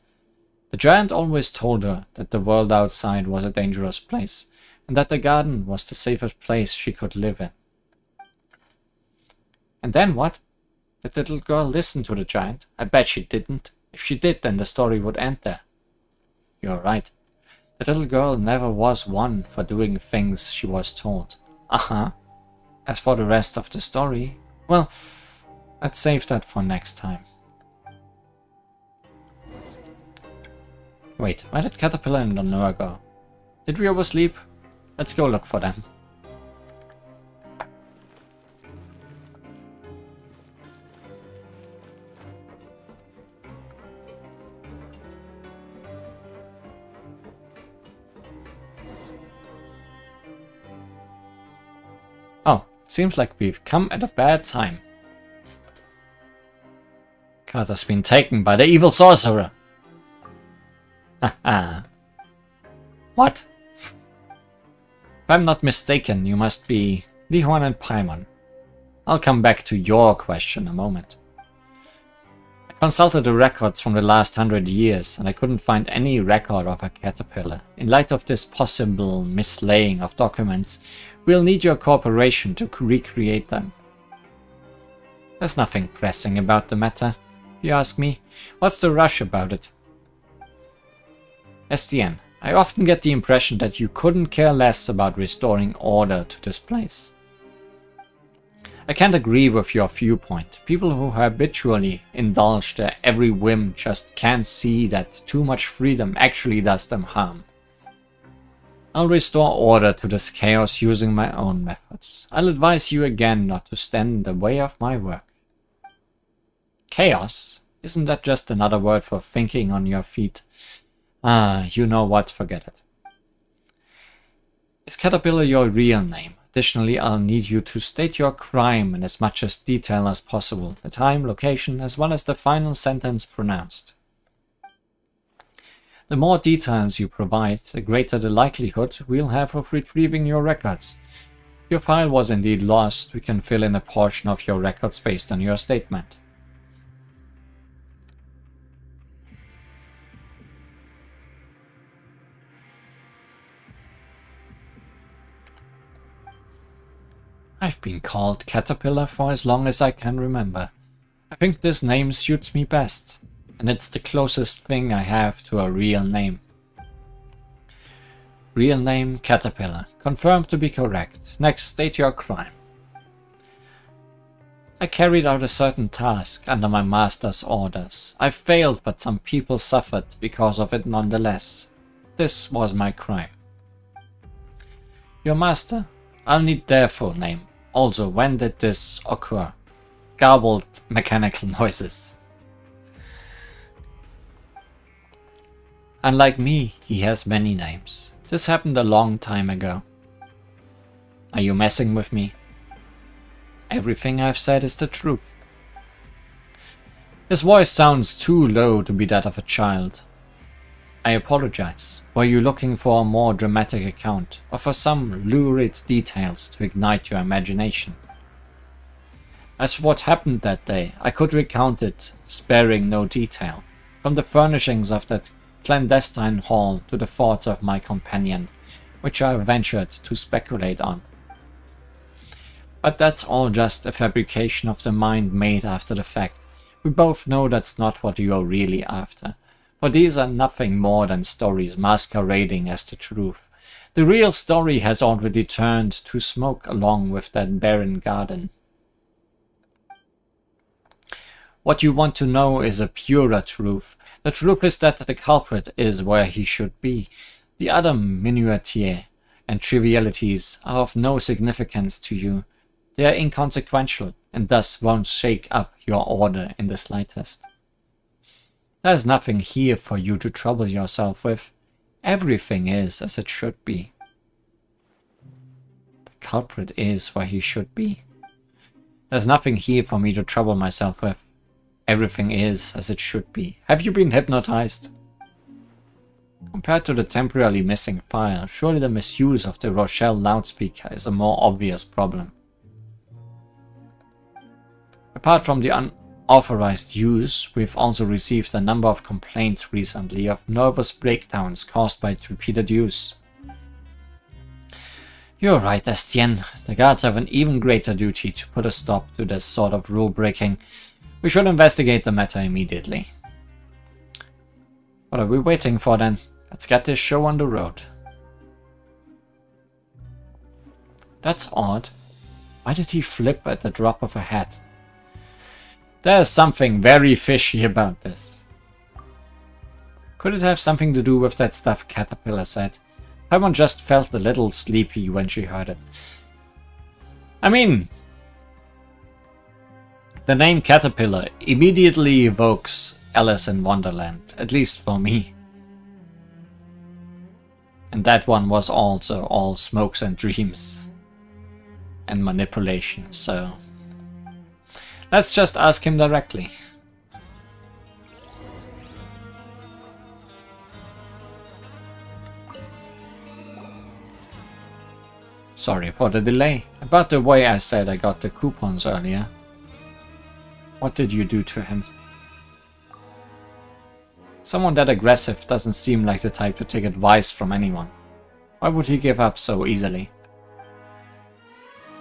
The giant always told her that the world outside was a dangerous place, and that the garden was the safest place she could live in. And then what? Did the little girl listen to the giant? I bet she didn't. If she did, then the story would end there. You're right. The little girl never was one for doing things she was told. As for the rest of the story, well, let's save that for next time. Wait, where did Caterpillar and Lenore go? Did we oversleep? Let's go look for them. Oh, seems like we've come at a bad time. Carter's been taken by the evil sorcerer. What? If I'm not mistaken, you must be Lihwan and Paimon. I'll come back to your question in a moment. I consulted the records from the last 100 years, and I couldn't find any record of a caterpillar. In light of this possible mislaying of documents, we'll need your cooperation to recreate them. There's nothing pressing about the matter, if you ask me. What's the rush about it? SDN, I often get the impression that you couldn't care less about restoring order to this place. I can't agree with your viewpoint. People who habitually indulge their every whim just can't see that too much freedom actually does them harm. I'll restore order to this chaos using my own methods. I'll advise you again not to stand in the way of my work. Chaos? Isn't that just another word for thinking on your feet? You know what, forget it. Is Caterpillar your real name? Additionally, I'll need you to state your crime in as much as detail as possible, the time, location, as well as the final sentence pronounced. The more details you provide, the greater the likelihood we'll have of retrieving your records. If your file was indeed lost, we can fill in a portion of your records based on your statement. I've been called Caterpillar for as long as I can remember. I think this name suits me best, and it's the closest thing I have to a real name. Real name Caterpillar. Confirmed to be correct. Next, state your crime. I carried out a certain task under my master's orders. I failed, but some people suffered because of it nonetheless. This was my crime. Your master? I'll need their full name. Also, when did this occur? Garbled mechanical noises. Unlike me, he has many names. This happened a long time ago. Are you messing with me? Everything I've said is the truth. His voice sounds too low to be that of a child. I apologize. Were you looking for a more dramatic account, or for some lurid details to ignite your imagination? As for what happened that day, I could recount it, sparing no detail, from the furnishings of that clandestine hall to the thoughts of my companion, which I ventured to speculate on. But that's all just a fabrication of the mind made after the fact. We both know that's not what you are really after, for these are nothing more than stories masquerading as the truth. The real story has already turned to smoke along with that barren garden. What you want to know is a purer truth. The truth is that the culprit is where he should be. The other minutiae and trivialities are of no significance to you. They are inconsequential and thus won't shake up your order in the slightest. There is nothing here for you to trouble yourself with. Everything is as it should be. The culprit is where he should be. There's nothing here for me to trouble myself with. Everything is as it should be. Have you been hypnotized? Compared to the temporarily missing file, surely the misuse of the Rochelle loudspeaker is a more obvious problem. Apart from the unauthorized use, we've also received a number of complaints recently of nervous breakdowns caused by repeated use. You're right, Estienne. The guards have an even greater duty to put a stop to this sort of rule breaking. We should investigate the matter immediately. What are we waiting for then? Let's get this show on the road. That's odd. Why did he flip at the drop of a hat? There's something very fishy about this. Could it have something to do with that stuff Caterpillar said? Paimon just felt a little sleepy when she heard it. I mean, the name Caterpillar immediately evokes Alice in Wonderland, at least for me. And that one was also all smokes and dreams and manipulation, so let's just ask him directly. Sorry for the delay. About the way I said I got the coupons earlier. What did you do to him? Someone that aggressive doesn't seem like the type to take advice from anyone. Why would he give up so easily?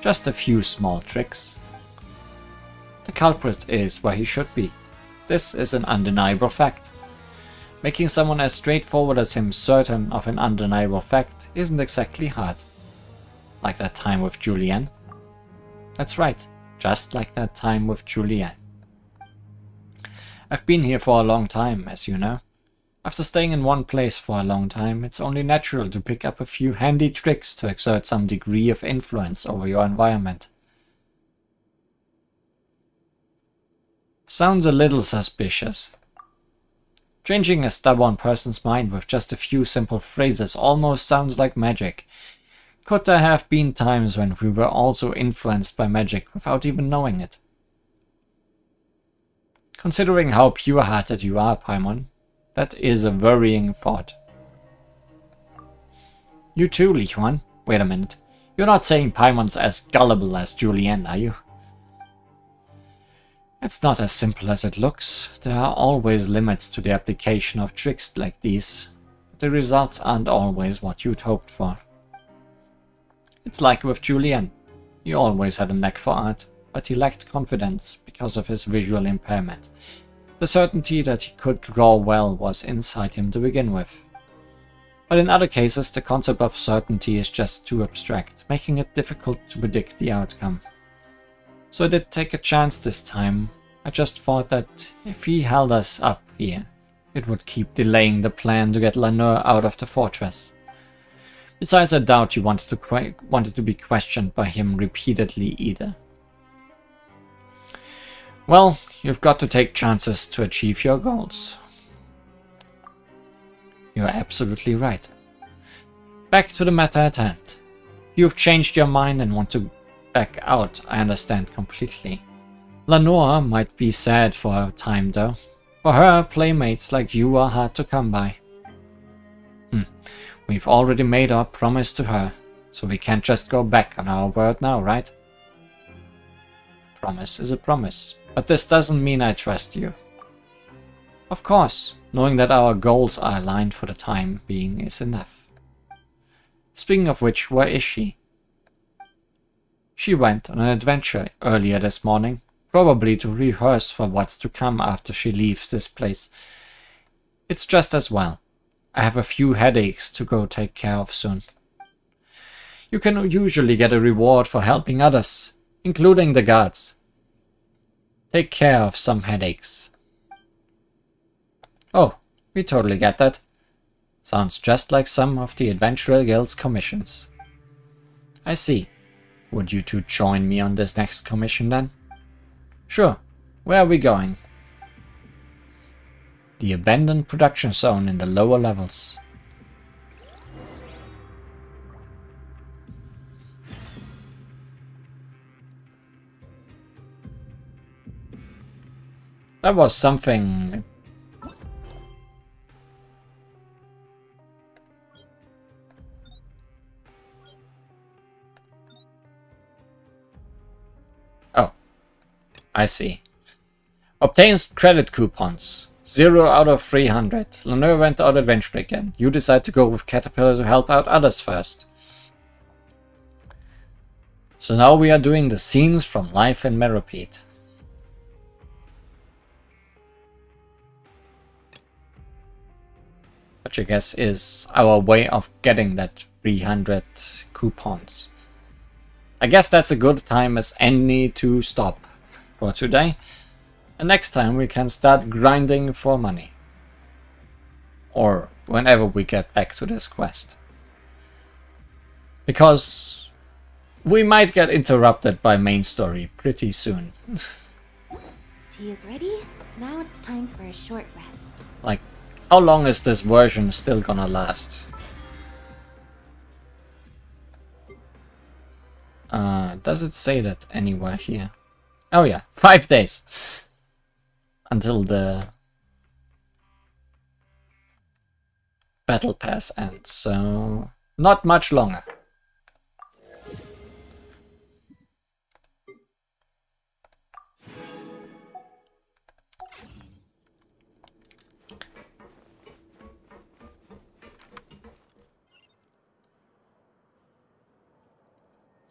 Just a few small tricks. The culprit is where he should be. This is an undeniable fact. Making someone as straightforward as him certain of an undeniable fact isn't exactly hard. Like that time with Julienne. That's right, just like that time with Julienne. I've been here for a long time, as you know. After staying in one place for a long time, it's only natural to pick up a few handy tricks to exert some degree of influence over your environment. Sounds a little suspicious. Changing a stubborn person's mind with just a few simple phrases almost sounds like magic. Could there have been times when we were also influenced by magic without even knowing it? Considering how pure-hearted you are, Paimon, that is a worrying thought. You too, Li Huan. Wait a minute. You're not saying Paimon's as gullible as Julienne, are you? It's not as simple as it looks. There are always limits to the application of tricks like these. The results aren't always what you'd hoped for. It's like with Julienne. He always had a knack for art, but he lacked confidence because of his visual impairment. The certainty that he could draw well was inside him to begin with. But in other cases, the concept of certainty is just too abstract, making it difficult to predict the outcome. So I did take a chance this time. I just thought that if he held us up here, it would keep delaying the plan to get Laneur out of the fortress. Besides, I doubt you wanted to be questioned by him repeatedly either. Well, you've got to take chances to achieve your goals. You're absolutely right. Back to the matter at hand. If you've changed your mind and want to back out, I understand completely. Laneur might be sad for a time though. For her, playmates like you are hard to come by. We've already made our promise to her, so we can't just go back on our word now, right? promise is a promise, but this doesn't mean I trust you. Of course, knowing that our goals are aligned for the time being is enough. Speaking of which, where is she? She went on an adventure earlier this morning, probably to rehearse for what's to come after she leaves this place. It's just as well. I have a few headaches to go take care of soon. You can usually get a reward for helping others, including the guards. Take care of some headaches. Oh, we totally get that. Sounds just like some of the Adventurer Guild's commissions. I see. Would you two join me on this next commission then? Sure. Where are we going? The abandoned production zone in the lower levels. That was something... Oh, I see. Obtains credit coupons. 0 out of 300. Lanur went out adventuring again. You decide to go with Caterpillar to help out others first. So now we are doing the scenes from life in Meropede. Which I guess is our way of getting that 300 coupons. I guess that's a good time as any to stop for today. And next time we can start grinding for money. Or whenever we get back to this quest. Because we might get interrupted by main story pretty soon. Tea is ready. Now it's time for a short rest. Like, how long is this version still gonna last? Does it say that anywhere here? Oh yeah, 5 days. Until the battle pass ends, so not much longer.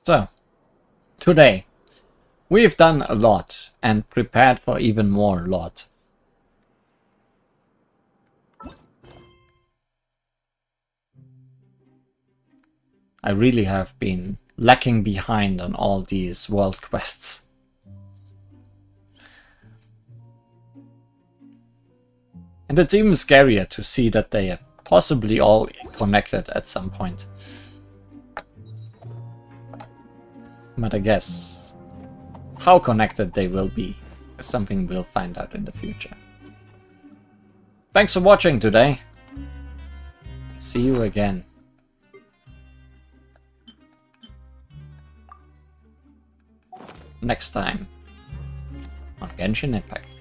So, today, we've done a lot and prepared for even more lot. I really have been lacking behind on all these world quests. And it's even scarier to see that they are possibly all connected at some point. But I guess how connected they will be is something we'll find out in the future. Thanks for watching today. See you again. Next time on Genshin Impact.